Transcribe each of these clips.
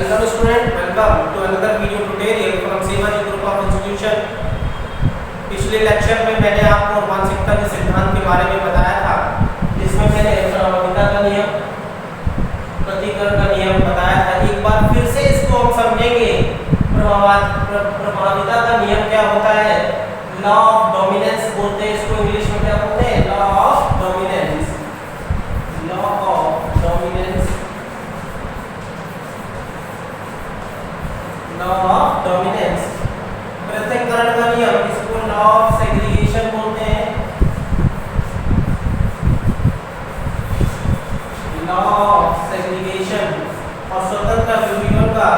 Welcome student, welcome to another video tutorial from Shivaji Group of Institution। पिछले lecture में मैंने आपको मानसिकता के सिद्धांत के बारे में बताया था, जिसमें मैंने प्रभाविता का नियम, प्रतिकरण का नियम बताया था। एक बार फिर से इसको हम समझेंगे। प्रभाविता का नियम क्या होता है? लॉ ऑफ डोमिनेंस बोलते हैं इसको, इंग्लिश में क्या बोलते हैं? Law of dominance. Law of dominance, law of dominance. पृथक्करण का नियम, इसको लॉ ऑफ सेग्रीगेशन बोलते हैं। Law of segregation. और स्वतंत्र विभेदन का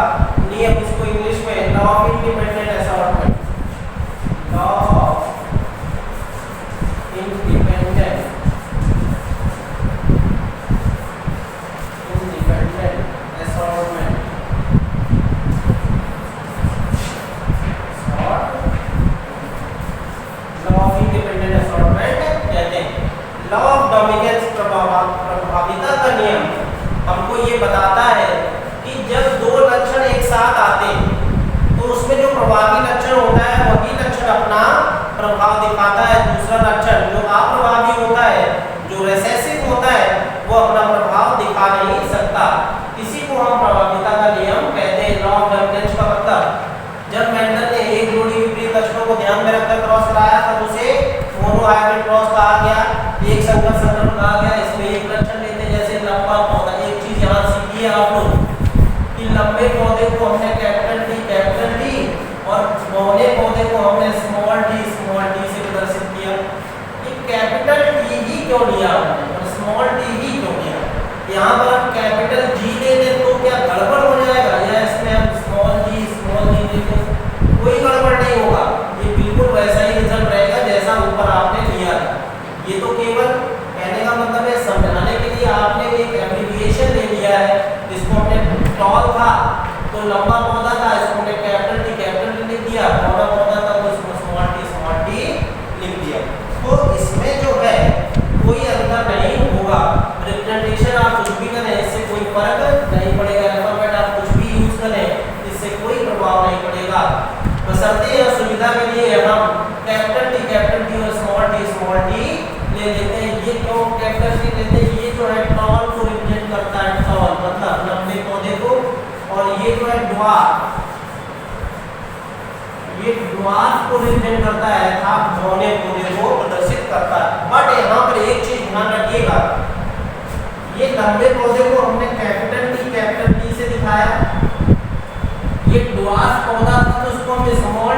नियम, इसको इंग्लिश में law of independent assortment. Law of independent assortment. Law of dominance, प्रभाविता का नियम हमको ये बताता है कि जब दो लक्षण एक साथ आते हैं तो उसमें जो प्रभावी लक्षण होता है वही लक्षण अपना प्रभाव दिखाता है। दूसरा लक्षण जो अप्रभावी होता है, जो रिसेसिव होता है, वो अपना प्रभाव दिखा नहीं सकता। इसी को हम प्रभाविता का नियम कहते हैं। लॉ ऑफ डोमिनेंस का मतलब, जब मेंडल ने एक जोड़ी विपरीत लक्षणों को ध्यान में रखकर क्रॉस कराया तब उसे मोनोहाइब्रिड क्रॉस कहा गया, एक संकर संकरण कहा गया। इसमें एक लक्षण लेते हैं जैसे लंबा पौधा। एक चीज यहाँ सीखिए आप लोग कि लंबे पौधे को हमने कैपिटल टी और बौने पौधे को हमने स्मॉल डी से प्रदर्शित किया। ये कैपिटल टी ही क्यों लिया और स्मॉल टी ही क्यों लिया? यहाँ पर हम कैपिटल जी ले लें तो क्या गड़बड़ हो जाएगा? या इसमें हम स्मॉल डी लेते, कोई गड़बड़ नहीं होगा। ये बिल्कुल वैसा ही रिजल्ट रहेगा जैसा ऊपर आपने लिया है। ये तो केवल कहने का मतलब है, समझाने के लिए आपने एक एब्रिविएशन ले लिया है। जिसको हमने टॉल था तो लंबा पौधा था, इसको हमने कैपिटल टी लिख दिया। बड़ा पौधा था तो इसको स्मॉल टी लिख दिया। तो इसमें जो है कोई अंतर नहीं होगा। रिप्रेजेंटेशन आप कुछ भी करें इससे कोई फर्क नहीं पड़ेगा। अल्फाबेट आप कुछ भी यूज करें इससे कोई प्रभाव नहीं पड़ेगा। बशर्ते या सुविधा के लिए हम कैपिटल टी और स्मॉल टी ले लेते हैं। ये क्यों कैपिटल टी लेते हैं? ये जो है टॉल को रिप्रेजेंट करता है, टॉल मतलब लंबे पौधे को, और ये जो है ड्वार्फ, ये ड्वार्फ को रिप्रेजेंट करता है, आप बौने पौधे को प्रदर्शित करता है। बट यहाँ पर एक चीज ध्यान रखिएगा, ये लंबे पौधे को हमने कैपिटल टी से दिखाया। ये ड्वार्फ पौधा था तो उसको हम स्मॉल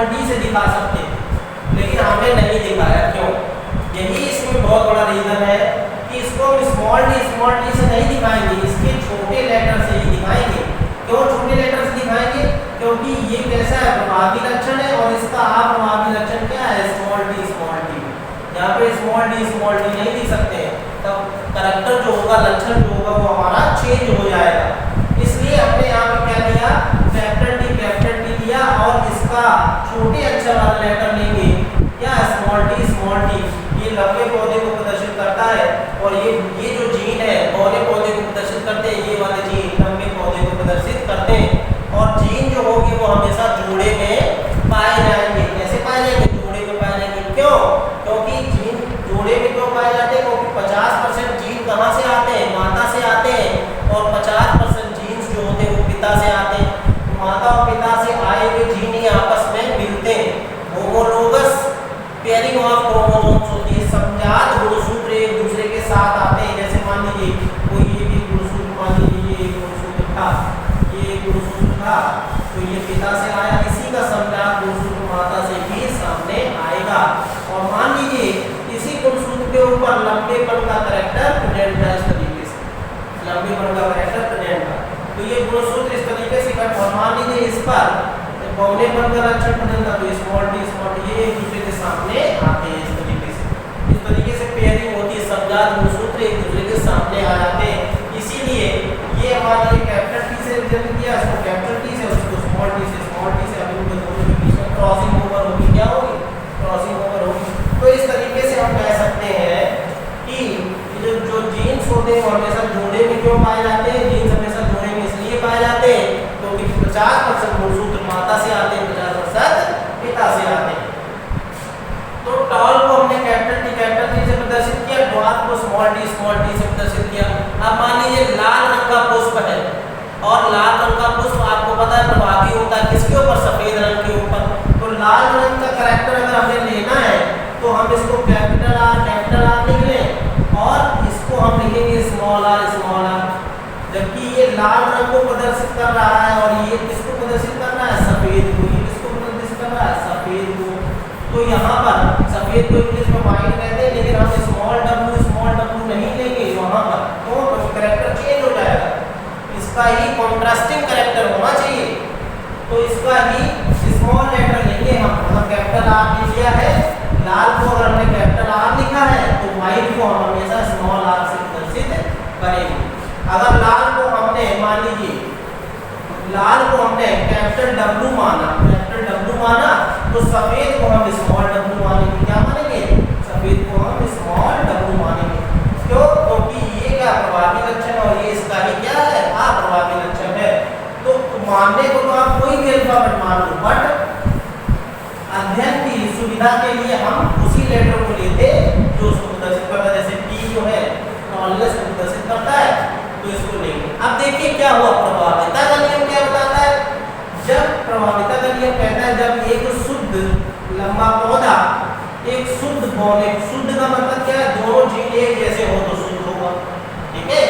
डी से दिखा सकते हैं, लेकिन हमने नहीं दिखाया। क्यों? यही इसमें बहुत बड़ा रीजन है कि इसको हम स्मॉल डी से नहीं दिखाएंगे, इसके छोटे लेटर से ही दिखाएंगे। क्यों छोटे लेटर से दिखाएंगे? क्योंकि ये कैसा है? प्रभावी लक्षण है और इसका अप्रभावी लक्षण क्या है? Small D. यहाँ पे स्मॉल डी नहीं दिख सकते, तब कैरेक्टर जो होगा, लक्षण जो होगा वो हमारा चेंज हो जाएगा। इसलिए हमने यहाँ पे क्या लिया? कैपिटल टी लिया और इसका छोटे अक्षर वाला लेटर लेंगे या स्मॉल टी। ये लंबे पौधे को प्रदर्शित करता है और ये जो जीन है बौने पौधे को प्रदर्शित करते हैं, ये वाले जीन लंबे पौधे को प्रदर्शित करते हैं। और जीन जो होगी वो हमेशा जोड़े में पाए जाएंगे। कैसे पाए जाएंगे? जोड़े में पाए जाएंगे। क्यों? क्योंकि जीन जोड़े में क्यों पाए जाते हैं? क्योंकि 50% जीन कहाँ से आते हैं? माता से आते हैं, और 50% जीन्स जो होते हैं वो पिता से आते हैं। माता और पिता से आए हुए जीन ही आपस में मिलते हैं। होमोलोगस पेयरिंग ऑफ क्रोमोसोम्स होती है। समजात गुणसूत्र एक दूसरे के साथ आते हैं। जैसे मान लीजिए कोई ये भी गुणसूत्र, मान लीजिए ये एक गुणसूत्र था, तो ये पिता से आया। इसी का समजात गुणसूत्र माता से भी सामने आएगा। और मान लीजिए इसी गुणसूत्र के ऊपर लंबेपन का कैरेक्टर प्रेजेंट है। इस तरीके से लंबेपन का कैरेक्टर प्रेजेंट है, तो ये गुणसूत्र इस तरीके से कट। और मान लीजिए इस पर बौनेपन का लक्षण प्रेजेंट है, तो स्मॉल डी ये एक दूसरे के सामने आते हैं। इस तरीके से पेयरिंग होती है, समजात गुणसूत्र एक दूसरे के सामने आ जाते हैं। इसीलिए ये हमारे कैपिटल टी से रिप्रेजेंट किया, इसको कैपिटल टी से, उसको स्मॉल टी से। अभी उनके दोनों के बीच में क्रॉसिंग ओवर होगी। क्या होगी? क्रॉसिंग ओवर होगी। तो इस तरीके से हम कह सकते हैं कि जो जीन्स होते हैं वो हमेशा जोड़े में क्यों पाए जाते हैं? जीन्स हमेशा जोड़े में इसलिए पाए जाते हैं 50% गुणसूत्र माता से आते हैं, 50% पिता से आते हैं। तो टॉल को हमने कैपिटल टी से प्रदर्शित किया, ड्वार्फ को स्मॉल टी से प्रदर्शित किया। अब मान लीजिए लाल रंग का पुष्प है, और लाल रंग का पुष्प आपको पता है प्रभावी होता है किसके ऊपर, सफेद रंग के ऊपर। तो लाल रंग का कैरेक्टर अगर हमें लेना है तो हम इसको कैपिटल आर लिख लें, और इसको हम लिखेंगे स्मॉल आर। जबकि ये लाल रंग को प्रदर्शित कर रहा है, और ये किसको प्रदर्शित कर रहा है, सफेद को। ये किसको प्रदर्शित कर रहा है, सफेद को। तो यहाँ पर सफेद को इंग्लिश में व्हाइट कहते हैं, लेकिन हम स्मॉल डब्ल्यू नहीं लेंगे वहाँ पर, तो कैरेक्टर चेंज हो जाएगा। इसका ही कॉन्ट्रास्टिंग कैरेक्टर होना चाहिए, तो इसका ही स्मॉल लेटर लेंगे हम। मतलब कैपिटल आर ले लिया है, लाल को अगर हमने कैपिटल आर लिखा है तो व्हाइट को हम हमेशा स्मॉल आर से प्रदर्शित करेंगे। अगर लाल को हमने मान लीजिए लाल को हमने कैपिटल डब्ल्यू माना, तो सफेद को हम स्मॉल डब्ल्यू मानेंगे। क्या मानेंगे, सफेद को हम स्मॉल डब्ल्यू मानेंगे। क्यों, क्योंकि ये क्या प्रभावी लक्षण और ये इसका ही क्या है, अप्रभावी लक्षण है। तो मानने को तो आप कोई भी अल्फाबेट मान लो, बट अध्ययन की सुविधा के लिए हम उसी लेटर को लेते जो उसको प्रदर्शित करता है। जैसे टी जो है टॉलनेस को प्रदर्शित करता है, तो इसको लेंगे। अब देखिए क्या हुआ, प्रभाविता का नियम क्या बताता है। जब प्रभाविता का नियम कहता है जब एक शुद्ध लंबा पौधा एक शुद्ध बौने, शुद्ध का मतलब क्या है, दोनों जीन एक जैसे हो तो शुद्ध होगा। ठीक है,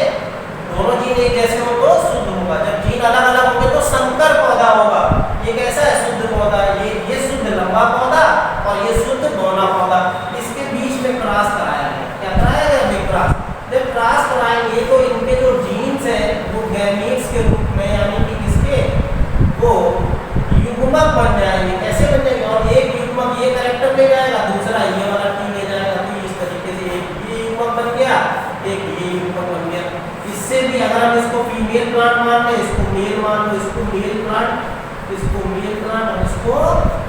दोनों जीन एक जैसे हो तो शुद्ध होगा। जब जीन अलग अलग होंगे तो संकर पौधा होगा। ये कैसा है, शुद्ध पौधा। ये शुद्ध लंबा पौधा और ये शुद्ध बौना पौधा, इसके बीच में क्रॉस कराया है। क्या कराया गया, क्रॉस। जब क्रॉस कराएंगे तो इनके जो जीन्स है वो गैमीट्स के रूप में, यानी कि किसके, वो युग्मक बन जाएंगे। कैसे बन जाएंगे, और एक युग्मक ये कैरेक्टर ले जाएगा, दूसरा ये वाला टी ले जाएगा। तो इस तरीके से एक ये युग्मक बन गया, एक ये युग्मक बन गया। इससे भी अगर हम इसको फीमेल प्लांट मान लें, इसको मेल मान लो, इसको मेल प्लांट, इसको मेल प्लांट और इसको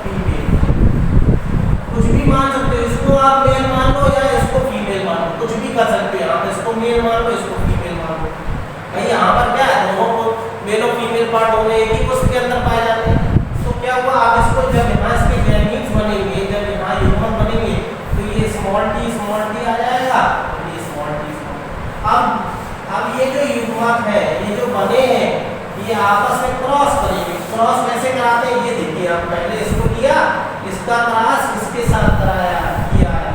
फीमेल, कुछ भी मान सकते हो। इसको आप मेल मान लो या इसको फीमेल मान लो, कुछ भी कर सकते हैं आप। इसको मेल मान लो, इसको फीमेल मान लो। भाई यहाँ पर क्या है, दोनों को मेल और फीमेल पार्ट दोनों एक ही पुष्प के अंदर पाए जाते हैं। तो क्या हुआ, आप इसको जब यहाँ इसके गैमीट्स बनेंगे, जब यहाँ युग्मक बनेंगे, तो ये स्मॉल टी आ जाएगा, ये स्मॉल टी। अब ये जो युग्मक है, ये जो बने हैं, ये आपस में क्रॉस करेंगे। क्रॉस कैसे कराते हैं, ये देखिए। आप पहले इसको किया, इसका क्रॉस इसके साथ कराया, किया है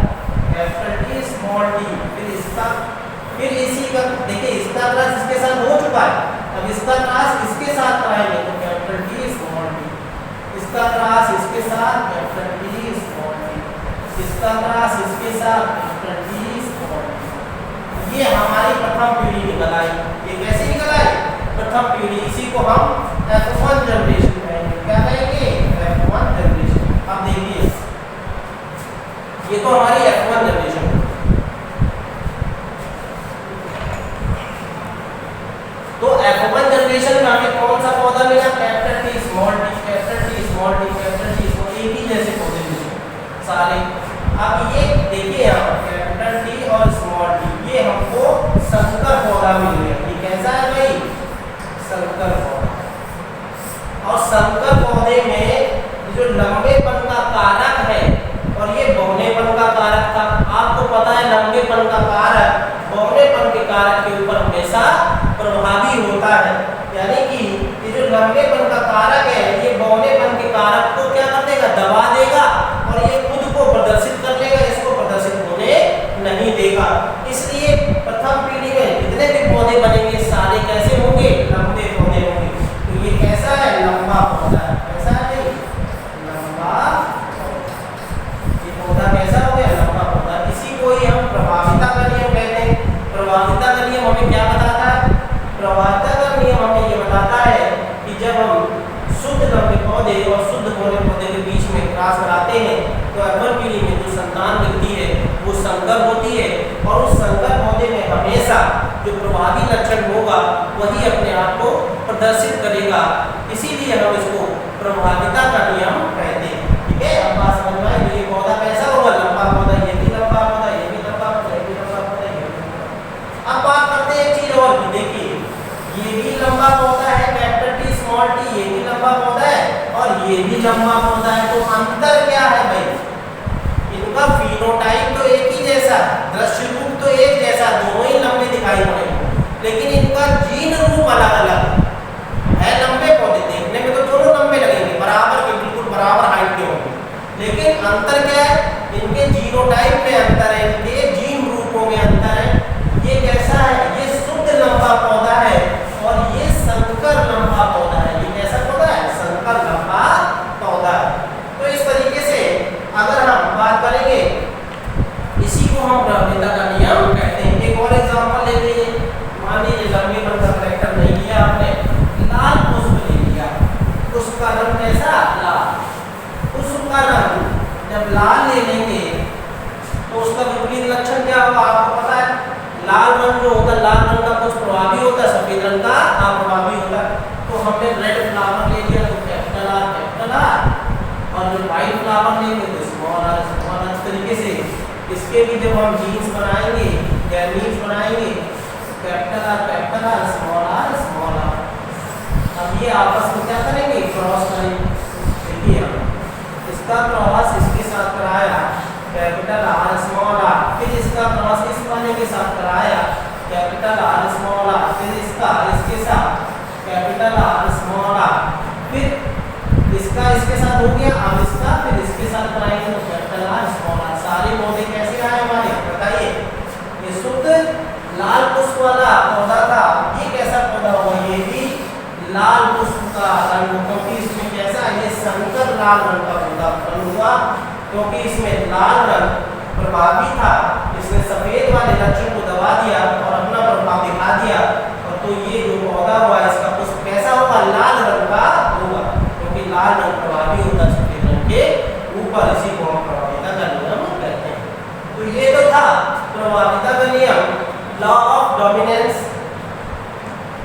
कैपिटल टी स्मॉल टी, फिर इसका, फिर इसी का देखिए, इसका क्रॉस इसके साथ हो चुका है। अब इसका क्रॉस इसके साथ कराएंगे तो कैपिटल टी स्मॉल टी, इसका क्रॉस इसके साथ कैपिटल टी स्मॉल टी, इसका क्रॉस इसके साथ कैपिटल टी स्मॉल टी। ये हमारी प्रथम पीढ़ी निकल आई। ये कैसे निकल आई, प्रथम पीढ़ी। इसी को हम F1 जनरेशन कहेंगे। क्या कहेंगे, F1 जनरेशन। अब देखिए, ये तो हमारी F1 जनरेशन है। तो F1 जनरेशन में हमें कौन सा पौधा मिला, capital T small T, capital T small T, capital T small, एक ही जैसे पौधे मिले सारे। अब ये देखिए, यहाँ कैपिटल टी और स्मॉल टी, ये हमको संकर पौधा मिल गया। ये कैसा है भाई, संकर पौधा। और संकर पौधे में जो लंबेपन का कारक है और ये बौनेपन का कारक था। आपको पता है लंबेपन का कारक बौनेपन के कारक के ऊपर हमेशा प्रभावी होता है। यानी कि ये जो लंबेपन का कारक है, ये बौनेपन के कारक को क्या कर देगा, दबा देगा, और ये खुद को प्रदर्शित कर लेगा, इसको प्रदर्शित होने नहीं देगा। इसलिए प्रथम पीढ़ी में जितने भी पौधे बनेंगे सारे कैसे होंगे, लंबे पौधे होंगे। तो ये कैसा है, लंबा पौधा है। कैसा है, लंबा। ये पौधा कैसा हो गया, लंबा पौधा। इसी को ही हम प्रभाविता का नियम कहते हैं। प्रभाविता का नियम हमें क्या बताता है, प्रभाविता का नियम हमें ये बताता है कि जब हम शुद्ध लंबे पौधे और शुद्ध बौने पौधे के बीच में क्रॉस कराते हैं तो अगली पीढ़ी में जो संतान मिलती है वो संकर होती है, और उस संकर पौधे में हमेशा जो प्रभावी लक्षण होगा वही अपने आप को प्रदर्शित करेगा। इसीलिए हम इसको प्रभाविता का नियम कहते हैं। ठीक है, अब बात समझ में आई। ये पौधा कैसा होगा, लंबा पौधा, ये भी लंबा पौधा, ये भी लंबा पौधा, ये भी लंबा पौधा, ये भी लंबा। अब बात करते हैं एक चीज और, देखिए ये भी लंबा पौधा है कैपिटल टी स्मॉल टी, ये भी लंबा लंबा पौधा है, तो अंतर क्या है भाई? इनका फिनोटाइप तो एक ही जैसा, दृश्य रूप तो एक जैसा, दोनों ही लंबे दिखाई पड़ेंगे, लेकिन इनका जीन रूप अलग अलग है। लंबे पौधे देखने में तो दोनों लंबे लगेंगे, बराबर के, बिल्कुल बराबर हाइट के होंगे, लेकिन अंतर क्या है? इनके जीनोटाइप में अंतर है, इनके जीन रूपों में अंतर है। ये कैसा है? ये शुद्ध लंबा पौधा है और ये संकर लंबा पौधा है। ये कैसा पौधा है? संकर लंबा पौधा है। तो इस तरीके से अगर हम बात करेंगे, इसी को हम प्रवृत्ता का नियम कहते हैं। एक और एग्जांपल ले लीजिए, मान लीजिए लंबे रंग का ट्रैक्टर नहीं लिया आपने, लाल पुष्प ले लिया। पुष्प का रंग कैसा? लाल। पुष्प का रंग जब लाल ले लेंगे तो उसका विपरीत लक्षण क्या होगा? आपको पता है, लाल रंग जो होता है, लाल रंग का कुछ प्रभावी होता है, सफेद रंग का अप्रभावी होता है। तो हमने रेड फ्लावर ले लिया तो कैपिटल आर, और जो व्हाइट फ्लावर लेंगे तो स्मॉल आर। इस तरीके से इसके भी जब हम जीन्स बनाएंगे, गैमीन्स बनाएंगे, कैपिटल आर, स्मॉल आर। अब ये आपस में क्या करेंगे? क्रॉस करेंगे। देखिए इसका क्रॉस इसके साथ कराया, कैपिटल आर स्मॉल आर, फिर इसका क्रॉस इस वाले के साथ कराया, कैपिटल आर स्मॉल आर, फिर इसका इसके साथ कैपिटल आर स्मॉल आर, फिर इसका इसके साथ हो गया, अब इसका फिर इसके साथ कराएंगे तो कैपिटल आर स्मॉल आर। सारे पौधे कैसे आए हमारे? बताइए। ये शुद्ध लाल पुष्प वाला पौधा था, ये कैसा पौधा हुआ? ये भी लाल पुष्प का रंग, क्योंकि इसमें कैसा? ये संकर लाल रंग का पौधा उत्पन्न हुआ, क्योंकि इसमें लाल रंग प्रभावी था, इसने सफेद वाले लक्षण को दबा दिया और अपना प्रभाव दिखा दिया, और तो ये जो पौधा हुआ इसका पुष्प कैसा होगा? लाल रंग का होगा, क्योंकि लाल रंग प्रभावी होता है सफेद रंग के ऊपर। इसी को हम प्रभाविता का नियम कहते हैं। तो ये तो था प्रभाविता का नियम, law of dominance.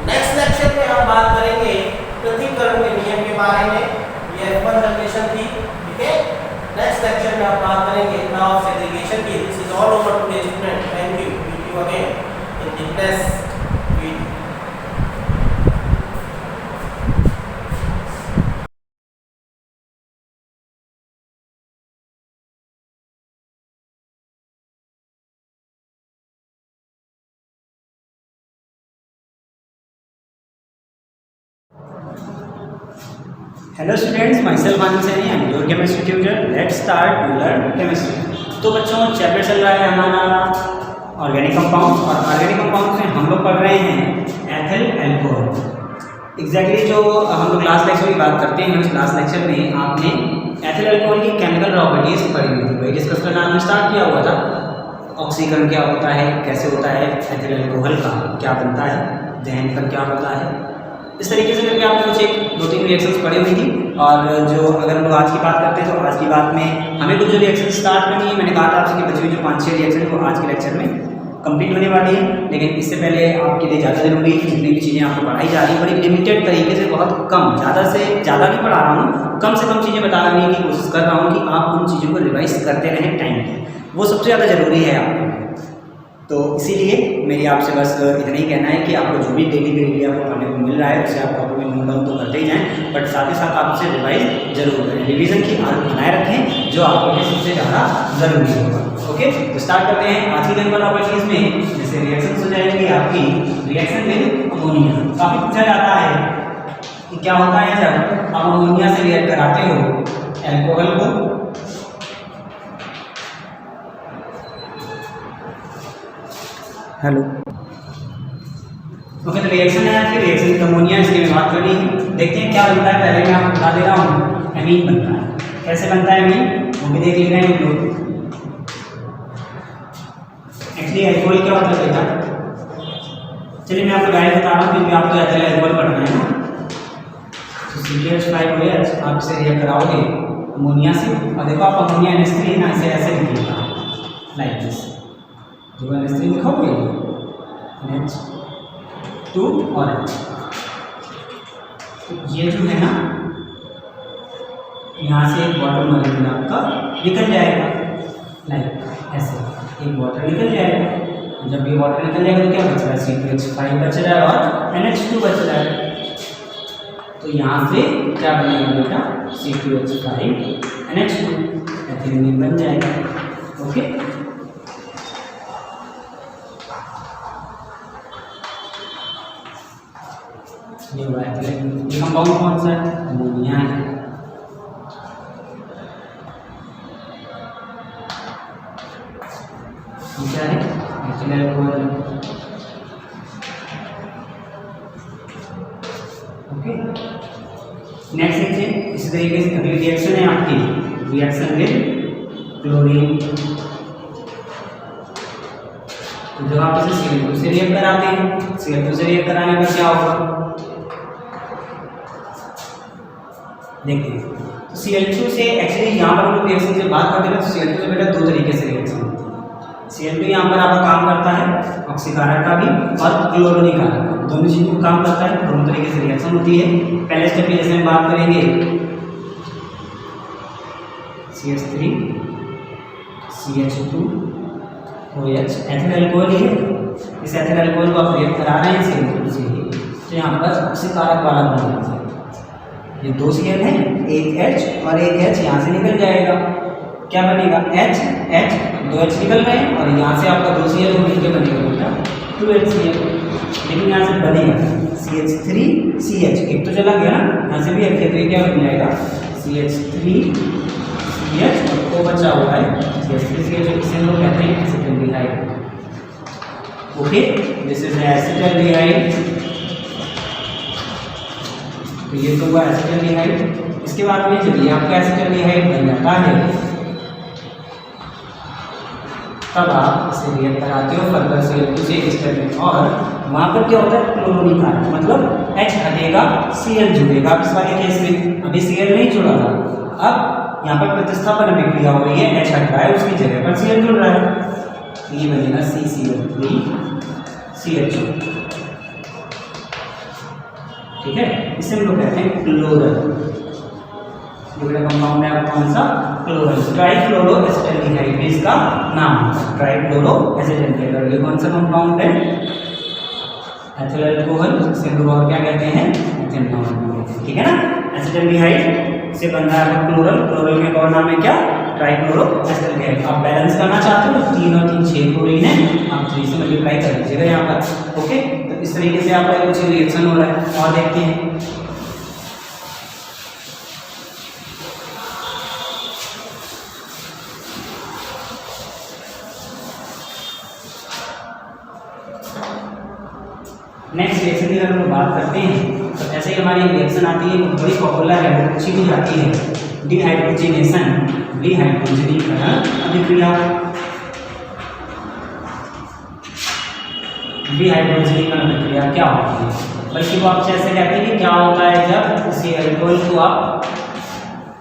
Next lecture में हम बात करेंगे पृथक्करण के नियम के बारे में। ये F1 जनरेशन थी, ठीक है। नेक्स्ट लेक्चर में हम बात करेंगे लॉ ऑफ सेग्रीगेशन की। This is all over today student, thank you, meet you again in the next video. Hello students, myself Anand Saini, I am your chemistry tutor. Let's start to learn chemistry. तो बच्चों chapter चल रहा है हमारा organic compounds, और organic compounds में हम लोग पढ़ रहे हैं एथिल अल्कोहल। एग्जैक्टली जो हम लोग क्लास लेक्चर की बात करते हैं, उस क्लास लेक्चर में आपने एथिल अल्कोहल की केमिकल प्रॉपर्टीज पढ़ी हुई थी, वही डिस्कस करना हमने स्टार्ट किया हुआ था। ऑक्सीकरण क्या होता है, कैसे होता है, एथिल अल्कोहल का क्या बनता है, दहन क्या होता है, इस तरीके से करके आपने कुछ एक 2-3 रिएक्शंस पढ़ी हुई थी। और जो अगर हम लोग आज की बात करते हैं तो आज की बात में हमें कुछ जो रिएक्शन स्टार्ट करनी है, मैंने कहा था आपसे कि बची हुई जो 5-6 रिएक्शन है वो आज के लेक्चर में कंप्लीट होने वाली है। लेकिन इससे पहले आपके लिए ज़्यादा जरूरी है कि जितनी भी चीज़ें आपको पढ़ाई जा रही है बड़ी लिमिटेड तरीके से, बहुत कम, ज़्यादा से ज़्यादा नहीं पढ़ा रहा हूँ, कम से कम चीज़ें बताने की कोशिश कर रहा हूँ कि आप उन चीज़ों को रिवाइज करते रहें टाइम पे, वो सबसे ज़्यादा ज़रूरी है आपके लिए। तो इसीलिए मेरी आपसे बस इतना ही कहना है कि आपको जो भी डेली डेली आपको पढ़ने को मिल रहा है उसे आप प्रॉपर में नोट डाउन तो करते ही जाएँ, बट साथ ही साथ आप उसे रिवाइज जरूर करें। रिवीजन की आदत बनाए रखें, जो आपके लिए सबसे ज़्यादा ज़रूरी होगा। ओके, तो स्टार्ट करते हैं आज की केमिकल प्रॉपर्टीज में। जैसे रिएक्शन हो जाएगी आपकी रिएक्शन विद अमोनिया। काफ़ी पूछा जाता है कि क्या होता है जब आप अमोनिया से रिएक्ट कराते हो एल्कोहल को। हेलो, ओके, तो रिएक्शन है आपकी रिएक्शन विद अमोनिया, इसकी मैं बात करनी है। देखते हैं क्या बनता है। पहले मैं आपको बता दे रहा हूँ, एमीन बनता है। कैसे बनता है एमीन, वो भी देख ले रहे हैं हम लोग। एक्चुअली एल्कोहल क्या होता है बेटा, चलिए मैं आपको गाइड बता रहा हूँ, क्योंकि आपको एथिल अल्कोहल पढ़ना है ना। तो CH5OH आप इसे रिएक्ट कराओगे अमोनिया से, और देखो आप अमोनिया NH3 है ना, इसे ऐसे लिखिएगा लाइक दिस। जो NH3 लिखोगे NH2 और H, तो ये जो है ना यहाँ से एक वाटर मॉलिक्यूल आपका निकल जाएगा लाइक ऐसे, एक वाटर निकल जाएगा। जब ये वाटर निकल जाएगा तो क्या बच रहा है, CH5 बच रहा है और NH2 बच रहा है। तो यहाँ से क्या बनेगा बेटा, C2H5 NH2 एथिलीन बन जाएगा। ओके, ये कंपाउंड कौन सा है, अमोनिया है। क्या है, एथिल अल्कोहल। ओके, नेक्स्ट देखिए, इसी तरीके से अगली रिएक्शन है आपकी रिएक्शन विद क्लोरीन। तो जब आप इसे Cl2 से रिएक्ट कराते हैं, Cl2 से रिएक्ट कराने पर क्या होगा देखिए। तो Cl2 से एक्चुअली यहाँ पर हम लोग रिएक्शन की बात करते हैं तो Cl2 से बेटा दो तरीके से रिएक्शन होती है। Cl2 यहाँ पर आपका काम करता है ऑक्सीकारक का भी और क्लोरोनिकारक का, दोनों चीज़ों का काम करता है, दोनों तरीके से रिएक्शन होती है। पहले स्टेप में जैसे हम बात करेंगे CH3 CH2 OH ethyl alcohol है। इस एथिल अल्कोहल को आप रिएक्ट करा रहे हैं Cl2 से ही, तो यहाँ पर ऑक्सीकारक वाला बन जाता है। ये दो Cl है, एक H और एक H यहाँ से निकल जाएगा, क्या बनेगा H H, दो H निकल रहे हैं और यहाँ से आपका दो Cl मिलकर बनेगा बेटा 2HCl। लेकिन यहाँ से बनेगा CH3 CH, एक तो चला गया ना, यहाँ से भी एक है तो ये क्या बन जाएगा CH3 CH और को बचा हुआ है CH3 CH, इसे हम लोग कहते हैं acetaldehyde. Okay, this is acetaldehyde, तो ये तो हुआ एसिटाल्डिहाइड। इसके बाद में जब ये आपका एसिटाल्डिहाइड बन जाता है तब आप इसे रिएक्ट कराते हो फर्दर Cl2 से एस्टर में, और वहाँ पर क्या होता है क्लोरोनिकारक, मतलब H हटेगा Cl जुड़ेगा। इस वाले केस में अभी Cl नहीं जुड़ा था, अब यहाँ पर प्रतिस्थापन अभिक्रिया हो रही है, H हट रहा है, उसकी जगह पर Cl जुड़ रहा है, तो ये बनेगा CCl3 CH2। ठीक है, इसे हम लोग कहते हैं क्लोरल। कंपाउंड है कौन सा, क्लोरल। ट्राइफ्लोरो एसिटाल्डिहाइड इसका नाम है, ट्राइफ्लोरो एसिटाल्डिहाइड। ये कौन सा कंपाउंड है, एथिल अल्कोहल, इसे हम लोग और क्या कहते हैं, एथेनॉल। ठीक है ना, एसिटाल्डिहाइड से बन रहा है क्लोरल। क्लोरल के और नाम है क्या, ट्राइफ्लोरो एसिटाल्डिहाइड। आप बैलेंस करना चाहते हो, 3 और 3 6 क्लोरीन है, आप 3 से मल्टीप्लाई कर लीजिएगा यहाँ पर। ओके, तो इस तरीके से आपका कुछ रिएक्शन हो रहा है। और देखते हैं नेक्स्ट रिएक्शन की अगर हम बात करते हैं तो ऐसे ही हमारी रिएक्शन आती है, बड़ी पॉपुलर है, पूछी भी जाती है, डिहाइड्रोजनेशन, डिहाइड्रोजनीकरण अभिक्रिया। डिहाइड्रोजनीकरण अभिक्रिया क्या होती है, बल्कि वो आपसे ऐसे कहते हैं कि क्या होता है जब किसी अल्कोहल को आप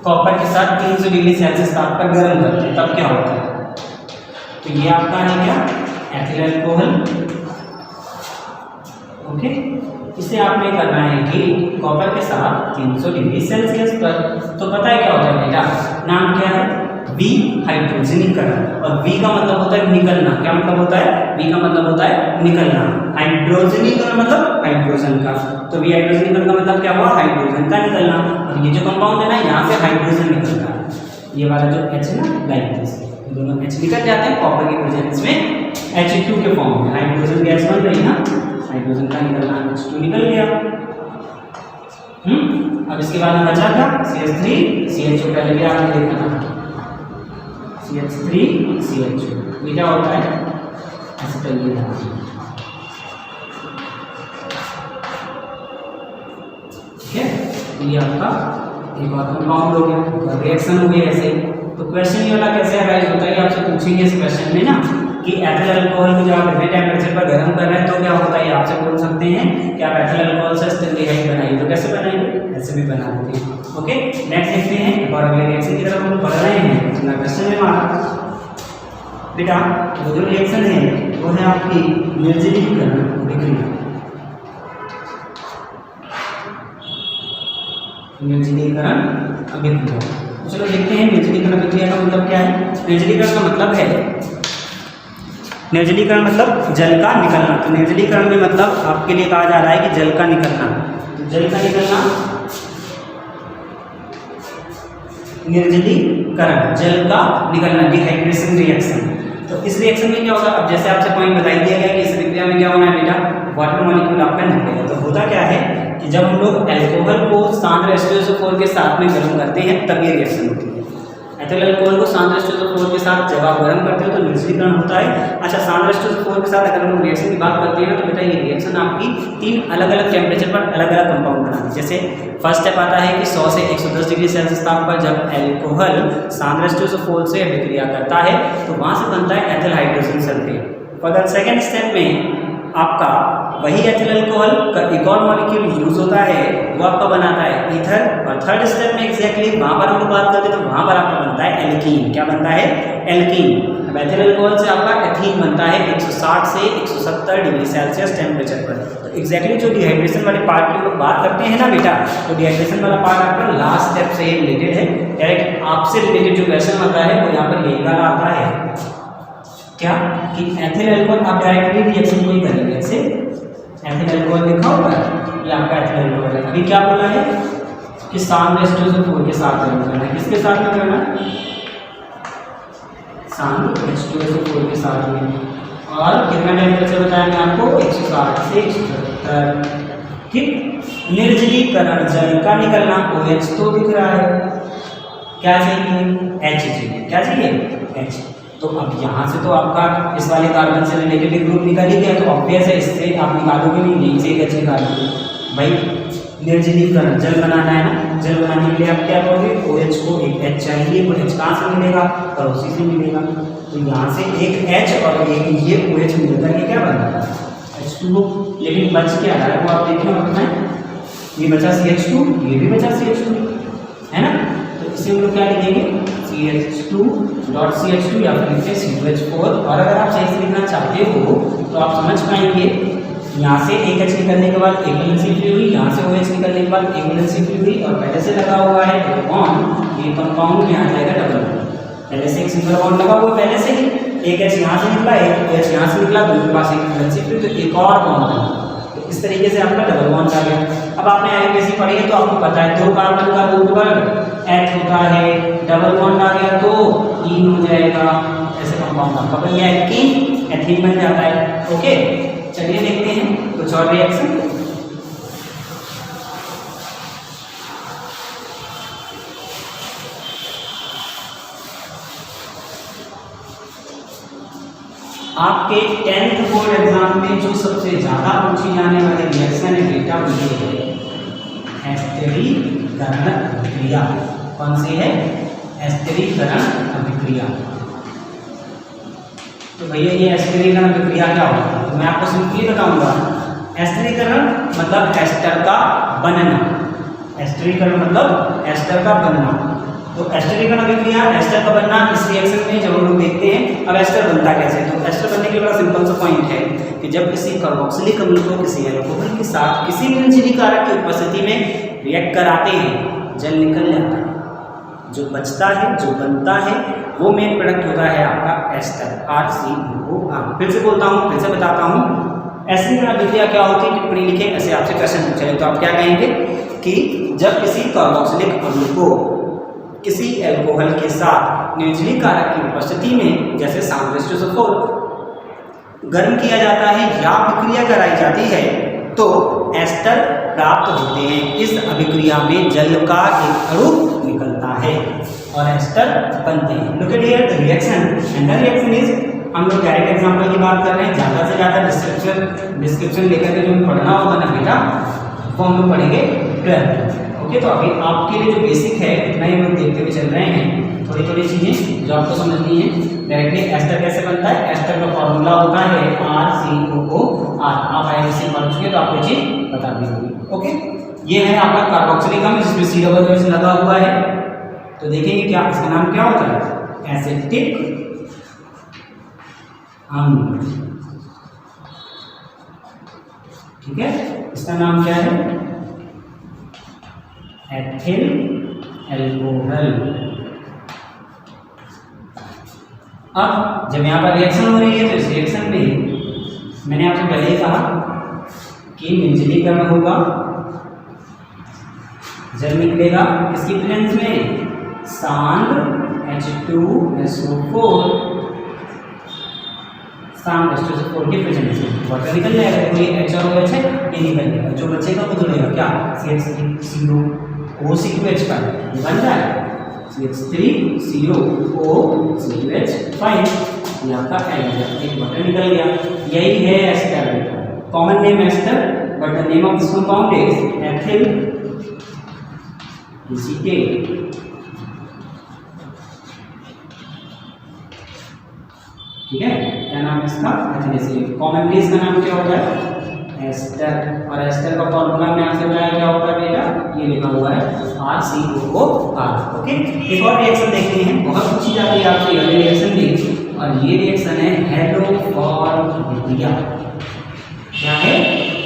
कॉपर के साथ 300 डिग्री सेल्सियस ताप पर गर्म करते हैं तब क्या होता है। तो ये आपका है क्या, एथिल अल्कोहल। ओके, इसे आपने करना है कि कॉपर के साथ 300 डिग्री सेल्सियस पर। तो पता है क्या होता है बेटा, नाम क्या है, वी हाइड्रोजनीकरण। और वी का मतलब होता है निकलना। क्या मतलब होता है, वी का मतलब होता है निकलना, हाइड्रोजनीकरण मतलब हाइड्रोजन का। तो वी हाइड्रोजनीकरण का मतलब क्या हुआ, हाइड्रोजन का निकलना। और ये जो कंपाउंड है ना, यहाँ से हाइड्रोजन निकलता है, ये वाला जो H है ना, लाइक दिस, दोनों H निकल जाते हैं कॉपर के प्रेजेंस में H2 के फॉर्म में। हाइड्रोजन गैस बन रही है ना, हाइड्रोजन का निकलना, H2 निकल गया। अब इसके बाद में बचा क्या, CH3 CH2। पहले भी आपने देखा था CH3 CH2, ये क्या होता है, एसिटाल्डिहाइड। ठीक है, ये आपका एक और कंपाउंड हो गया, रिएक्शन हो गई ऐसे। तो क्वेश्चन ये वाला कैसे अराइज होता है, आपसे पूछेंगे इस क्वेश्चन में ना कि एथिल अल्कोहल को जब आप इतने टेम्परेचर पर गर्म कर रहे हैं तो क्या होता है, आपसे पूछ सकते हैं कि आप एथिल अल्कोहल से एसिटाल्डिहाइड बनाइए, तो कैसे बनाएंगे, ऐसे भी बना देते हैं। ओके, नेक्स्ट देखते हैं और अगले रिएक्शन की तरफ हम पढ़ रहे हैं। अपना क्वेश्चन है हमारा बेटा, वो जो रिएक्शन है वो है आपकी निर्जलीकरण अभिक्रिया। निर्जलीकरण अभिक्रिया, चलो देखते हैं निर्जलीकरण अभिक्रिया का मतलब क्या है। निर्जलीकरण का मतलब है, निर्जलीकरण मतलब जल का निकलना। तो निर्जलीकरण में मतलब आपके लिए कहा जा रहा है कि जल का निकलना। तो जल का निकलना निर्जलीकरण, जल का निकलना, डिहाइड्रेशन रिएक्शन। तो इस रिएक्शन में क्या होगा, अब जैसे आपसे पॉइंट बताई दिया गया कि इस प्रक्रिया में क्या होना है बेटा, वाटर मॉलिक्यूल आपका निकलेगा। तो होता क्या है कि जब हम लोग अल्कोहल को सांद्र H2SO4 के साथ में गर्म करते हैं तब ये रिएक्शन होती है। एथिल अल्कोहल को सांद्र H2SO4 के साथ जब आप गर्म करते हो तो निर्जलीकरण होता है। अच्छा, सांद्र H2SO4 के साथ अगर हम लोग रिएक्शन की बात करते हैं तो बेटा ये रिएक्शन आपकी 3 अलग अलग टेम्परेचर पर अलग अलग कंपाउंड बनाती है। जैसे फर्स्ट स्टेप आता है कि 100 से 110 डिग्री सेल्सियस ताप पर जब अल्कोहल सांद्र H2SO4 से अभिक्रिया करता है तो वहाँ से बनता है ethyl hydrogen sulphate. Further second step में आपका वही एथिल अल्कोहल का एक और मॉलिक्यूल यूज होता है, वो आपका बनाता है ईथर। और थर्ड स्टेप में एग्जैक्टली वहाँ पर हम लोग बात करते हैं तो वहाँ पर आपका बनता है एल्कीन। क्या बनता है, एल्कीन। अब एथिल अल्कोहल से आपका एथीन बनता है 160 से 170 डिग्री सेल्सियस टेम्परेचर पर। तो एग्जैक्टली जो डिहाइड्रेशन वाले पार्ट की हम लोग बात करते हैं ना बेटा, तो डिहाइड्रेशन वाला पार्ट आपका लास्ट स्टेप से रिलेटेड है। डायरेक्ट आपसे रिलेटेड जो क्वेश्चन आता है वो यहाँ पर यही वाला आता है, क्या कि एथिल अल्कोहल आप डायरेक्टली रिएक्शन को ही करेंगे। ऐसे एथिल अल्कोहल लिखा होगा, ये आपका एथिल अल्कोहल है। अभी क्या बोला है कि सांद्र H2SO4 के साथ गर्म करना है। किसके साथ में करना है, सांद्र H2SO4 के साथ में। और कितना टेम्परेचर बताया मैं आपको, 160 से 170। ठीक, निर्जलीकरण, जल का निकलना, OH तो दिख रहा है, क्या चाहिए, H चाहिए। क्या चाहिए, H। तो अब यहाँ से तो आपका इस वाले कार्बन से रिलेटेड ग्रुप निकल ही गया, तो ऑब्वियस है इससे आप निकालोगे नहीं, यहीं से एक H निकालोगे। भाई निर्जलीकरण, जल बनाना है ना, जल बनाने के लिए आप क्या करोगे, OH को एक H चाहिए, वो H कहाँ से मिलेगा, पड़ोसी से मिलेगा। तो यहाँ से एक H और एक ये OH मिलकर ये क्या बन रहा है, H2O। लेकिन बच क्या रहा है वो आप देखिए अपना, ये बचा CH2, ये भी बचा CH2, है ना। तो इसे हम लोग क्या लिखेंगे, CH2.CH2 या फिर लिखते C2H4। और अगर आप सही से लिखना चाहते हो तो आप समझ पाएंगे, यहाँ से एक H निकलने के बाद एक वैलेंसी फ्री हुई, यहाँ से OH निकलने के बाद एक वैलेंसी फ्री हुई, और पहले से लगा हुआ है डबल बॉन्ड, ये कंपाउंड में आ जाएगा डबल बॉन्ड। पहले से एक सिंगल बॉन्ड लगा हुआ पहले से ही, एक H यहाँ से निकला, एक H यहाँ से निकला, दोनों के पास एक वैलेंसी फ्री, तो एक और बॉन्ड बना। तो इस तरीके से आपका डबल बॉन्ड आ गया। अब आपने एलिमेंट्स पढ़ी है तो आपको पता है 2 कार्बन का रूट वर्ग H होता है, डबल बॉन्ड आ गया तो ईन हो जाएगा, ऐसे कंपाउंड आपका बन गया एल्कीन, एथीन बन जाता है। ओके, चलिए देखते हैं कुछ और रिएक्शन। आपके 10th बोर्ड एग्जाम में जो सबसे ज़्यादा पूछी जाने वाली रिएक्शन है बेटा ये है एस्टरीकरण अभिक्रिया। कौन सी है, एस्टरीकरण अभिक्रिया। तो भैया ये एस्टरीकरण अभिक्रिया क्या होता है, तो मैं आपको सिंपली बताऊंगा। एस्टरीकरण मतलब एस्टर का बनना, एस्टरीकरण मतलब एस्टर का बनना। तो एस्टरीकरण अभिक्रिया, एस्टर का बनना, इस रिएक्शन में जब हम लोग देखते हैं अब एस्टर बनता कैसे। तो एस्टर बनने के लिए बड़ा सिंपल सा पॉइंट है कि जब किसी कार्बोक्सिलिक अम्ल को किसी अल्कोहल के साथ किसी भी निर्जलीय कारक की उपस्थिति में रिएक्ट कराते हैं, जल निकल जाता है, जो बचता है, जो बनता है, वो मेन प्रोडक्ट होता है आपका एस्टर, RCOR। फिर से बोलता हूँ, फिर से बताता हूँ, एस्टरीकरण अभिक्रिया क्या होती है, टिप्पणी लिखें। ऐसे आपसे क्वेश्चन पूछा जाए तो आप क्या कहेंगे कि जब किसी कार्बोक्सिलिक अम्ल को किसी अल्कोहल के साथ निर्जलीय कारक की उपस्थिति में, जैसे सांद्र H2SO4 गर्म किया जाता है या अभिक्रिया कराई जाती है, तो एस्टर प्राप्त होते हैं। इस अभिक्रिया में जल का एक अणु निकलता है और एस्टर बनते हैं। Look at here the reaction, and the reaction is, हम लोग डायरेक्ट एग्जांपल की बात कर रहे हैं, ज़्यादा से ज़्यादा डिस्क्रिप्शन लेकर के जो पढ़ना होगा ना बेटा, वो हम लोग पढ़ेंगे 12th। ओके, तो अभी आपके लिए जो बेसिक है इतना ही हम लोग देखते हुए चल रहे हैं। थोड़ी थोड़ी चीज़ें जो आपको समझनी है। डायरेक्टली एस्टर कैसे बनता है, एस्टर का फॉर्मूला होता है RCOOR। आप IUPAC पढ़ चुके तो आपको चीज़ बता दी होगी। ओके, ये है आपका कार्बोक्सिलिक अम्ल जिसमें C लगा हुआ है। तो देखेंगे क्या इसका नाम क्या होता है, एसिटिक अम्ल। ठीक है, इसका नाम क्या है, एथिल अल्कोहल। अब जब यहाँ पर रिएक्शन हो रही है तो इस रिएक्शन में मैंने आपसे पहले ही कहा कि निर्जलीकरण होगा, जल निकलेगा किसकी प्रेजेंस में, सांद्र H2SO4 सांद्र H2SO4 की प्रेजेंस में वाटर निकल जाएगा। देखो ये H और OH है, ये निकल जाएगा। जो बचेगा वो जुड़ेगा क्या, CH3CO OC2H5 ये बन जाएगा CH3CO OC2H5, ये आपका एल्डिहाइड, एक वाटर निकल गया। यही है ester. Common name ester, but the name of this compound is ethyl acetate. ठीक है, क्या नाम है इसका, एथिल एसीटेट। कॉमनली इसका नाम क्या होता है, एस्टर। और एस्टर का फॉर्मूला में आपसे बताया क्या होता है बेटा, ये लिखा हुआ है RCOOR। ओके, एक और रिएक्शन देखते हैं, बहुत अच्छी जाती है आपकी ये रिएक्शन भी, और ये रिएक्शन है हेलोफॉर्म अभिक्रिया। क्या है,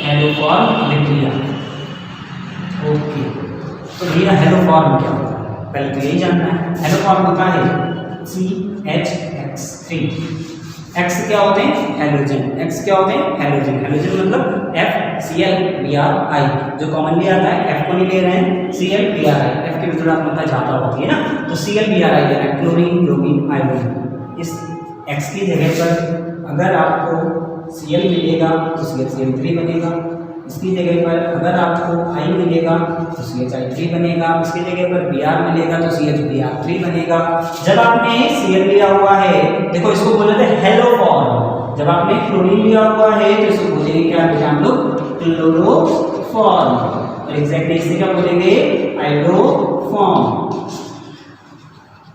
हेलोफॉर्म अभिक्रिया। ओके, तो भैया हेलोफॉर्म क्या होता है, पहले तो यही जानना है। हेलोफॉर्म होता है CHX3। एक्स क्या होते हैं, हेलोजन। एक्स क्या होते हैं, हेलोजन। हेलोजन मतलब FCl-Bri, जो कॉमनली आता है, F को नहीं ले रहे हैं, Cl-Bri। F की वितरणात्मकता ज़्यादा होती है ना, तो Cl-Bri ले रहे हैं, क्लोरीन ब्रोमीन आयोडीन। इस X की जगह पर अगर आपको Cl मिलेगा तो CHCl3 बनेगा, इसकी जगह पर अगर आपको I मिलेगा तो CHI3 बनेगा, इसकी जगह पर Br मिलेगा तो CHBr3 बनेगा। जब आपने Cl लिया हुआ है, देखो इसको बोले थे हेलोफॉर्म। जब आपने क्लोरीन लिया हुआ है तो इसको बोलेंगे क्या बेटा हम लोग, क्लोरोफॉर्म। और एग्जैक्टली इसे क्या बोलेंगे, हाइड्रोफॉर्म।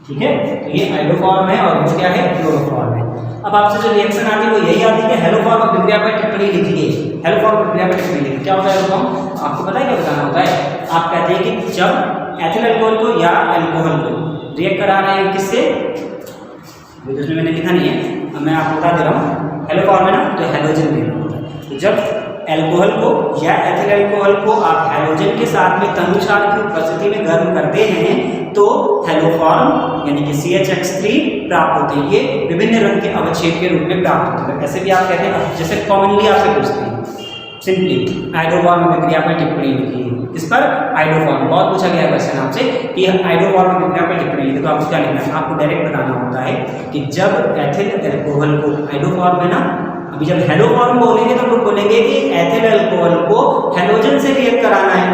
ठीक है, तो ये हाइड्रोफॉर्म है और वो क्या है, क्लोरोफॉर्म है। अब आपसे जो रिएक्शन आती है वो यही आती है कि हेलोफॉर्म अभिक्रिया पर टिप्पणी लिखिए। हेलोफॉर्म अभिक्रिया पर टिप्पणी लिखिए। क्या होता है हेलोफॉर्म, आपको पता है क्या बताना होता है। आप कहते हैं कि जब एथिल अल्कोहल को या अल्कोहल को रिएक्ट करा रहे हैं किससे, जिसमें मैंने लिखा नहीं है, अब मैं आपको बता दे रहा हूँ। हेलोफॉर्म है ना, तो हेलोजन देना होता है। तो जब अल्कोहल को या एथिल अल्कोहल को आप हेलोजन के साथ में तनुक्षार की उपस्थिति में गर्म करते हैं तो हेलोफॉर्म यानी कि CHX3 प्राप्त होते हैं। ये विभिन्न रंग के अवच्छेद के रूप में प्राप्त होते हैं। ऐसे भी आप कहते हैं, जैसे कॉमनली आपसे पूछते हैं सिंपली हाइड्रोफॉर्म अभिक्रिया पर टिप्पणी लिखिए। इस पर हाइड्रोफॉर्म बहुत पूछा गया क्वेश्चन आपसे कि हाइड्रोफॉर्म अभिक्रिया पर टिप्पणी लिखिए, तो आपको क्या लिखना है, आपको डायरेक्ट बताना होता है कि जब एथिल अल्कोहल को, हाइड्रोफॉर्म है ना, अभी जब हेलोफॉर्म बोलेंगे तो हम लोग बोलेंगे कि एथिल अल्कोहल को हेलोजन से रिएक्ट कराना है।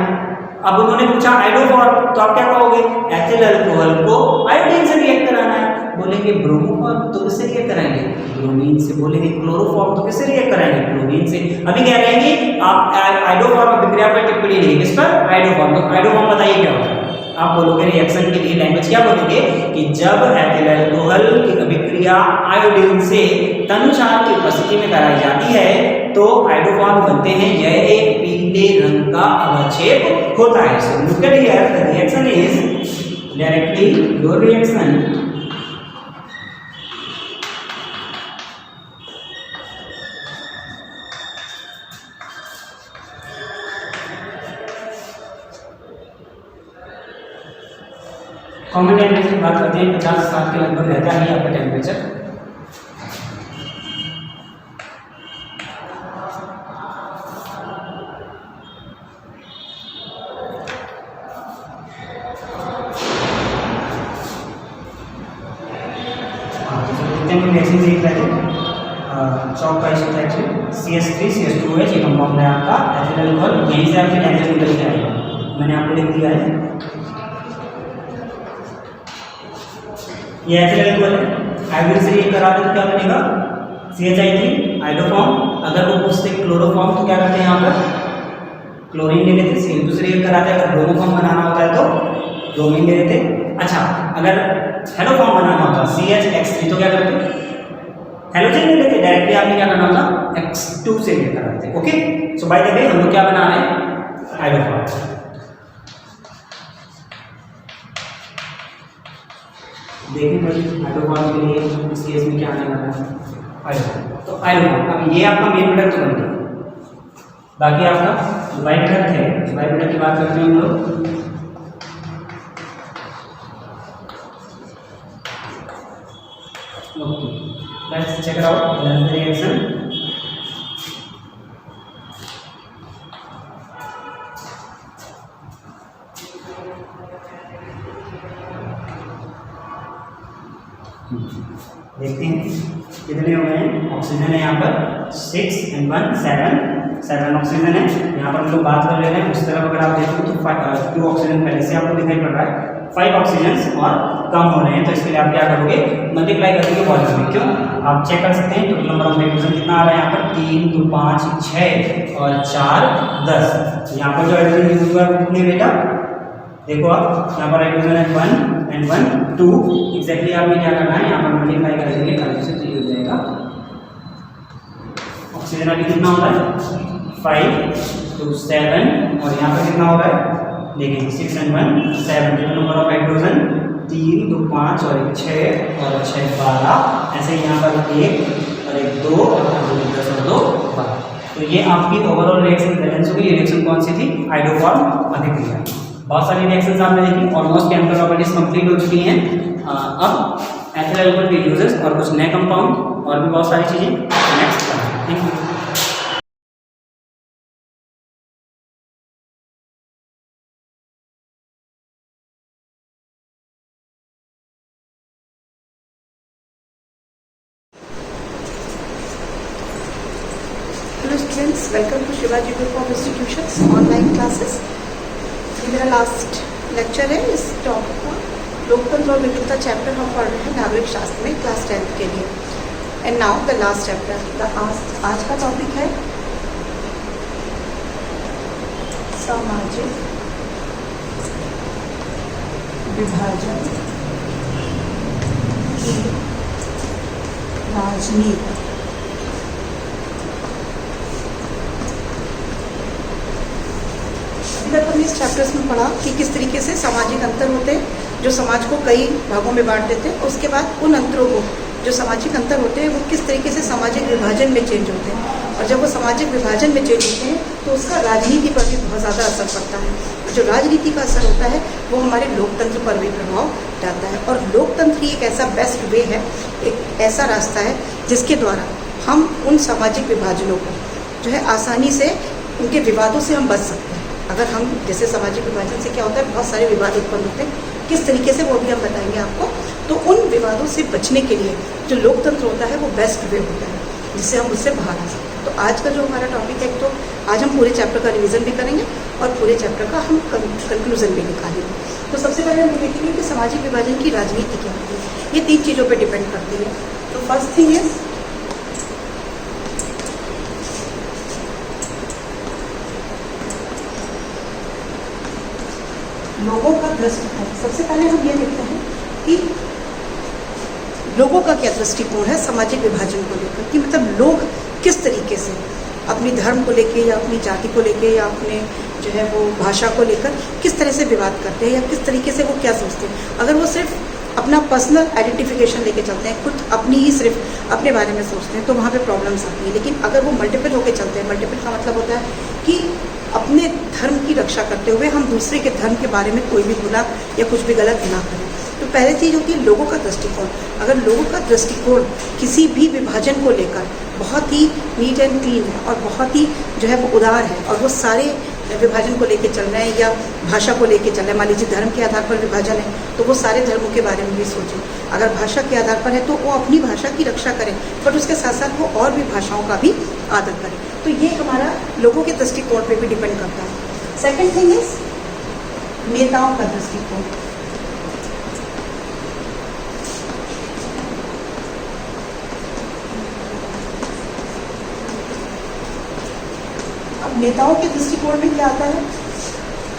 अब उन्होंने पूछा हाइड्रोफॉर्म, तो आप क्या कहोगे, एथिल अल्कोहल को आयोडीन से रिएक्ट कराना है। बोलेंगे ब्रोमोफॉर्म, तो किससे रिएक्ट कराएंगे, ब्रोमीन से। बोलेंगे क्लोरोफॉर्म, तो किससे रिएक्ट कराएंगे, क्लोरीन से। अभी कह रहे हैं कि आप हाइड्रोफॉर्म अभिक्रिया पर टिप्पणी लिखिए, किस पर, हाइड्रोफॉर्म। तो हाइड्रोफॉर्म बताइए क्या होता है। आप बोलोगे रिएक्शन के लिए लैंग्वेज क्या बोलेंगे कि जब एथिल अल्कोहल की अभिक्रिया आयोडीन से तनुक्षार की उपस्थिति में कराई जाती है तो हाइड्रोफॉर्म बनते हैं। यह एक पीले रंग का अवक्षेप होता है। So look at here, the reaction is directly your reaction common temperature की बात करते हैं, 50-60 के लगभग रहता है आपका टेम्परेचर। रिएक्शन देख रहे थे, चौक का इशू था CH3CH2OH, ये कंपाउंड है आपका एथिल अल्कोहल। यहीं से आपके नाइट्रोजन निकल के आएगा, मैंने आपको लिख दिया है। ये एथिल अल्कोहल है, हाइड्रोजन से रिएक्ट करा दे तो क्या बनेगा, CHI3 हाइड्रोफॉर्म। अगर वो पूछते क्लोरोफॉर्म तो क्या करते हैं, यहाँ पर क्लोरीन ले लेते, CO2 से रिएक्ट कराते। अगर ब्रोमोफॉर्म बनाना होता है तो ब्रोमीन ले लेते। अच्छा, अगर हेलोफॉर्म बनाना होता CHX3 तो क्या करते, हेलोजन ले लेते डायरेक्टली। आपने क्या करना होता, X2 से रिएक्ट कराते। Okay, so by the way हम लोग क्या बना रहे हैं, हाइड्रोफॉर्म। देखिए हाइड्रोफॉर्म के लिए इस केस में क्या आने वाला है, हाइड्रोफॉर्म। तो हाइड्रोफॉर्म, अब ये आपका मेन प्रोडक्ट बन गया। बाकी आपका जो बाई प्रोडक्ट है, बाई प्रोडक्ट की बात करते हैं हम लोग। Okay, let's check out the reaction. देखते हैं कितने हो गए हैं। ऑक्सीजन है यहाँ पर 6 and 1 7 ऑक्सीजन है। यहाँ पर हम लोग बात कर रहे हैं उस तरफ अगर आप देखो तो 2 ऑक्सीजन पहले से आपको दिखाई पड़ रहा है, 5 ऑक्सीजन और कम हो रहे हैं। तो इसके लिए आप क्या करोगे, मल्टीप्लाई करोगे वॉल्यूम में। क्यों, आप चेक कर सकते हैं टोटल नंबर ऑफ हाइड्रोजन कितना आ रहा है यहाँ पर 3 2 5 6 और 4 10। यहाँ पर जो हाइड्रोजन यूज हुआ है वो कितने बेटा, देखो आप यहाँ पर हाइड्रोजन है 1 and 1 2 एग्जैक्टली। आपने क्या करना है, यहाँ पर मल्टीप्लाई कर देंगे 5 से, तो ये हो जाएगा ऑक्सीजन अभी कितना हो रहा है 5 2 7 और यहाँ पर कितना हो रहा है देखिए 6 and 1 7। Total number of hydrogen 3 2 5 और 1 6 और 6 12। ऐसे यहाँ पर 1 और 1 2 और 10 और 2 12। तो ये आपकी ओवरऑल रिएक्शन बैलेंस होगी। ये रिएक्शन कौन सी थी, आइडोफॉर्म अभिक्रिया। बहुत सारी रिएक्शंस आपने देखी, ऑलमोस्ट केमिकल प्रॉपर्टीज कंप्लीट हो चुकी हैं। अब एथिल अल्कोहल के यूजेस और कुछ नए कंपाउंड और भी बहुत सारी चीज़ें next. Thank you. Hello students, welcome to Shivaji group of institutions online classes. ये मेरा लास्ट लेक्चर है इस टॉपिक का। लोकतंत्र और विद्युता चैप्टर हम पढ़ रहे हैं नागरिक शास्त्र में क्लास 10th के लिए। And now the last chapter, आज का टॉपिक है सामाजिक विभाजन की राजनीति। हमने इस चैप्टर्स में पढ़ा कि किस तरीके से सामाजिक अंतर होते हैं जो समाज को कई भागों में बांट देते हैं। उसके बाद उन अंतरों को, जो सामाजिक अंतर होते हैं, वो किस तरीके से सामाजिक विभाजन में चेंज होते हैं। और जब वो सामाजिक विभाजन में चेंज होते हैं तो उसका राजनीति पर भी बहुत ज़्यादा असर पड़ता है। और जो राजनीति का असर होता है वो हमारे लोकतंत्र पर भी प्रभाव डालता है। और लोकतंत्र ही एक ऐसा बेस्ट वे है, एक ऐसा रास्ता है जिसके द्वारा हम उन सामाजिक विभाजनों को जो है आसानी से, उनके विवादों से हम बच सकते हैं। अगर हम, जैसे सामाजिक विभाजन से क्या होता है, बहुत सारे विवाद उत्पन्न होते हैं, किस तरीके से वो भी हम बताएंगे आपको। तो उन विवादों से बचने के लिए जो लोकतंत्र होता है वो बेस्ट वे होता है, जिससे हम उससे बाहर आ सकते हैं। तो आज का जो हमारा टॉपिक है, तो आज हम पूरे चैप्टर का रिवीजन भी करेंगे और पूरे चैप्टर का हम कंक्लूजन भी निकालेंगे। तो सबसे पहले हम देखेंगे कि सामाजिक विभाजन की राजनीति क्या होती है। ये 3 चीज़ों पर डिपेंड करती है। तो फर्स्ट थिंग इज लोगों का दृष्टिकोण। सबसे पहले हम ये देखते हैं कि लोगों का क्या दृष्टिकोण है सामाजिक विभाजन को लेकर, कि मतलब लोग किस तरीके से अपनी धर्म को लेके या अपनी जाति को लेके या अपने जो है वो भाषा को लेकर किस तरह से विवाद करते हैं, या किस तरीके से वो क्या सोचते हैं। अगर वो सिर्फ अपना पर्सनल आइडेंटिफिकेशन लेके चलते हैं, खुद अपनी ही सिर्फ अपने बारे में सोचते हैं, तो वहाँ पे प्रॉब्लम्स आती है। लेकिन अगर वो मल्टीपल होके चलते हैं, मल्टीपल का मतलब होता है कि अपने धर्म की रक्षा करते हुए हम दूसरे के धर्म के बारे में कोई भी बुरा या कुछ भी गलत ना करें। तो पहली चीज़ होती है लोगों का दृष्टिकोण। अगर लोगों का दृष्टिकोण किसी भी विभाजन को लेकर बहुत ही नीट एंड क्लीन है और बहुत ही जो है वो उदार है, और वो सारे विभाजन को लेके चल रहे हैं या भाषा को लेके चल रहे हैं, मान लीजिए धर्म के आधार पर विभाजन है तो वो सारे धर्मों के बारे में भी सोचें। अगर भाषा के आधार पर है तो वो अपनी भाषा की रक्षा करें, बट उसके साथ साथ वो और भी भाषाओं का भी आदर करें। तो ये हमारा लोगों के दृष्टिकोण पे भी डिपेंड करता है। सेकंड थिंग इज नेताओं का दृष्टिकोण। अब नेताओं के दृष्टिकोण में क्या आता है,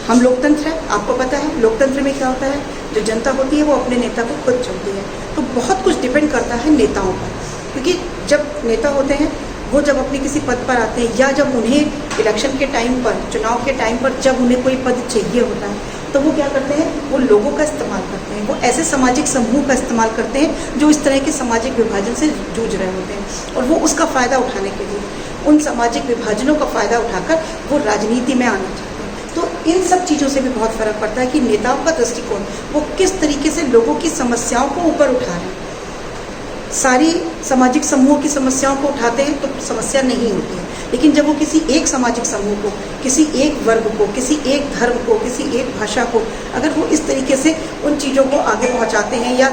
हम लोकतंत्र है, आपको पता है लोकतंत्र में क्या होता है, जो जनता होती है वो अपने नेता को खुद चुनती है। तो बहुत कुछ डिपेंड करता है नेताओं पर, क्योंकि जब नेता होते हैं वो जब अपने किसी पद पर आते हैं या जब उन्हें इलेक्शन के टाइम पर, चुनाव के टाइम पर जब उन्हें कोई पद चाहिए होता है, तो वो क्या करते हैं, वो लोगों का इस्तेमाल करते हैं, वो ऐसे सामाजिक समूह का इस्तेमाल करते हैं जो इस तरह के सामाजिक विभाजन से जूझ रहे होते हैं, और वो उसका फ़ायदा उठाने के लिए, उन सामाजिक विभाजनों का फ़ायदा उठाकर वो राजनीति में आना चाहते हैं। तो इन सब चीज़ों से भी बहुत फ़र्क पड़ता है कि नेताओं का दृष्टिकोण वो किस तरीके से लोगों की समस्याओं को ऊपर उठा रहे हैं। सारी सामाजिक समूहों की समस्याओं को उठाते हैं तो समस्या नहीं होती है, लेकिन जब वो किसी एक सामाजिक समूह को, किसी एक वर्ग को, किसी एक धर्म को, किसी एक भाषा को अगर वो इस तरीके से उन चीज़ों को आगे पहुंचाते हैं या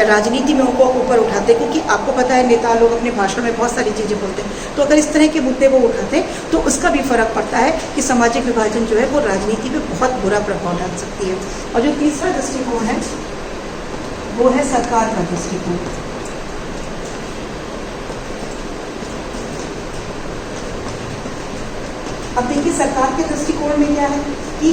राजनीति में उनको ऊपर उठाते हैं, क्योंकि आपको पता है नेता लोग अपने भाषण में बहुत सारी चीज़ें बोलते हैं, तो अगर इस तरह के मुद्दे वो उठाते हैं तो उसका भी फर्क पड़ता है कि सामाजिक विभाजन जो है वो राजनीति पे बहुत बुरा प्रभाव डाल सकती है। और जो तीसरा दृष्टिकोण है वो है सरकार का दृष्टिकोण। अब देखिए सरकार के दृष्टिकोण में क्या है कि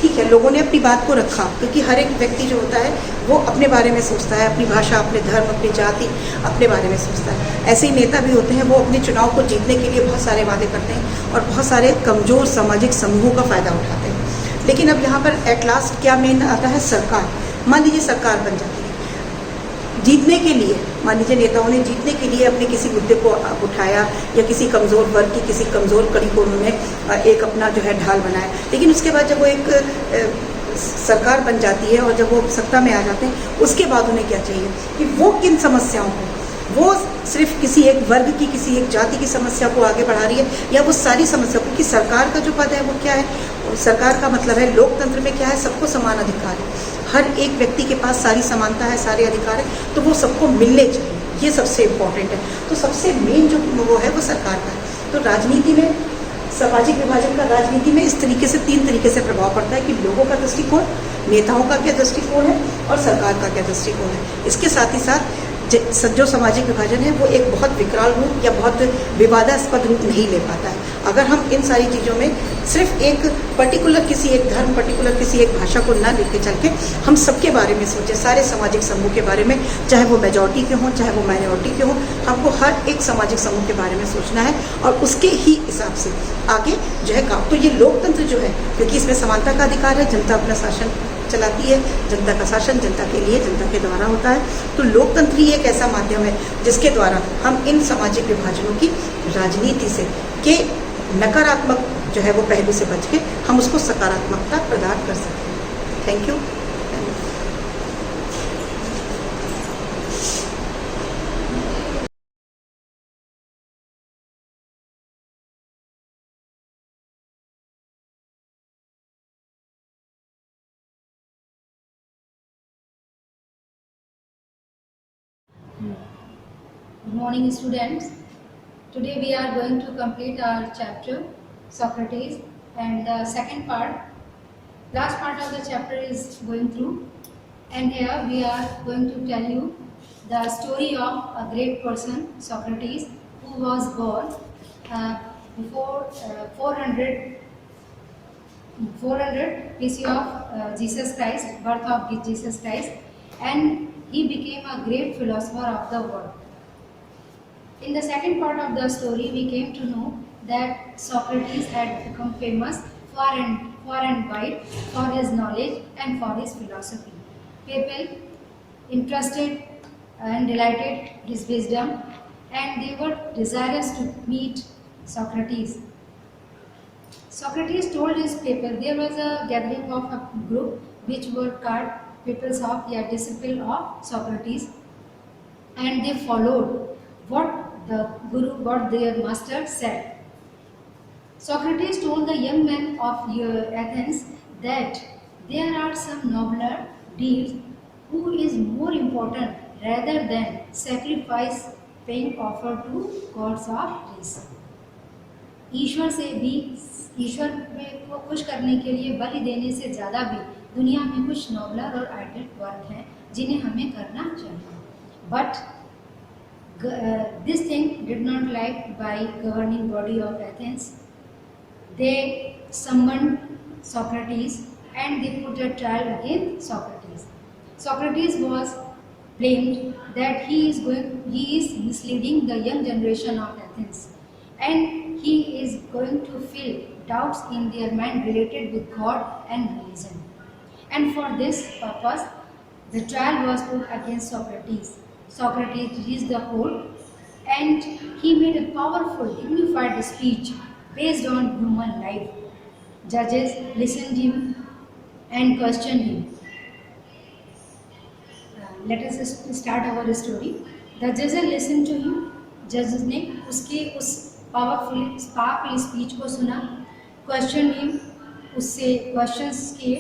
ठीक है, लोगों ने अपनी बात को रखा, क्योंकि हर एक व्यक्ति जो होता है वो अपने बारे में सोचता है, अपनी भाषा, अपने धर्म, अपनी जाति, अपने बारे में सोचता है। ऐसे ही नेता भी होते हैं, वो अपने चुनाव को जीतने के लिए बहुत सारे वादे करते हैं और बहुत सारे कमज़ोर सामाजिक समूहों का फ़ायदा उठाते हैं। लेकिन अब यहाँ पर एट लास्ट क्या मेन आता है? सरकार। मान लीजिए सरकार बन जाती है, जीतने के लिए, मान लीजिए नेताओं ने जीतने के लिए अपने किसी मुद्दे को उठाया या किसी कमज़ोर वर्ग की, किसी कमज़ोर कड़ी को उन्होंने एक अपना जो है ढाल बनाया, लेकिन उसके बाद जब वो एक सरकार बन जाती है और जब वो सत्ता में आ जाते हैं, उसके बाद उन्हें क्या चाहिए कि वो किन समस्याओं को, वो सिर्फ किसी एक वर्ग की, किसी एक जाति की समस्या को आगे बढ़ा रही है या वो सारी समस्या, क्योंकि सरकार का जो पद है वो क्या है? सरकार का मतलब है लोकतंत्र में क्या है? सबको समान अधिकार है, हर एक व्यक्ति के पास सारी समानता है, सारे अधिकार है, तो वो सबको मिलने चाहिए, ये सबसे इम्पोर्टेंट है। तो सबसे मेन जो वो है वो सरकार का है। तो राजनीति में, सामाजिक विभाजन का राजनीति में इस तरीके से, 3 तरीके से प्रभाव पड़ता है कि लोगों का दृष्टिकोण, नेताओं का क्या दृष्टिकोण है और सरकार का क्या दृष्टिकोण है। इसके साथ ही साथ जो सामाजिक विभाजन है वो एक बहुत विकराल रूप या बहुत विवादास्पद रूप नहीं ले पाता है अगर हम इन सारी चीज़ों में सिर्फ एक पर्टिकुलर किसी एक धर्म, पर्टिकुलर किसी एक भाषा को ना लेके चल के हम सबके बारे में सोचें, सारे सामाजिक समूह के बारे में, चाहे वो मेजॉरिटी के हों, चाहे वो माइनॉरिटी के हों, हमको हर एक सामाजिक समूह के बारे में सोचना है और उसके ही हिसाब से आगे जो है काम। तो ये लोकतंत्र जो है, क्योंकि इसमें समानता का अधिकार है, जनता अपना शासन चलाती है, जनता का शासन जनता के लिए, जनता के द्वारा होता है, तो लोकतंत्र ही एक ऐसा माध्यम है जिसके द्वारा हम इन सामाजिक विभाजनों की राजनीति से के नकारात्मक जो है वो पहलू से बच के हम उसको सकारात्मकता प्रदान कर सकते हैं। Thank you. Good morning, students. Today we are going to complete our chapter Socrates, and the second part, last part of the chapter is going through, and here we are going to tell you the story of a great person, Socrates, who was born before 400 BC of Jesus Christ, birth of Jesus Christ, and he became a great philosopher of the world. In the second part of the story, we came to know that Socrates had become famous far and wide for his knowledge and for his philosophy. People interested and delighted his wisdom, and they were desirous to meet Socrates. Socrates told his people, there was a gathering of a group which were called peoples of the disciple of Socrates, and they followed what the guru, what their master said. Socrates told the young men of Athens that there are some nobler deeds who is more important rather than sacrifice paying offer to gods of reason. ईश्वर से भी, ईश्वर को खुश करने के लिए बलि देने से ज़्यादा भी दुनिया में कुछ नोबलर और आइडल वर्क हैं जिन्हें हमें करना चाहिए. But this thing did not like by governing body of Athens. They summoned Socrates and they put a trial against Socrates. Socrates was blamed that he is misleading the young generation of Athens, and he is going to fill doubts in their mind related with God and religion. And for this purpose, the trial was put against Socrates. Socrates reached the court and he made a powerful, dignified speech based on human life. Judges listened him and questioned him. Let us start our story. The judges listened to him. Judges ने उसके उस powerful speech को सुना, question him, उससे questions किए,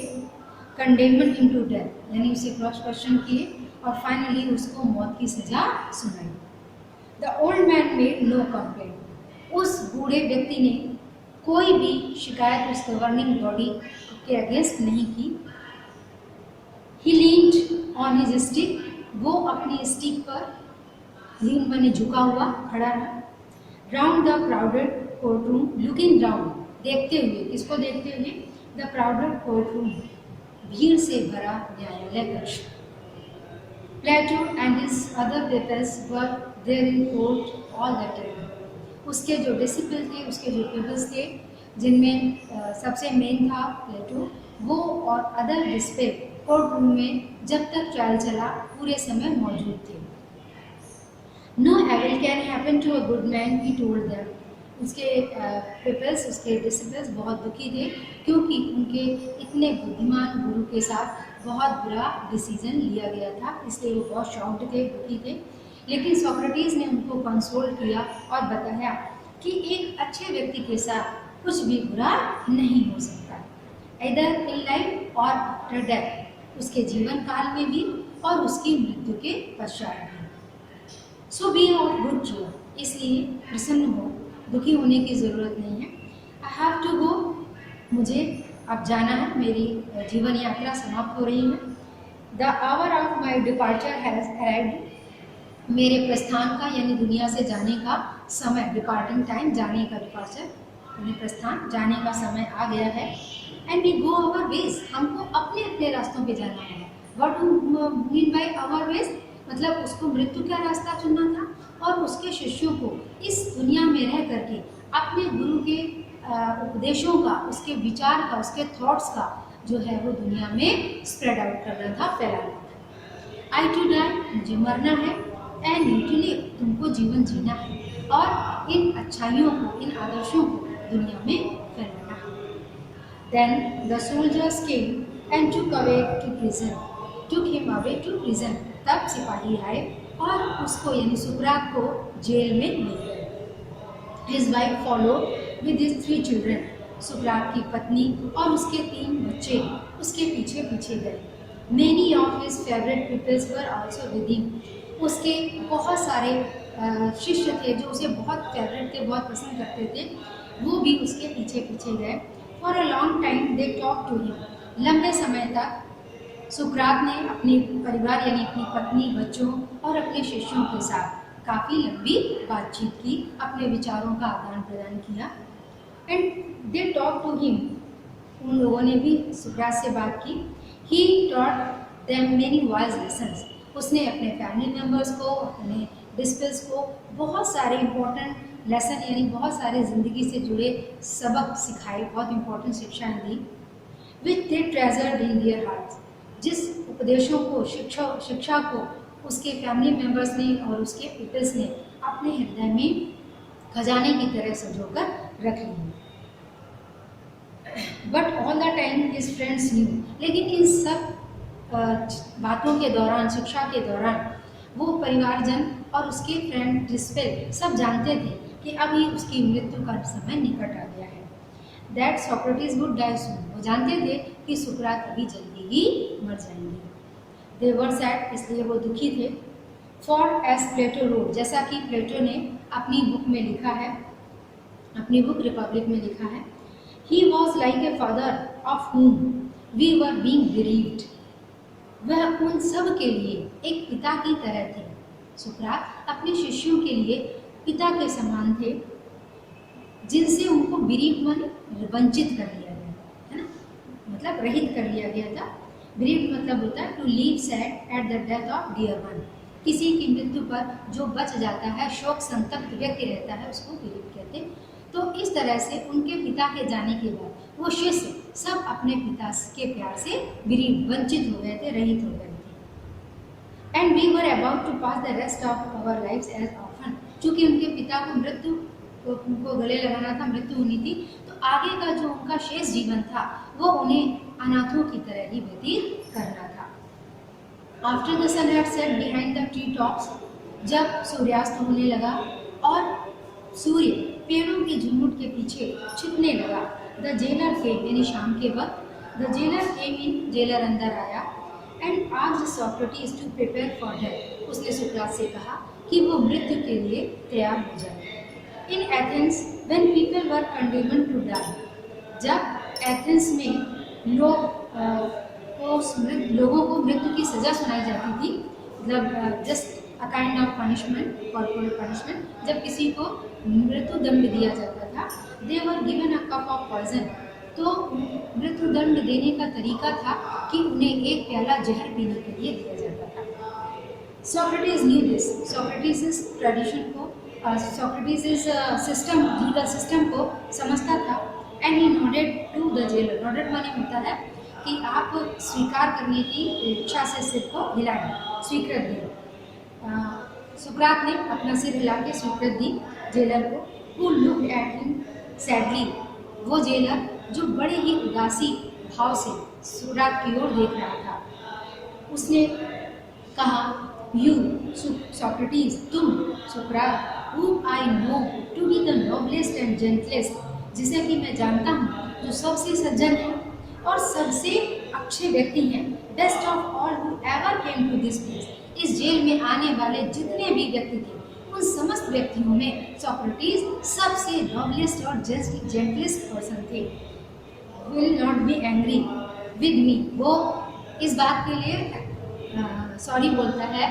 कंडेमन him to death यानी उसे cross question किए और फाइनली उसको मौत की सजा सुनाई। The old man made no complaint, उस बूढ़े व्यक्ति ने कोई भी शिकायत उस गवर्निंग बॉडी के अगेंस्ट नहीं की। ही लीन्ड ऑन हिज स्टिक, वो अपनी स्टिक पर लीन बने झुका हुआ खड़ा रहा। Round the crowded court room looking round, देखते हुए, किसको देखते हुए? द क्राउडेड कोर्ट रूम, भीड़ से भरा न्यायालय कक्ष। Plato and his other peoples were there in court all the time, उसके जो डिसिपल थे, उसके जो पीपल्स थे, जिनमें सबसे मेन था प्लेटो, वो और अदर डिसिपल कोर्ट रूम में जब तक ट्रायल चला पूरे समय मौजूद थे। No evil can happen to a good man, he told them, उसके पीपल्स, उसके डिसिपल्स बहुत दुखी थे क्योंकि उनके इतने बुद्धिमान गुरु के साथ बहुत बुरा डिसीजन लिया गया था, इसलिए वो बहुत शॉक्ड थे, दुखी थे। लेकिन सोक्रेटिस ने उनको कंसोल किया और बताया कि एक अच्छे व्यक्ति के साथ कुछ भी बुरा नहीं हो सकता, इधर इन लाइफ और आफ्टर डेथ, उसके जीवन काल में भी और उसकी मृत्यु के पश्चात भी। सो बी ऑफ गुड चीयर, इसलिए प्रसन्न हो, दुखी होने की ज़रूरत नहीं है। आई हैव टू गो, मुझे अब जाना है, मेरी जीवन यात्रा समाप्त हो रही है। The hour of my departure has arrived, मेरे प्रस्थान का यानी दुनिया से जाने का समय, डिपार्टिंग टाइम, जाने का, डिपार्चर यानी प्रस्थान, जाने का समय आ गया है। And we go our ways, हमको अपने अपने रास्तों पे जाना है। What do mean by our ways, मतलब उसको मृत्यु का रास्ता चुनना था और उसके शिष्यों को इस दुनिया में रह करके अपने गुरु के उपदेशों का, उसके विचार का, उसके थॉट्स का जो है वो दुनिया में स्प्रेड आउट करना था, फैलाना था। आई टू डाई, मुझे मरना है, एंड यू टू लिव, तुमको जीवन जीना है और इन अच्छाइयों को, इन आदर्शों को दुनिया में फैलाना है। Then the soldiers came and took away to prison, took him away to prison, तब सिपाही आए और उसको यानी सुकरात को जेल में ले गए। His wife followed with his 3 children, सुकरात की पत्नी और उसके 3 बच्चे उसके पीछे पीछे गए। Many of his favourite peoples were also with him, उसके बहुत सारे शिष्य थे जो उसे बहुत फेवरेट थे, बहुत पसंद करते थे, वो भी उसके पीछे पीछे गए। For a long time they talk to him, लंबे समय तक सुकरात ने अपने परिवार यानी अपनी पत्नी, बच्चों और अपने शिष्यों के साथ काफ़ी लंबी बातचीत की, अपने विचारों का आदान प्रदान किया। And they talk to him, उन लोगों ने भी सुकरात से बात की। He taught them many wise lessons, उसने अपने फैमिली मेम्बर्स को, अपने डिसिपल्स को बहुत सारे इम्पोर्टेंट लेसन यानी बहुत सारे ज़िंदगी से जुड़े सबक सिखाए, बहुत इम्पोर्टेंट शिक्षाएँ दी। Which they treasured in their hearts, जिस उपदेशों को, शिक्षा को उसके फैमिली मेम्बर्स ने और उसके पीपल्स ने अपने हृदय में खजाने की तरह संजोकर रख ली। But all the time his friends knew, लेकिन इन सब बातों के दौरान, शिक्षा के दौरान, वो परिवारजन और उसके फ्रेंड डिसिपल सब जानते थे कि अभी उसकी मृत्यु का समय निकट आ गया है। दैट सोक्रेटिस वुड डाई सून, वो जानते थे कि सुकरात अभी जल्दी ही मर जाएंगे। दे वर सैड, इसलिए वो दुखी थे। फॉर एज प्लेटो रोड, जैसा कि प्लेटो ने अपनी बुक में लिखा है, अपनी बुक रिपब्लिक में लिखा है, he was like a father of whom we were being bereaved, वह उन सब के लिए एक पिता की तरह थे। सुकरात अपने शिष्यों के लिए पिता के समान थे, जिनसे उनको bereaved माने वंचित कर लिया गया है ना, मतलब रहित कर लिया गया था। bereaved मतलब होता है to leave sad at the death of dear one, किसी की मृत्यु पर जो बच जाता है, शोक संतप्त व्यक्ति रहता है, उसको bereaved कहते हैं। तो इस तरह से उनके पिता के जाने के बाद वो शिष्य सब अपने पिता के प्यार से bereaved, वंचित हो गए थे, रहित हो गए थे। And we were about to pass the rest of our lives as orphan, चूँकि उनके पिता को मृत्यु, उनको गले लगाना था, मृत्यु होनी थी, तो आगे का जो उनका शेष जीवन था वो उन्हें अनाथों की तरह ही व्यतीत करना था। After the sun had set behind the tree tops, जब सूर्यास्त होने लगा और सूर्य पेड़ों की झुरमुट के पीछे छिपने लगा। द जेलर केम, यानी शाम के वक्त the jailer came in, jailer अंदर आया and asked Socrates to prepare for death. उसने सुकरात से कहा कि वो मृत्यु के लिए तैयार हो जाए। In Athens when people were condemned to die, जब एथेंस में लोगों को मृत्यु की सजा सुनाई जाती थी, मतलब just a kind of punishment, corporal punishment, जब किसी को मृत्यु दंड दिया जाता था, they were given a cup of poison, तो मृत्यु दंड देने का तरीका था कि उन्हें एक प्याला जहर पीने के लिए दिया जाता था। सोक्रेटिस न्यू दिस, सोक्रेटिस इस ट्रेडिशन को, सोक्रेटिस इस सिस्टम, लीगल सिस्टम को समझता था। And he nodded to the jailer, nodded माने होता है कि आप स्वीकार करने की इच्छा से सिर को हिलाएं, स्वीकृत दें। सुकरात ने अपना सिर हिला के स्वीकृत दी जेलर को। Who looked at him sadly, वो जेलर जो बड़े ही उदासी भाव से सुकरात की ओर देख रहा था। उसने कहा, यू सोक्रेटिस, तुम सुकरात, whom I know to be the noblest and gentlest, जिसे कि मैं जानता हूँ जो सबसे सज्जन है और सबसे अच्छे व्यक्ति हैं। Best of all who ever came to this place, इस जेल में आने वाले जितने भी व्यक्ति थे उन समस्त व्यक्तियों में सोक्रेटिस सबसे नॉबलेस्ट और जेंटलेस्ट पर्सन थे। Will not be angry with me, वो इस बात के लिए सॉरी बोलता है,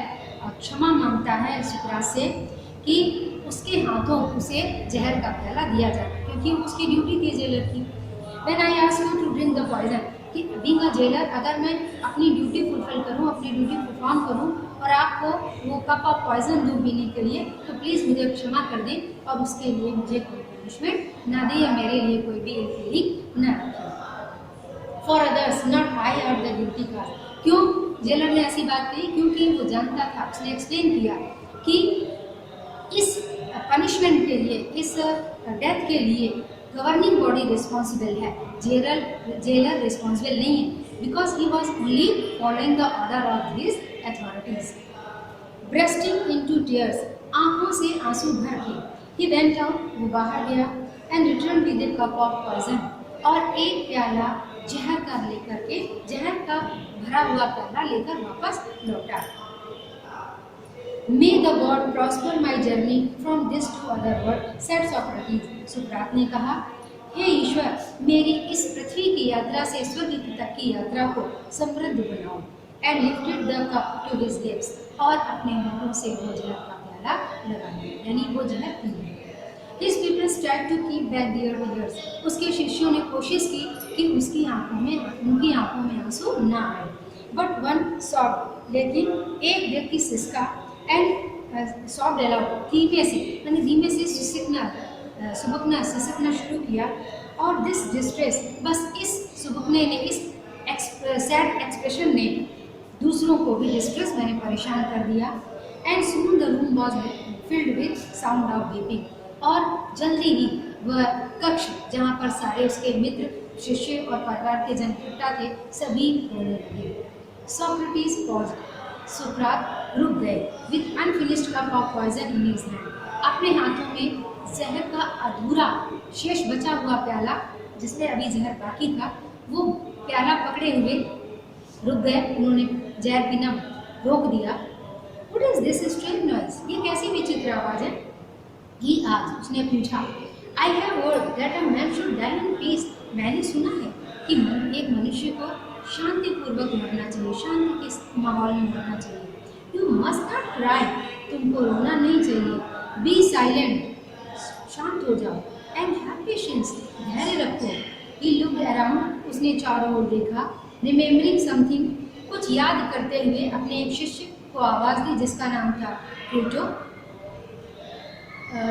क्षमा मांगता है सुकरात से कि उसके हाथों उसे जहर का प्याला दिया जाए, क्योंकि उसकी ड्यूटी थी जेलर की। When I ask you to drink the poison, कि बीइंग अ जेलर, अगर मैं अपनी ड्यूटी फुलफिल करूं, अपनी ड्यूटी परफॉर्म करूं और आपको वो कप ऑफ पॉइजन दूं पीने के लिए, तो प्लीज़ मुझे क्षमा कर दें और उसके लिए मुझे कोई पनिशमेंट ना दें या मेरे लिए कोई भी इल फीलिंग न रखें। For others not I are the guilty cause, क्यों जेलर ने ऐसी बात कही? क्योंकि वो जानता था, उसने एक्सप्लेन किया कि इस पनिशमेंट के लिए, इस डेथ के लिए गवर्निंग बॉडी रिस्पॉन्सिबल है, जेलर रिस्पॉन्सिबल नहीं है, because he was only following the order of this authorities. Bursting into tears, आंखों से आंसू भर के, ही वेंट आउट, वो बाहर गया, and return with a cup of poison, और एक प्याला जहर का लेकर के, जहर का भरा हुआ प्याला लेकर वापस लौटा। May the God prosper my journey from this to other world, said Socrates. सुकरात ने कहा, हे ईश्वर, मेरी इस पृथ्वी की यात्रा से स्वर्ग तक की यात्रा को समृद्ध बनाओ। And lifted the cup to his lips, और अपने होठों से वो जहर का प्याला लगा लिया, यानी वो जहर पी लिया। His pupils tried to keep back their tears. उसके शिष्यों ने कोशिश की कि उनकी आंखों में आंसू न आए। But one sobbed, लेकिन एक व्यक्ति सिसका, एंड सॉफ्ट अलाउड, धीमे से, मैंने धीमे से सिसकना शुरू किया। और दिस डिस्ट्रेस, बस इस सुबकने ने, इस सैड एक्सप्रेशन ने दूसरों को भी डिस्ट्रेस, मैंने परेशान कर दिया। And soon the room was filled with sound of weeping, और जल्दी ही वह कक्ष जहाँ पर सारे उसके मित्र, शिष्य और परिवार के जन इकट्ठा थे, सभी रोने लगे। सोक्रेटिस पॉज्ड, सुकरात रुक गए। With unfinished cup of poison in his hand, अपने हाथों में जहर का अधूरा शेष बचा हुआ प्याला, जिसमें अभी जहर बाकी था, वो प्याला पकड़े हुए रुक गए। उन्होंने जहर पीना रोक दिया। What is this strange noise, ये कैसी विचित्र आवाज़ है? ही आज, उसने पूछा, I have heard that a man should die in peace, मैंने सुना है कि एक मनुष्य को शांतिपूर्वक मरना चाहिए, शांति के माहौल में मरना चाहिए। यू मस्ट नॉट क्राई, तुमको रोना नहीं चाहिए। बी साइलेंट, शांत हो जाओ। एंड हैव पेशेंस, धैर्य रखो। ही लुक्ड अराउंड, उसने चारों ओर देखा। रिमेम्बरिंग समथिंग, कुछ याद करते हुए अपने एक शिष्य को आवाज़ दी जिसका नाम था Pluto.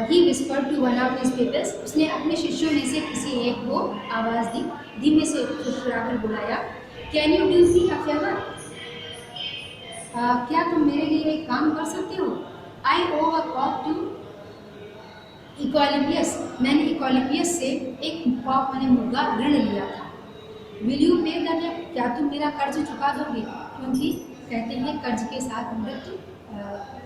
He whispered to one of his peoples, उसने अपने शिष्यों में से किसी एक को आवाज़ दी, धीमे से फुसफुसाकर बुलाया, can you do me a favour, क्या तुम मेरे लिए एक काम कर सकते हो? आई ओ अ कॉक टू इक्वालिपियस, मैंने इक्वालिपियस से एक कॉक मैंने मुर्गा ऋण लिया था। विल यू पे द डेट, क्या तुम मेरा कर्ज चुका दोगे? क्योंकि कहते हैं कर्ज के साथ मृत्यु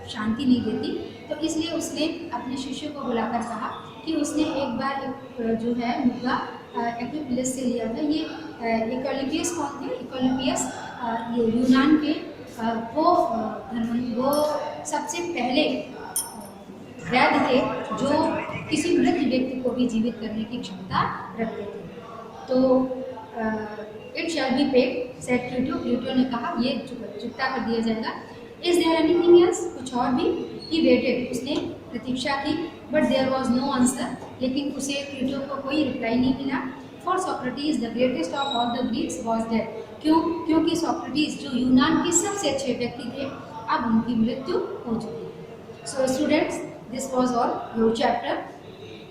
शांति नहीं देती, तो इसलिए उसने अपने शिष्य को बुलाकर कहा कि उसने एक बार एक जो है मुद्दा एक्विपिलस से लिया था। ये इकोलिपियस कौन थे? इकोलिपियस ये यूनान के वो सबसे पहले वैद्य थे जो किसी मृत व्यक्ति को भी जीवित करने की क्षमता रखते थे। तो it shall be paid said Pluto, Pluto ने कहा ये चुकता कर दिया जाएगा। Is there anything else? कुछ और भी? ही वेटेड, उसने प्रतीक्षा की, but there was no answer, लेकिन उसे प्लूटो को कोई रिप्लाई नहीं मिला। For Socrates the greatest of all the Greeks was dead. क्यों? क्योंकि सोक्रेटिस जो यूनान के सबसे अच्छे व्यक्ति थे, अब उनकी मृत्यु हो चुकी है। So students, this was all your chapter,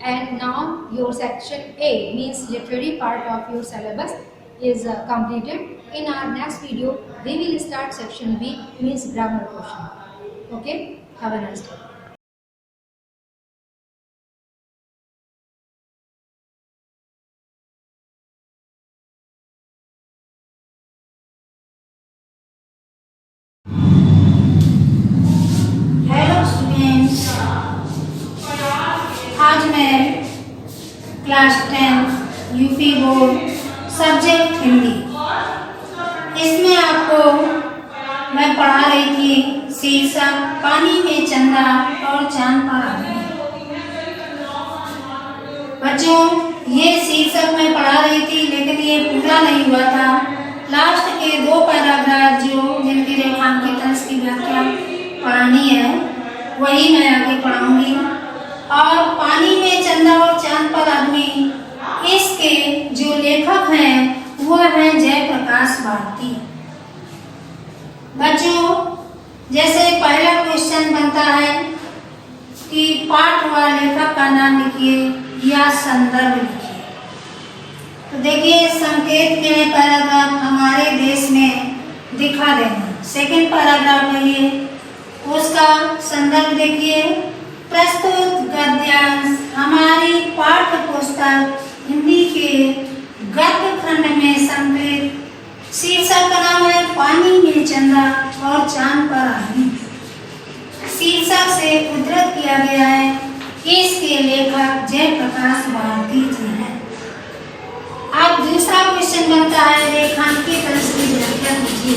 and now your section A means literary part of your syllabus is completed. In our next video we will start section B means grammar portion. Okay, have a nice day. Hello students, आज मैं class 10 UP board subject Hindi, इसमें आपको मैं पढ़ा रही थी शीर्षक पानी में चंदा और चांद पर आदमी। बच्चों, ये शीर्षक मैं पढ़ा रही थी, लेकिन ये पूरा नहीं हुआ था। लास्ट के 2 पैराग्राफ जो जिनकी रेखांकित की व्याख्या पढ़ानी है, वही मैं आगे पढ़ाऊंगी। और पानी में चंदा और चांद पर आदमी, इसके जो लेखक हैं वो हैं जयप्रकाश भारती। बच्चों, जैसे पहला क्वेश्चन बनता है कि पाठ व लेखक का नाम लिखिए या संदर्भ लिखिए। तो देखिए, संकेत में पैराग्राफ हमारे देश में दिखा देना। सेकंड पैराग्राफ में ये उसका संदर्भ देखिए। प्रस्तुत गद्यांश हमारी पाठ्य पुस्तक हिंदी के गद्य खंड में संकलित। शीर्षक का नाम है पानी में चंदा और चांद पर आदमी। शीर्षक से उद्धृत किया गया है। इसके लेखक जयप्रकाश भारती जी हैं। अब दूसरा क्वेश्चन बनता है रेखांकित अंश की व्याख्या कीजिए।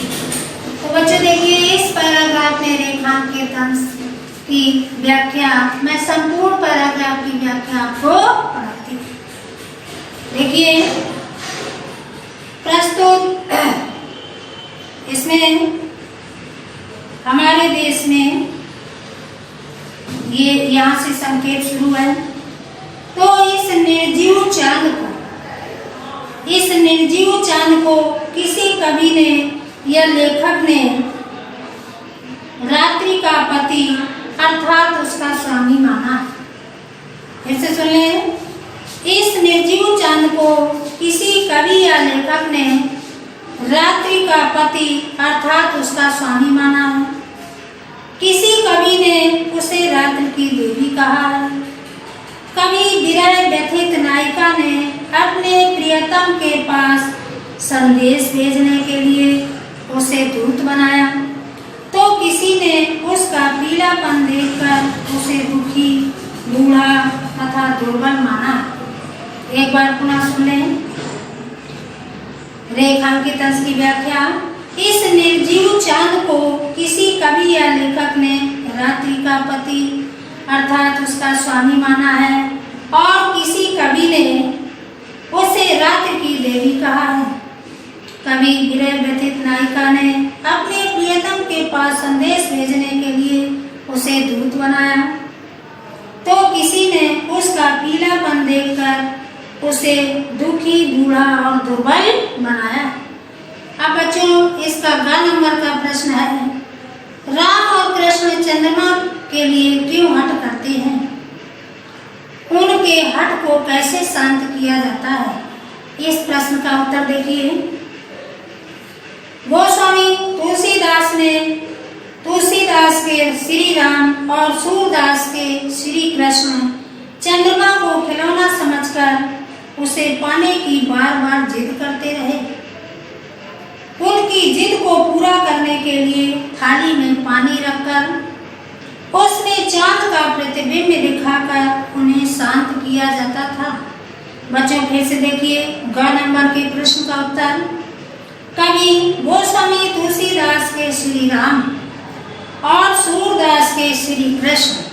तो बच्चों देखिए, इस पैराग्राफ में रेखांकित अंश की व्याख्या, मैं संपूर्ण पैराग्राफ की व्याख्या आपको पढ़ाती हूँ। देखिए, प्रस्तुत इसमें हमारे देश में ये यहाँ से संकेत शुरू है। तो इस निर्जीव चांद को किसी कवि ने या लेखक ने रात्रि का पति अर्थात उसका स्वामी माना। ऐसे सुन लें, इस निर्जीव चांद को किसी कवि या लेखक ने रात्रि का पति अर्थात उसका स्वामी माना है। किसी कवि ने उसे रात्रि की देवी कहा है। कवि विरह व्यथित नायिका ने अपने प्रियतम के पास संदेश भेजने के लिए उसे दूत बनाया, तो किसी ने उसका पीलापन देखकर उसे दुखी, बूढ़ा तथा दुर्बल माना। एक बार पुनः सुन लें रेखांकित अंश की व्याख्या। इस निर्जीव चांद को किसी कवि या लेखक ने रात्रि का पति अर्थात उसका स्वामी माना है, और किसी कवि ने उसे रात्रि की देवी कहा है। कवि विरह व्यथित नायिका ने अपने प्रियतम के पास संदेश भेजने के लिए उसे दूत बनाया, तो किसी ने उसका पीलापन देखकर उसे दुखी, बूढ़ा और दुर्बल बनाया। अब बच्चों, इसका ग नंबर का प्रश्न है, राम और कृष्ण चंद्रमा के लिए क्यों हट करते हैं? उनके हट को कैसे शांत किया जाता है? इस प्रश्न का उत्तर देखिए। गोस्वामी तुलसीदास के श्री राम और सूरदास के श्री कृष्ण चंद्रमा को खिलौना समझकर उसे पाने की बार बार जिद करते रहे। उनकी जिद को पूरा करने के लिए थाली में पानी रखकर रखकर उसमें चांद का प्रतिबिंब दिखाकर उन्हें शांत किया जाता था। बच्चों फिर से देखिए ग नंबर के प्रश्न का उत्तर। कवि गोस्वामी तुलसीदास के श्री राम और सूरदास के श्री कृष्ण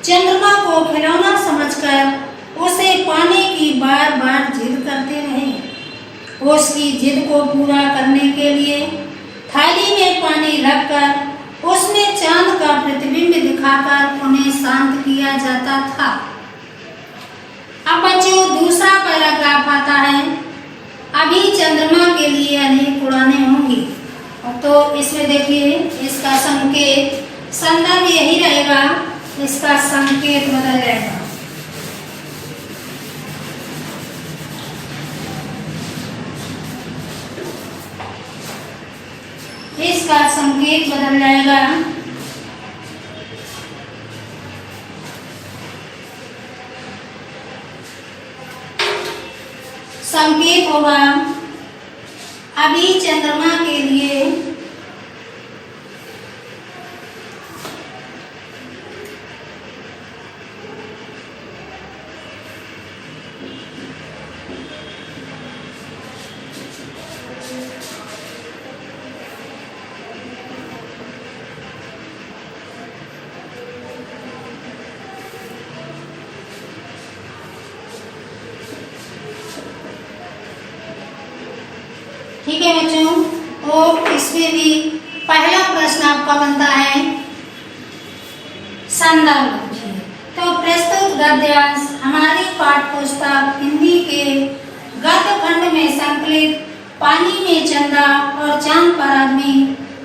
चंद्रमा को खिलौना समझकर उसे पाने की बार बार जिद करते रहे। उसकी जिद को पूरा करने के लिए थाली में पानी रखकर उसमें चांद का प्रतिबिंब दिखाकर उन्हें शांत किया जाता था। अब बच्चों दूसरा पैराग्राफ आता है, अभी चंद्रमा के लिए अनेक उड़ानें होंगी। तो इसमें देखिए इसका संकेत संदर्भ यही रहेगा, इसका संकेत बदल जाएगा। इसका संकेत बदल जाएगा। संकेत होगा अभी चंद्रमा के लिए ठीक है बच्चों। तो इसमें भी पहला प्रश्न आपका बनता है संदर्भ लिखिए। तो प्रस्तुत गद्यांश हमारी पाठ्य पुस्तक हिंदी के गद्य खंड में संकलित पानी में चंदा और चांद पर आदमी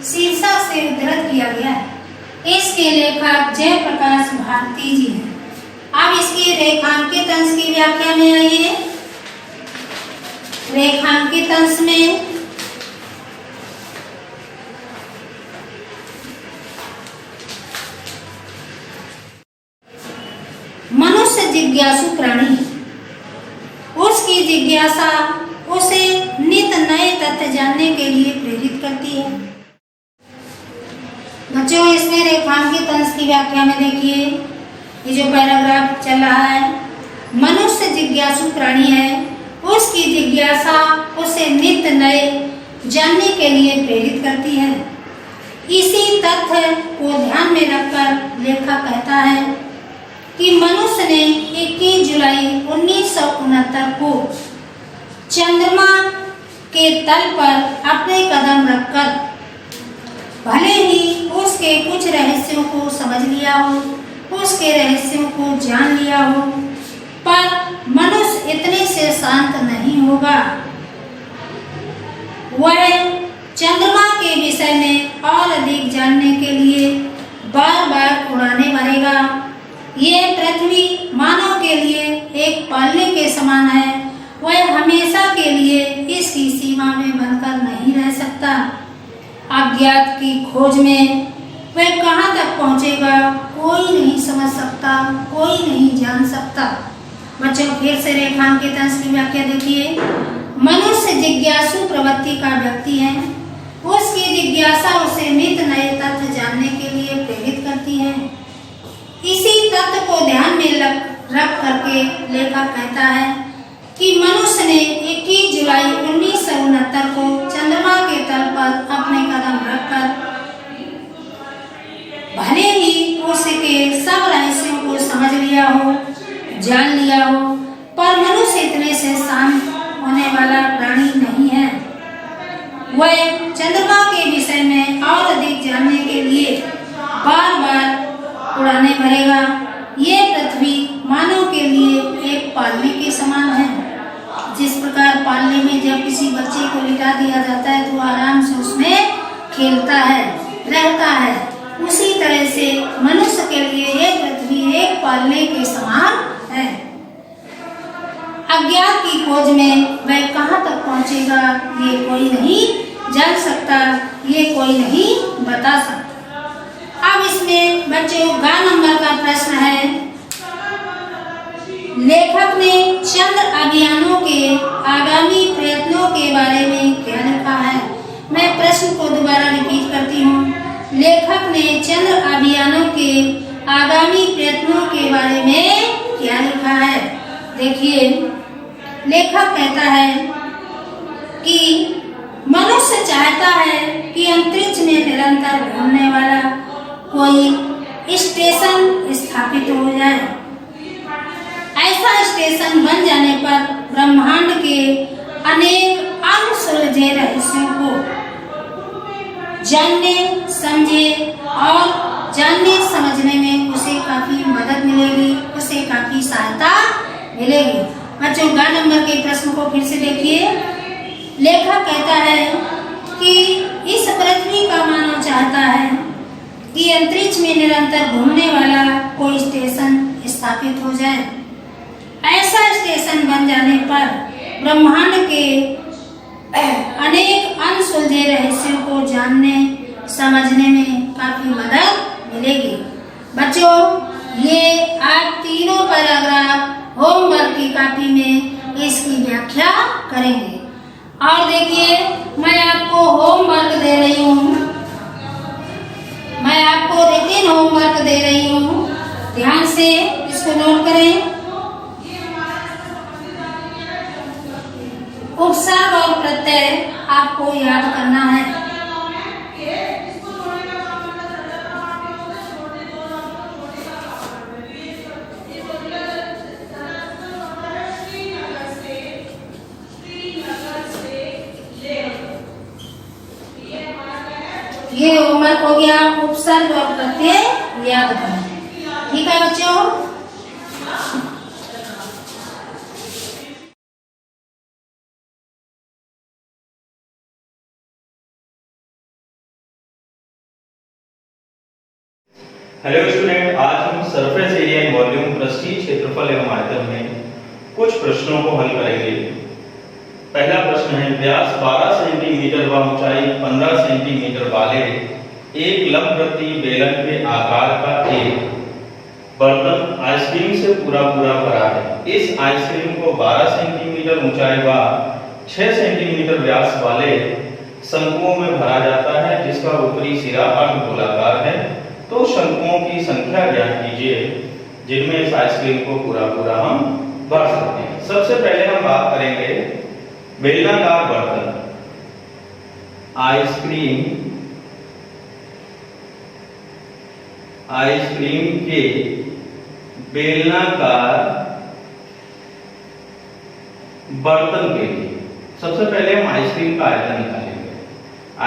शीर्षक से उद्धृत किया गया है। इसके लेखक जयप्रकाश भारती जी हैं। अब इसके रेखांकित अंश की व्याख्या में आइए। रेखांकित अंश में मनुष्य जिज्ञासु प्राणी, उसकी जिज्ञासा उसे नित नए तथ्य जानने के लिए प्रेरित करती है। बच्चों इसमें रेखांकित अंश की व्याख्या में देखिए ये जो पैराग्राफ चल रहा है, मनुष्य जिज्ञासु प्राणी है, उसकी जिज्ञासा उसे नित्य नए जानने के लिए प्रेरित करती है। इसी तथ्य को ध्यान में रखकर लेखक कहता है कि मनुष्य ने 21 जुलाई 1969 को चंद्रमा के तल पर अपने कदम रखकर भले ही उसके कुछ रहस्यों को समझ लिया हो, उसके रहस्यों को जान लिया हो, पर मनुष्य इतने से शांत नहीं होगा। वह चंद्रमा के विषय में और अधिक जानने के लिए बार बार उड़ाने भरेगा। ये पृथ्वी मानव के लिए एक पालने के समान है। वह हमेशा के लिए इसकी सीमा में बनकर नहीं रह सकता। अज्ञात की खोज में वह कहाँ तक पहुँचेगा कोई नहीं समझ सकता, कोई नहीं जान सकता। बच्चों फिर से रेखांकित अंश की व्याख्या देखिए। मनुष्य जिज्ञासु प्रवृत्ति का व्यक्ति है, उसकी जिज्ञासा उसे नित नए तथ्य जानने के लिए प्रेरित करती है। इसी तथ्य को ध्यान में रख करके लेखक कहता है कि मनुष्य ने 21 जुलाई 1969 को चंद्रमा के तल पर अपने कदम रखकर भले ही उसके सब रहस्यों को समझ लिया हो, जान लिया हो, पर मनुष्य इतने से शांत होने वाला प्राणी नहीं है। वह चंद्रमा के विषय में और अधिक जानने के लिए बार बार उड़ाने भरेगा। ये पृथ्वी मानव के लिए एक पालने के समान है। जिस प्रकार पालने में जब किसी बच्चे को लिटा दिया जाता है तो आराम से उसमें खेलता है, रहता है, उसी तरह से मनुष्य के लिए ये पृथ्वी एक पालने के समान है। अज्ञात की खोज में वह कहाँ तक पहुँचेगा ये कोई नहीं जान सकता, ये कोई नहीं बता सकता। अब इसमें बच्चों ग नंबर का प्रश्न है, लेखक ने चंद्र अभियानों के आगामी प्रयत्नों के बारे में क्या लिखा है। मैं प्रश्न को दोबारा रिपीट करती हूँ। लेखक ने चंद्र अभियानों के आगामी प्रयत्नों के बारे में क्या लिखा है। देखिए, लेखक कहता है कि मनुष्य चाहता है कि अंतरिक्ष में निरंतर घूमने वाला कोई स्टेशन स्थापित हो जाए। ऐसा स्टेशन बन जाने पर ब्रह्मांड के अनेक अनसुलझे रहस्यों को जानने समझने में उसे काफी मदद मिलेगी, उसे काफी सहायता मिलेगी। बच्चों, ग नंबर के प्रश्न को फिर से देखिए। लेखक कहता है कि इस पृथ्वी का मानव चाहता है कि अंतरिक्ष में निरंतर घूमने वाला कोई स्टेशन स्थापित हो जाए। ऐसा स्टेशन बन जाने पर ब्रह्मांड के अनेक अनसुलझे रहस्यों को जानने समझने में काफी मदद मिलेगी। बच्चों, ये आप तीनों पैराग्राफ होमवर्क की कॉपी में इसकी व्याख्या करेंगे। और देखिए, मैं आपको होमवर्क दे रही हूँ, मैं आपको रिटन होमवर्क दे रही हूँ। ध्यान से इसको नोट करें। उपसर्ग और प्रत्यय आपको याद करना है। ये होमवर्क हो गया, उपसर्ग और प्रत्यय याद करें। ठीक है बच्चों। हेलो स्टूडेंट, आज हम सरफेस एरिया एंड वॉल्यूम पृष्ठीय क्षेत्रफल एवं आयतन में कुछ प्रश्नों को हल करेंगे। पहला प्रश्न है, व्यास 12 सेंटीमीटर व ऊंचाई 15 सेंटीमीटर वाले एक लंबवृत्तीय बेलन के आकार का एक बर्तन आइसक्रीम से पूरा भरा है। इस आइसक्रीम को 12 सेंटीमीटर ऊंचाई व 6 सेंटीमीटर व्यास वाले शंकुओं में भरा जाता है, जिसका ऊपरी सिरा अर्धगोलाकार है। तो शंकुओं की संख्या ज्ञात कीजिए जिनमें इस आइसक्रीम को पूरा हम भर सकते हैं। सबसे पहले हम बात करेंगे बेलनाकार बर्तन। आइसक्रीम के बेलनाकार बर्तन के लिए सबसे पहले हम आइसक्रीम का आयतन निकालेंगे।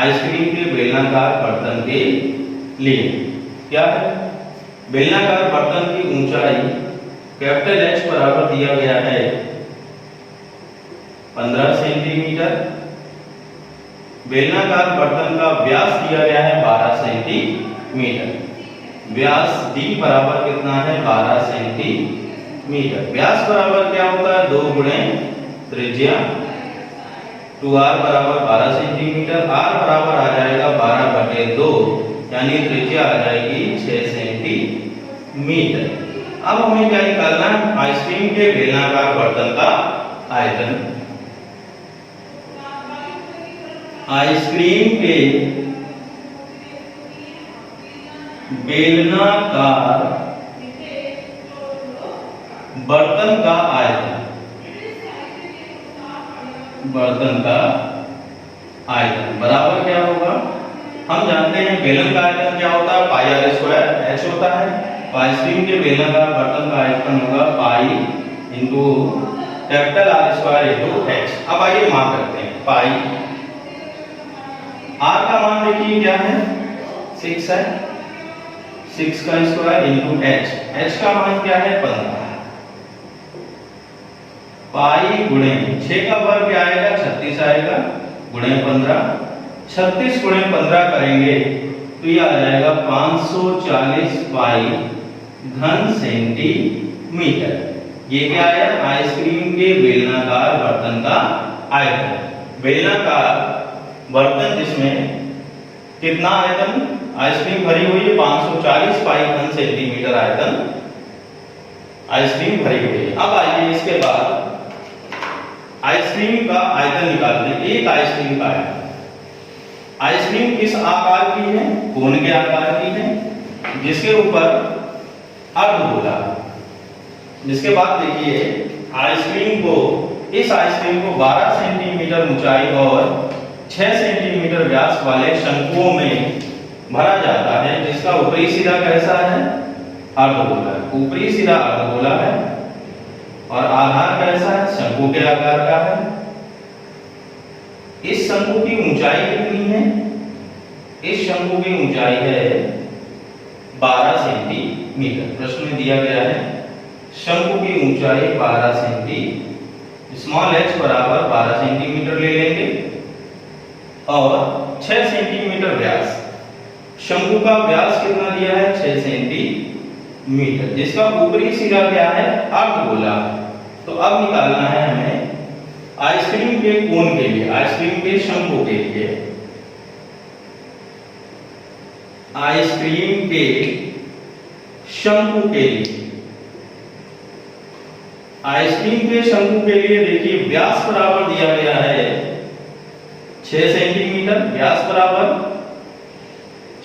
आइसक्रीम के बेलनाकार बर्तन के लिए क्या है? बेलनाकार बर्तन की ऊंचाई कैपिटल H बराबर दिया गया है 15 सेंटीमीटर। बेलनाकार बर्तन का व्यास दिया गया है 12 सेंटीमीटर। व्यास D बराबर कितना है? 12 सेंटीमीटर। व्यास बराबर क्या होता है? 2 गुणे त्रिज्या, 2r बराबर 12 सेंटीमीटर। r बराबर आ जाएगा 12/2, यानी त्रिज्या आ जाएगी 6 सेंटीमीटर। अब हमें क्या निकालना है? आइसक्रीम के बेलनाकार बर्तन का आयतन। आइसक्रीम के बेलनाकार बर्तन का आयतन, बराबर क्या होगा? हम जानते हैं बेलन का आयतन क्या होता है? पाई r स्क्वायर h होता है। तो आइसक्रीम के बेलनाकार बर्तन का आयतन होगा pi into capital R square into h। अब आइए मान करते हैं। पाई r का मान देखिए क्या है? 6 है। 6 का स्क्वायर इंटू h का मान क्या है? 15। पाई गुणे 6 का वर्ग क्या आएगा? 36 आएगा, गुणे 15। 36 गुणे 15 करेंगे तो ये आ जाएगा 540 पाई घन सेंटीमीटर। ये क्या है? आइसक्रीम के बेलनाकार बर्तन का आयतन। बेलनाकार बर्तन जिसमें कितना आयतन आइसक्रीम भरी हुई है? 540 पाई घन सेंटीमीटर आयतन आइसक्रीम भरी हुई है। अब आइए इसके बाद आइसक्रीम का आयतन निकालते हैं। एक आइसक्रीम का आयतन। आइसक्रीम किस आकार की है? कोन के आकार की है। जिसके ऊपर अर्धगोला। जिसके बाद देखिए आइसक्रीम को, इस आइसक्रीम को 12 सेंटीमीटर ऊंचाई और 6 सेंटीमीटर व्यास वाले शंकुओं में भरा जाता है, जिसका ऊपरी सिरा कैसा है? अर्धगोला। ऊपरी सिरा अर्धगोला है और आधार कैसा है? शंकु के आकार का है। इस शंकु की ऊंचाई कितनी है? इस शंकु की ऊंचाई है 12 सेंटीमीटर। प्रश्न में दिया गया है शंकु की ऊंचाई 12 सेंटीमीटर, स्मॉल h बराबर 12 सेंटीमीटर ले लेंगे और 6 सेंटीमीटर व्यास। शंकु का व्यास कितना दिया है? 6 सेंटीमीटर, जिसका ऊपरी सिरा क्या है? अर्धगोला। तो अब निकालना है हमें आइसक्रीम के कोन के लिए, आइसक्रीम के शंकु के लिए। आइसक्रीम के शंकु के लिए, आइसक्रीम के शंकु के लिए देखिए व्यास बराबर दिया गया है 6 सेंटीमीटर। व्यास बराबर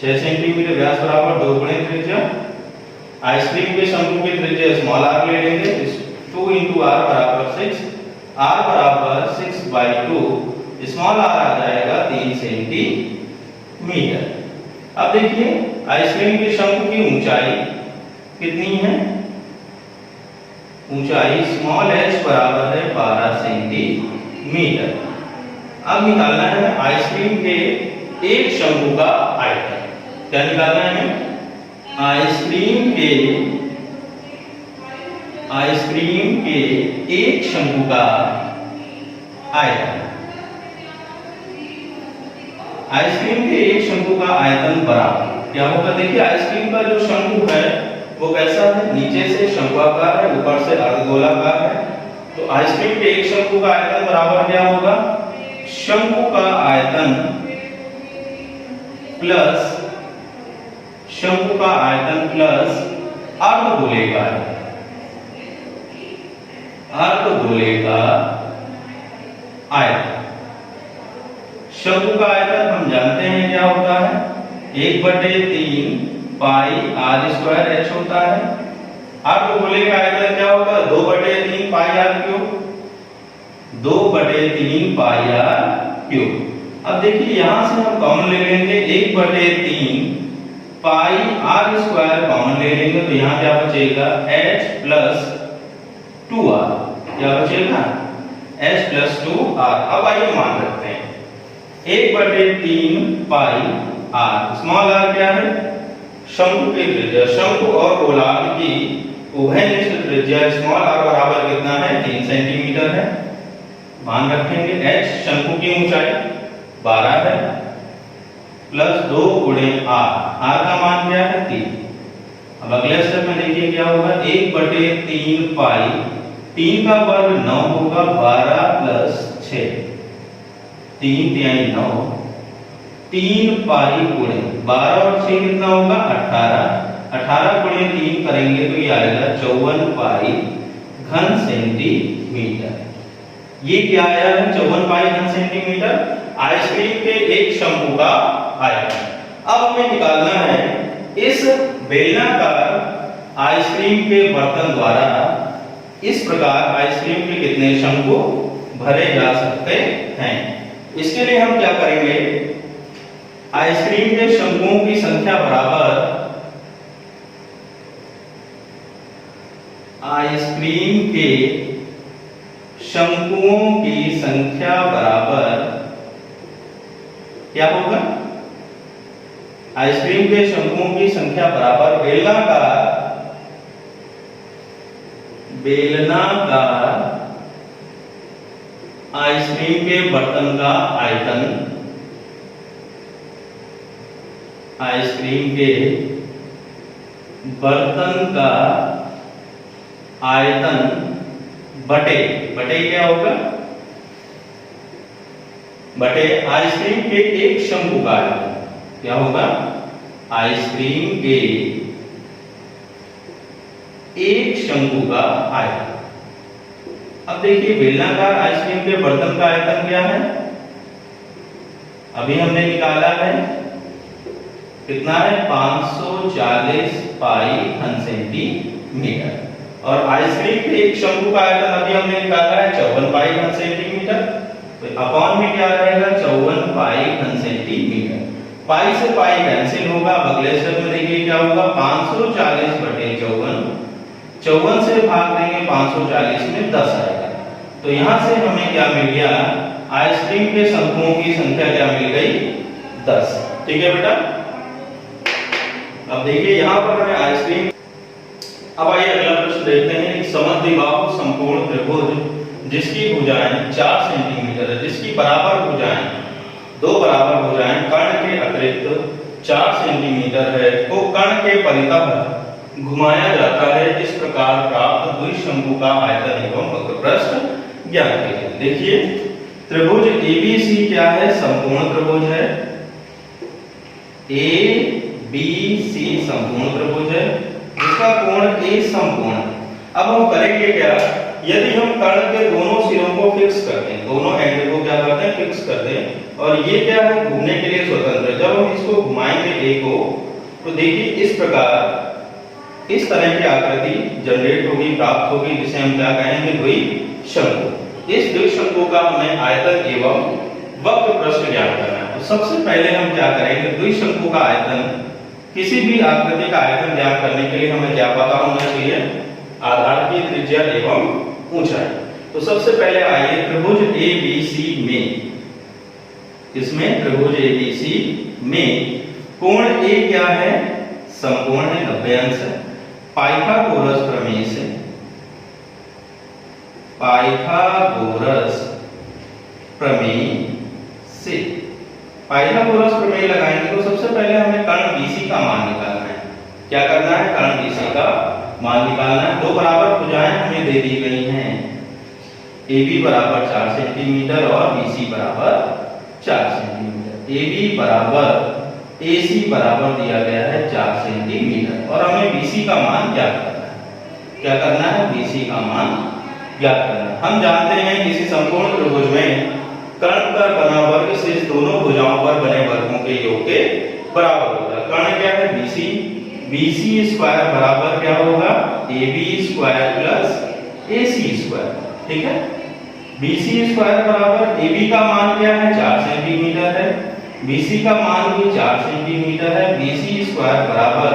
6 सेंटीमीटर, व्यास बराबर 2 गुणे त्रिज्या। आइसक्रीम के शंकु की त्रिज्या स्मॉल r ले लेंगे, 2 × r बराबर 6, r बराबर 6/2, स्मॉल r आ जाएगा 3 सेंटीमीटर। अब देखिए आइसक्रीम के शंकु की ऊंचाई कितनी है? ऊंचाई स्मॉल h बराबर है 12 सेंटीमीटर। अब निकालना है आइसक्रीम के एक शंकु का आयतन। क्या निकालना है हमें? आइसक्रीम के एक शंकु का आयतन। आइसक्रीम के एक शंकु का आयतन बराबर क्या होगा? देखिए आइसक्रीम का जो शंकु है वो कैसा है? नीचे से शंक्वाकार है, ऊपर से अर्धगोलाकार है। तो आइसक्रीम के एक शंकु का आयतन बराबर क्या होगा? शंकु का आयतन प्लस अर्धगोले का आयतन। शंकु का आयतन हम जानते हैं क्या होता है? 1/3 पाई r² h होता है। अर्धगोले का आयतन क्या होगा? 2/3 पाई r³। 2/3 पाई r³। अब देखिए यहां से हम कॉमन ले लेंगे, 1/3 पाई r² कॉमन ले लेंगे, तो यहां क्या बचेगा? h + 2r। क्या बचेगा? h + 2r। अब आइए मान रखते हैं 1/3 पाई r, स्मॉल r क्या है? शंकु की त्रिज्या। शंकु और गोलार्ध की उभयनिष्ठ त्रिज्या स्मॉल r बराबर कितना है? 3 सेंटीमीटर है। मान रखेंगे h शंकु की ऊंचाई 12 है प्लस 2 × r का मान क्या है? 3। अब अगले स्टेप में देखिए क्या होगा? 1/3 पाई, 3 का वर्ग 9 होगा, 12 + 6, 3 × 3 = 9, 3 पाई गुणे 12 और 6 कितना होगा? 18। 18 × 3 करेंगे तो ये आएगा 54 पाई घन सेंटीमीटर। ये क्या आया है? 54 पाई घन सेंटीमीटर आइसक्रीम के एक शंकु का आयतन। अब हमें निकालना है इस बेलनाकार आइसक्रीम के बर्तन द्वारा इस प्रकार आइसक्रीम के कितने शंकु भरे जा सकते हैं। इसके लिए हम क्या करेंगे? आइसक्रीम के शंकुओं की संख्या बराबर आइसक्रीम के शंकुओं की संख्या बराबर क्या होगा? आइसक्रीम के शंकुओं की संख्या बराबर बेलनाकार आइसक्रीम के बर्तन का आयतन, आइसक्रीम के बर्तन का आयतन बटे क्या होगा? बटे आइसक्रीम के एक शंकु का आयतन। क्या होगा? आइसक्रीम के एक शंकु का आयतन। अब देखिए बेलनाकार आइसक्रीम के बर्तन का आयतन क्या है? अभी हमने निकाला है कितना है 540 पाई घन सेंटीमीटर। और आइसक्रीम के एक शंकु का आयतन अभी हमने निकाला है 54 पाई घन सेंटीमीटर, तो अपॉन में क्या रहेगा 54 पाई घन सेंटीमीटर। पाई से पाई कैंसिल होगा, अगले स्टेप में देखिए क्या होगा 540 बटे 54, 54 से भाग देंगे 540 में 10 आएगा। तो यहां से हमें क्या मिल गया, आइसक्रीम के शंकुओं की संख्या क्या मिल गई 10। ठीक है बेटा, अब देखिए यहां पर हमें आइसक्रीम। अब आइए अगला प्रश्न देखते हैं। एक समद्विबाहु संपूर्ण त्रिभुज जिसकी भुजाएं 4 सेंटीमीटर है, जिसकी बराबर भुजाएं, दो बराबर भुजाएं कर्ण के अतिरिक्त 4 सेंटीमीटर है, को कर्ण के परितः घुमाया जाता है। इस प्रकार प्राप्त द्विशंकु का आयतन एवं वक्रपृष्ठ ज्ञात कीजिए। देखिए त्रिभुज एबीसी क्या है, संपूर्ण त्रिभुज है। एबीसी संपूर्ण त्रिभुज है जिसका कोण ए समकोण। अब हम करेंगे क्या, यदि हम कर्ण के दोनों सिरों को फिक्स कर दें, दोनों एंगल को क्या करते हैं फिक्स कर दें, और ये क्या है घूमने के लिए स्वतंत्र है। जब हम इसको घुमाएंगे ए को, तो देखिए इस प्रकार इस तरह की आकृति जनरेट होगी, प्राप्त होगी, जिसे हम क्या कहेंगे द्विशंकु। इस द्विशंकु का हमें आयतन एवं वक्रपृष्ठ ज्ञात करना है। तो सबसे पहले हम क्या करेंगे, द्विशंकु का आयतन, किसी भी आकृति का आयतन ज्ञात करने के लिए हमें क्या पता होना चाहिए, आधार की त्रिज्या एवं ऊंचाई। तो सबसे पहले आइए त्रिभुज एबीसी में, इसमें त्रिभुज एबीसी में कोण ए क्या है, समकोण है, 90 अंश है। पाइथागोरस प्रमेय से, पाइथागोरस प्रमेय से पाइथागोरस प्रमेय लगाएंगे तो सबसे पहले हमें कर्ण BC का मान निकालना है। क्या करना है, कर्ण BC का मान निकालना है। दो बराबर भुजाएं हमें दे दी गई हैं, AB बराबर 4 सेंटीमीटर और BC बराबर 4 सेंटीमीटर। AB बराबर AC बराबर दिया गया है 4 सेंटीमीटर, और हमें BC का मान ज्ञात करना है। क्या करना है, BC का मान ज्ञात करना है। हम जानते हैं किसी संपूर्ण त्रिभुज में कर्ण पर बना वर्ग शेष दोनों भुजाओं पर बने वर्गों के योग के बराबर होता है। कर्ण क्या है BC, BC स्क्वायर बराबर क्या होगा AB square plus AC square. ठीक है, BC स्क्वायर बराबर AB का मान क्या है 4 सेंटीमीटर है, BC का मान भी 4 सेंटीमीटर है। BC स्क्वायर बराबर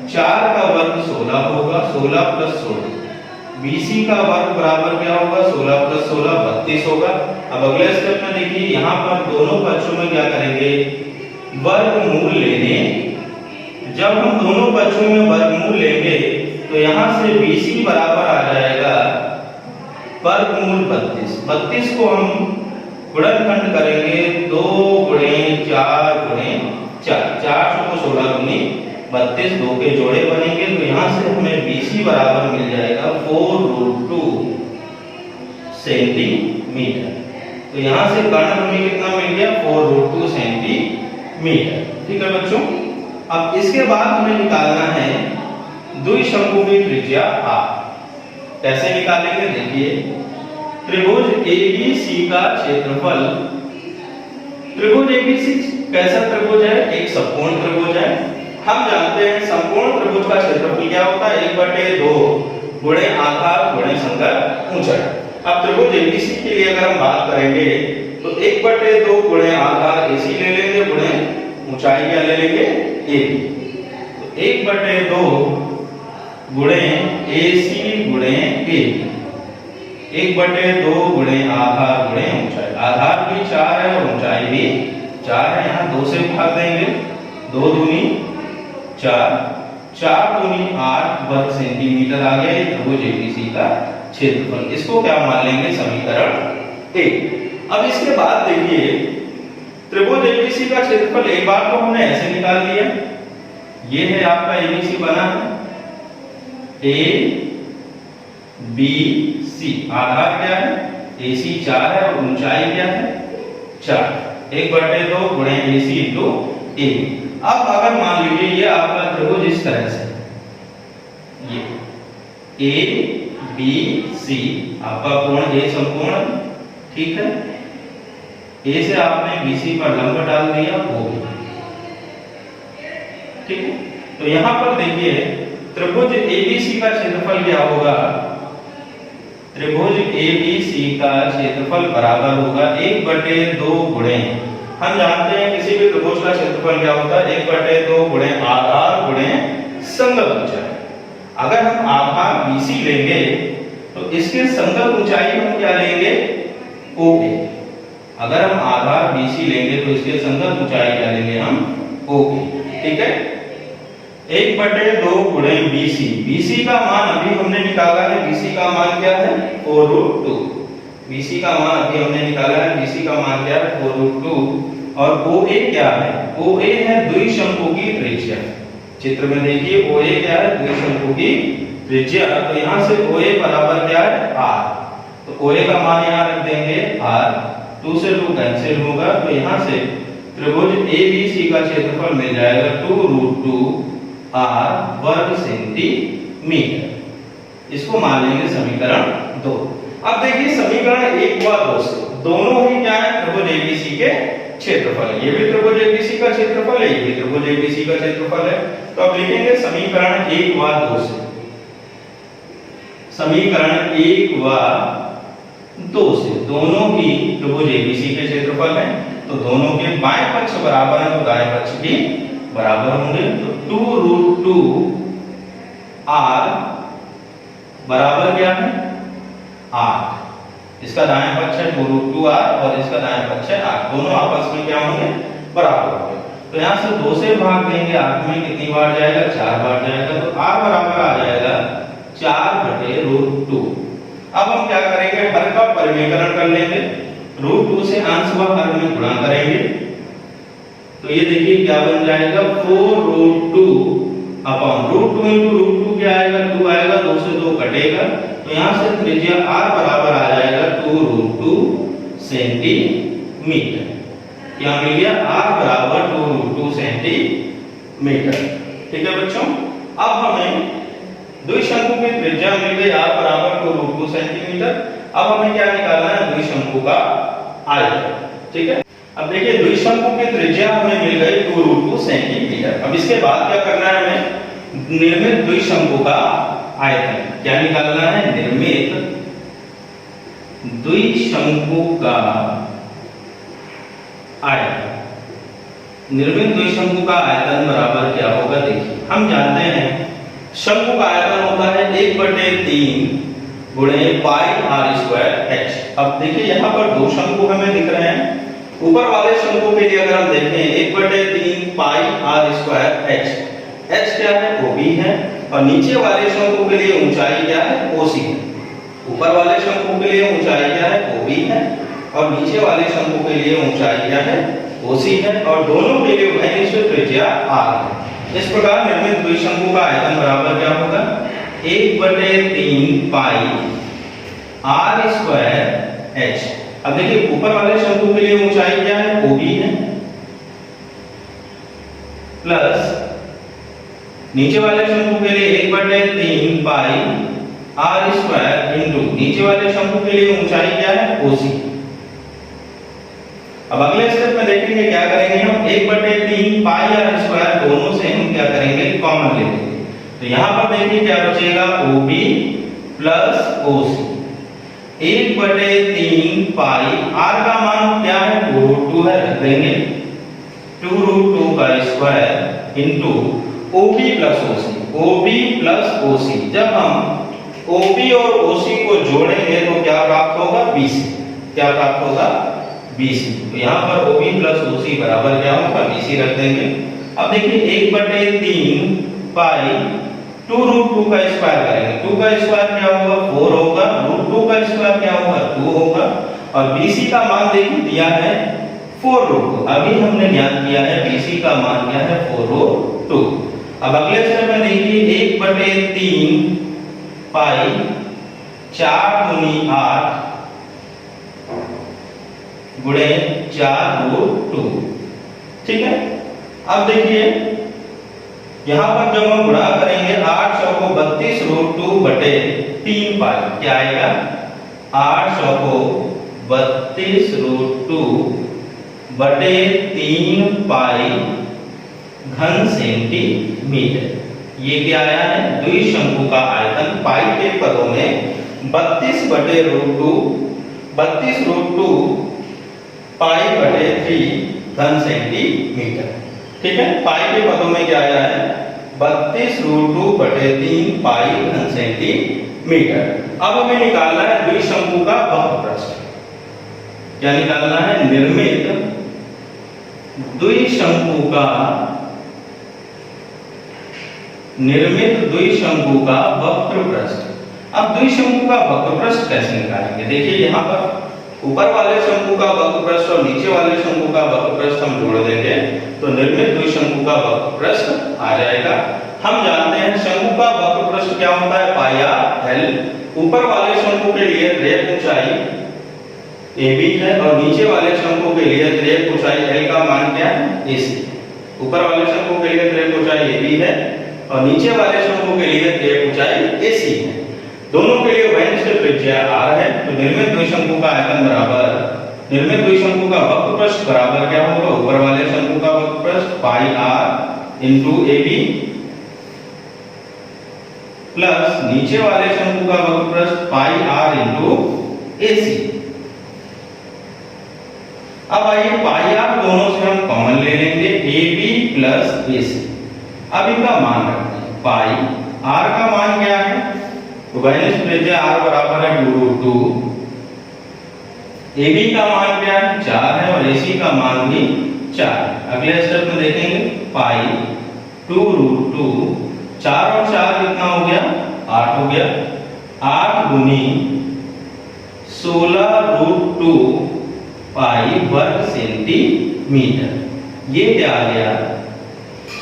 4 का वर्ग 16 होगा, 16 प्लस 16। BC का वर्ग बराबर क्या होगा 16 प्लस 16 32 होगा। अब अगले स्टेप में देखिए यहाँ पर दोनों पक्षों में क्या करेंगे, वर्गमूल लेने। जब हम दोनों पक्षों में वर्गमूल लेंगे तो यहाँ से BC बराबर आ जाएगा वर्गमूल 32। 32 को हम गुणनखंड करेंगे 2 गुणे 4 गुणे 4, 4 को 16 गुनी 32, 2 के जोड़े बनेंगे। तो यहाँ से हमें BC बराबर मिल जाएगा 4√2 सेंटीमीटर। तो यहाँ से कर्ण हमें कितना मिल गया 4√2 सेंटीमीटर। ठीक है बच्चों, अब इसके बाद हमें निकालना है द्विशंकु की त्रिज्या R। कैसे निकालेंगे, देखिए त्रिभुज ABC का क्षेत्रफल। त्रिभुज ABC कैसा त्रिभुज है, एक समकोण त्रिभुज है। हम जानते हैं समकोण त्रिभुज का क्षेत्रफल क्या होता है 1/2 गुणे आधार गुणे संगत ऊंचाई। अब त्रिभुज ABC के लिए अगर हम बात करेंगे तो 1/2 गुणे आधार AC ले लेंगे, गुणे ऊंचाई क्या ले लेंगे AB। तो 1/2 गुणे AC गुणे AB, 1/2 गुणे आधार गुणे ऊंचाई। आधार भी 4 है और ऊंचाई भी 4 है। यहाँ 2 से भाग देंगे, 2 दूनी 4, 4 दूनी 8 वर्ग सेंटीमीटर आ गया। ये त्रिभुज ABC का क्षेत्रफल, इसको क्या मान लेंगे समीकरण 1। अब इसके बाद देखिए त्रिभुज ABC का क्षेत्रफल एक बार तो हमने ऐसे निकाल लिया, ये है आपका ABC बना है ABC। आधार क्या है AC 4 है और ऊंचाई क्या है 4, 1/2 गुणे AC इंटू AB। अब अगर मान लीजिए ये आपका त्रिभुज इस तरह से, ये ABC आपका कोण A समकोण, ठीक है। A से आपने BC पर लंब डाल दिया, हो गया। ठीक है। तो यहाँ पर देखिए त्रिभुज ABC का क्षेत्रफल क्या होगा, त्रिभुज ABC का क्षेत्रफल बराबर होगा 1/2 गुणे, हम जानते हैं किसी भी त्रिभुज का क्षेत्रफल क्या होता है 1/2 गुणे आधार गुणे संगत ऊंचाई। अगर हम आधार BC लेंगे तो इसके संगत ऊंचाई हम क्या लेंगे OA। अगर हम आधार BC लेंगे तो इसके संगत ऊंचाई क्या लेंगे हम OA, ठीक है। 1/2 गुणे BC, BC का मान अभी हमने निकाला है, BC का मान क्या है 4√2, BC का मान अभी हमने निकाला है, BC का मान क्या है 4√2। और OA क्या है, OA है द्विशंकु की त्रिज्या। चित्र में देखिए OA क्या है द्विशंकु की त्रिज्या। तो यहाँ से OA बराबर क्या है R, तो OA का मान यहाँ रख देंगे R, 2 से 2 कैंसिल होगा, तो यहाँ से त्रिभुज ABC का क्षेत्रफल मिल जाएगा 2√2 R वर्ग सेंटीमीटर। इसको मान लेंगे समीकरण 2। अब देखिए समीकरण 1 व 2 से दोनों ही क्या है त्रिभुज ABC के क्षेत्रफल है, ये भी त्रिभुज ABC का क्षेत्रफल है, ये भी त्रिभुज ABC का क्षेत्रफल है। तो अब लिखेंगे समीकरण 1 व 2 से, समीकरण 1 व 2 से दोनों ही त्रिभुज ABC के क्षेत्रफल है, तो दोनों के बाएं पक्ष बराबर है तो दाएं पक्ष भी बराबर होंगे। तो 2√2 R बराबर क्या है 8, इसका दाएं पक्ष है 2√2 R और इसका दाएं पक्ष है 8, दोनों आपस में क्या होंगे बराबर होंगे। तो यहाँ से 2 से भाग देंगे, 8 में कितनी बार जाएगा 4 बार जाएगा, तो R बराबर आ जाएगा 4/√2। अब हम क्या करेंगे हर का परिमेयकरण कर लेंगे, √2 से अंश व हर में गुणा करेंगे, तो ये देखिए क्या बन जाएगा 4√2 अपॉन √2 into √2 क्या आएगा 2 आएगा, 2 से 2 कटेगा, तो यहाँ से त्रिज्या R बराबर आ जाएगा 2√2 सेंटीमीटर। क्या मिल गया R बराबर 2√2 सेंटीमीटर, ठीक है बच्चों। अब हमें द्विशंकु की त्रिज्या मिल गई R बराबर 2√2 सेंटीमीटर। अब हमें क्या निकालना है द्विशंकु का आयतन, ठीक है। अब देखिए द्विशंकु की त्रिज्या हमें मिल गई 2√2 सेंटीमीटर। अब इसके बाद क्या करना है हमें निर्मित द्विशंकु का आयतन क्या निकालना है, निर्मित द्विशंकु का आयतन। निर्मित द्विशंकु का आयतन बराबर क्या होगा, देखिए हम जानते हैं शंकु का आयतन होता है 1/3 गुणे पाई r² h। अब देखिए यहाँ पर दो शंकु हमें दिख रहे हैं, ऊपर वाले शंकु के लिए अगर हम देखें 1/3 पाई r² h, h क्या है OB है, और नीचे वाले शंकु के लिए ऊंचाई क्या है OC है। ऊपर वाले शंकु के लिए ऊंचाई क्या है OB है और नीचे वाले शंकु के लिए ऊंचाई क्या है OC है, और दोनों के लिए उभयनिष्ठ त्रिज्या r है। इस प्रकार निर्मित द्विशंकु का आयतन बराबर क्या होगा 1/3 पाई r² h। अब देखिए ऊपर वाले शंकु के लिए ऊंचाई क्या है OB है, प्लस नीचे वाले शंकु के लिए 1/3 पाई r² इंटू नीचे वाले शंकु के लिए ऊंचाई क्या है OC। अब अगले स्टेप में देखेंगे क्या करेंगे हम 1/3 पाई r² दोनों से हम क्या करेंगे कॉमन ले लेंगे, तो यहां पर देखिए क्या बचेगा OB प्लस OC। 1/3 पाई r का मान क्या है 2√2 है, रख देंगे 2√2 का square into OB plus OC। OB plus OC जब हम OB और OC को जोड़ेंगे तो क्या प्राप्त होगा BC। क्या प्राप्त होगा BC। तो यहाँ पर OB प्लस OC बराबर क्या होगा BC रख देंगे। अब देखिए 1/3 पाई 2√2 का स्क्वायर करेंगे, 2 का स्क्वायर क्या होगा 4 होगा, √2 का स्क्वायर क्या होगा 2 होगा, और BC का मान देखिए दिया है 4√2। अभी हमने ज्ञात किया है BC का मान क्या है 4√2। अब अगले स्टेप में देखिए 1/3 पाई 4 गुनी 8 गुणे 4√2, ठीक है। अब देखिए यहां पर जब हम गुणा करेंगे 800 को 32√2 बटे 3 पाई क्या आएगा 800 को 32√2 बटे 3 पाई घन सेंटीमीटर। ये क्या आया है? द्विशंकु का आयतन पाई के पदों में 32/√2 पाई बटे 3 घन सेंटीमीटर। ठीक है, पाई के पदों में क्या आया है? 32√2/3 पाई घन सेंटीमीटर। अब हमें निकालना है द्विशंकु का वक्रपृष्ठ। क्या निकालना है? निर्मित द्विशंकु का वक्रपृष्ठ। अब द्विशंकु का वक्रपृष्ठ कैसे निकालेंगे? देखिए यहाँ पर ऊपर वाले शंकु का वक्रपृष्ठ और नीचे वाले शंकु का वक्रपृष्ठ हम जोड़ देंगे तो निर्मित द्विशंकु का वक्रपृष्ठ आ जाएगा। हम जानते हैं शंकु का वक्रपृष्ठ क्या होता है? पाई आर एल। ऊपर वाले शंकु के लिए रेख ऊंचाई AB है और नीचे वाले शंकु के लिए रेख ऊंचाई L का मान क्या है? AC। ऊपर वाले शंकु के लिए रेख ऊंचाई AB है और नीचे वाले शंकु के लिए रेख ऊंचाई AC है। दोनों के लिए वैनिष्ठ त्रिज्या r है। तो निर्मित द्विशंकु का आयतन बराबर निर्मित द्विशंकु का वक्रपृष्ठ बराबर क्या होगा? ऊपर वाले शंकु का वक्रपृष्ठ पाई r इंटू AB प्लस नीचे वाले शंकु का वक्रपृष्ठ पाई r इंटू AC। अब आइए पाई r दोनों से हम कॉमन ले लेंगे AB प्लस AC। अब इनका मान रखते हैं। पाई r का मान क्या है? वैनिष्ठ त्रिज्या r बराबर है 2√2। AB का मान क्या है? 4 है और AC का मान भी 4 है। अगले स्टेप में देखेंगे पाई 2√2 4 और 4 कितना हो गया? 8 हो गया। 8 गुनी 16√2 पाई वर्ग सेंटीमीटर। ये क्या आ गया?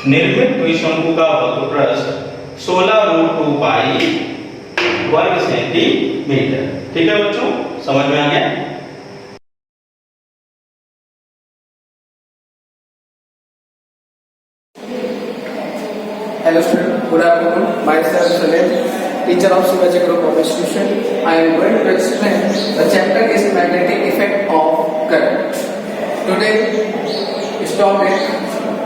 निर्मित द्विशंकु का वक्रपृष्ठ 16√2 पाई वर्ग सेंटीमीटर। ठीक है बच्चों, समझ में आ गया? Hello student, good afternoon. Myself Salim, teacher of Shivaji Group of Institution. I am going to explain the chapter is magnetic effect of current. Today is topic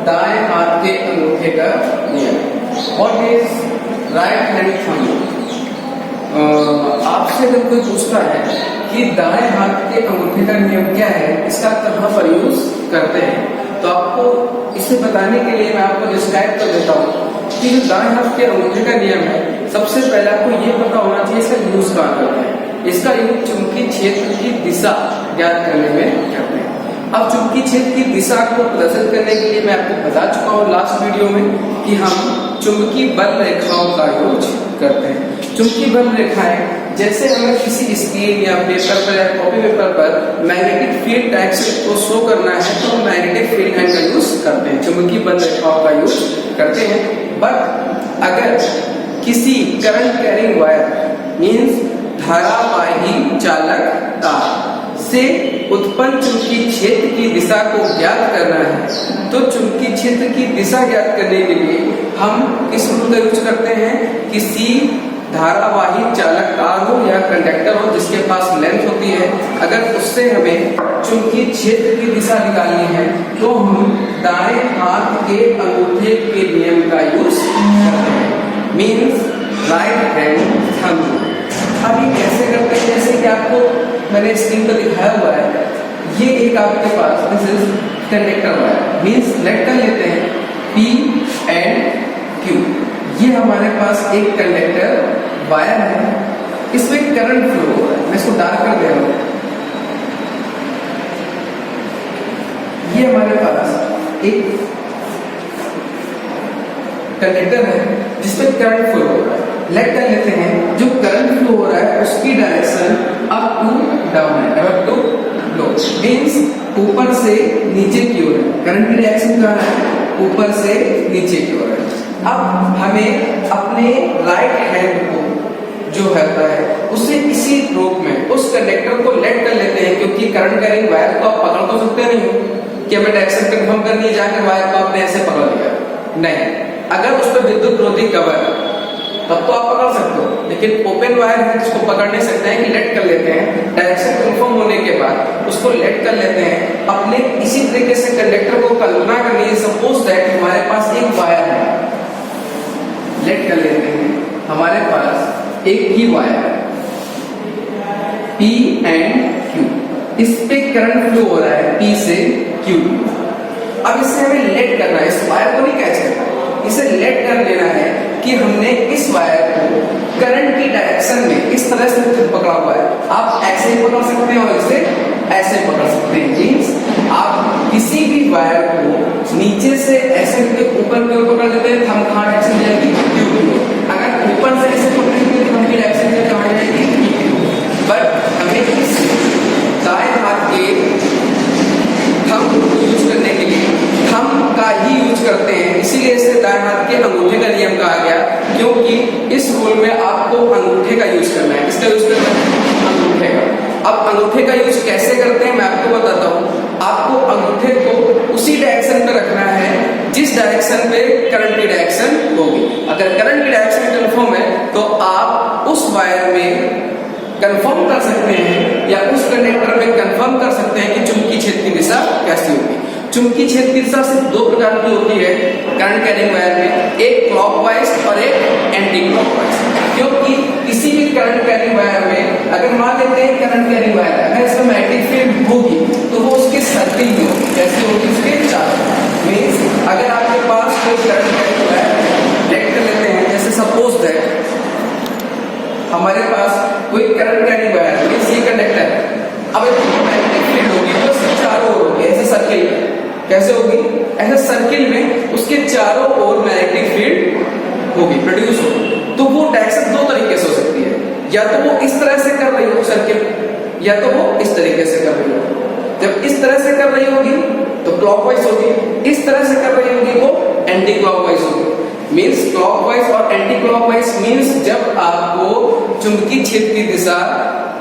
दाएं हाथ के अंगूठे का नियम। What is right hand thumb? आपसे अगर कोई पूछता है कि दाएं हाथ के अंगूठे का नियम क्या है, इसका कहाँ पर यूज करते हैं, तो आपको इसे बताने के लिए मैं आपको डिस्क्राइब कर देता हूँ कि जो दाएं हाथ के अंगूठे का नियम है, सबसे पहले आपको ये पता होना चाहिए इसका यूज कहाँ करते हैं। इसका यूज चुंबकीय क्षेत्र की दिशा ज्ञात करने में करते हैं। अब चुंबकीय क्षेत्र की दिशा को प्रदर्शित करने के लिए मैं आपको बता चुका हूँ लास्ट वीडियो में कि हम चुंबकीय बल रेखाओं का यूज करते हैं। चुंबकीय बल रेखाएं जैसे हमें किसी स्क्रीन या पेपर पर या कॉपी पेपर पर मैग्नेटिक फील्ड डायरेक्शन को शो करना है तो हम मैग्नेटिक फील्ड लाइन का यूज करते हैं, चुंबकीय बल रेखाओं का यूज करते हैं। बट अगर किसी करंट कैरिंग वायर मींस धारावाही चालक तार से उत्पन्न चुंबकीय क्षेत्र की दिशा को ज्ञात करना है तो चुंबकीय क्षेत्र की दिशा ज्ञात करने के लिए हम किस रूल का यूज करते हैं? किसी धारावाही चालक तार हो या कंडक्टर हो जिसके पास लेंथ होती है, अगर उससे हमें चुंबकीय क्षेत्र की दिशा निकालनी है तो हम दाएं हाथ के अंगूठे के नियम का यूज करते हैं, मींस राइट हैंड थंब। अब ये कैसे करते हैं? जैसे कि आपको मैंने स्क्रीन पर दिखाया हुआ है, ये एक आपके पास this is conductor wire, means let कर लेते हैं P एंड Q। ये हमारे पास एक कंडक्टर वायर है, इसमें करंट फ्लो हो रहा है। मैं इसको डार्क कर दे रहा हूं। ये हमारे पास एक कंडक्टर है जिसमें करंट फ्लो हो रहा है। लेट कर लेते हैं जो करंट फ्लो हो रहा है उसकी डायरेक्शन अप टू डाउन है, अप टू लो, मींस ऊपर से नीचे की ओर है। करंट की डायरेक्शन कहाँ है? ऊपर से नीचे की ओर है। अब हमें अपने राइट हैंड को जो होता है उसे इसी रोप में उस कंडक्टर को लेट कर लेते हैं, क्योंकि करंट कैरिंग वायर को आप पकड़ तो सकते नहीं हो कि हमें डायरेक्शन कंफर्म करनी है, जाकर वायर को आपने ऐसे पकड़ लिया नहीं। अगर उस पर विद्युत रोधी कवर तब तो आप पकड़ सकते हो, लेकिन ओपन वायर है जिसको पकड़ नहीं सकते हैं कि लेट कर लेते हैं, डायरेक्शन कंफर्म होने के बाद उसको लेट कर लेते हैं। अपने इसी तरीके से कंडक्टर को कल्पना करनी है, सपोज दैट हमारे पास एक वायर है, लेट कर लेते हैं, हमारे पास एक ही वायर है P एंड Q, इस पे करंट फ्लो हो रहा है P से Q। अब इसे हमें लेट करना है, इस वायर को नहीं कैच करना, इसे लेट कर लेना है कि हमने इस वायर को करंट की डायरेक्शन में इस तरह से पकड़ा हुआ है। आप ऐसे ही पकड़ सकते हैं और इसे ऐसे पकड़ सकते हैं। मींस आप किसी भी वायर को नीचे से ऐसे ऊपर की ओर पकड़ लेते हैं, थंब कहाँ डायरेक्शन जाएगी Q की ओर। अगर ऊपर से ऐसे पकड़ेंगे तो थंब की डायरेक्शन कहाँ जाएगी Q की ओर। बट हमें इस दाएं हाथ के थंब को यूज करने के लिए थंब का ही यूज करते हैं, इसीलिए इसे दाएं हाथ के अंगूठे का नियम कहा गया, क्योंकि इस रूल में आपको अंगूठे का यूज करना है। किसका यूज करना है? अंगूठे का। अब अंगूठे का यूज कैसे करते हैं मैं आपको बताता हूँ। आपको अंगूठे को उसी डायरेक्शन पे रखना है जिस डायरेक्शन पे करंट की डायरेक्शन होगी। अगर करंट की डायरेक्शन कंफर्म है तो आप उस वायर में कंफर्म कर सकते हैं या उस कंडक्टर में कंफर्म कर सकते हैं कि चुंबकीय क्षेत्र की दिशा कैसी होगी। चुंबकीय क्षेत्र की दिशा सिर्फ दो प्रकार की होती है करंट कैरिंग वायर में, एक क्लॉकवाइज और एक एंटी क्लॉकवाइज। क्योंकि किसी भी करंट कैरिंग वायर में अगर मान लेते हैं करंट कैरिंग वायर अगर इसमें मैग्नेटिक फील्ड होगी तो वो उसके सर्किल में होगी। कैसे होगी? उसके चारों। मींस अगर आपके पास कोई करंट कैरिंग वायर लेट कर लेते हैं, जैसे सपोज दैट हमारे पास कोई करंट कैरिंग वायर है, ये कंडक्टर है, अब इसमें मैग्नेटिक फील्ड होगी तो उसके चारों ओर होगी ऐसे सर्किल। कैसे होगी? ऐसे सर्किल में उसके चारों ओर मैग्नेटिक फील्ड होगी, प्रोड्यूस होगी। तो वो डायरेक्शन दो तरीके से हो सकती है, या तो वो इस तरह से कर रही हो सर्किल, या तो वो इस तरीके से कर रही हो। जब इस तरह से कर रही होगी तो क्लॉकवाइज होगी, इस तरह से कर रही होगी वो एंटी क्लॉकवाइज होगी। मींस क्लॉकवाइज और एंटी क्लॉकवाइज मींस जब आपको चुंबकीय क्षेत्र की दिशा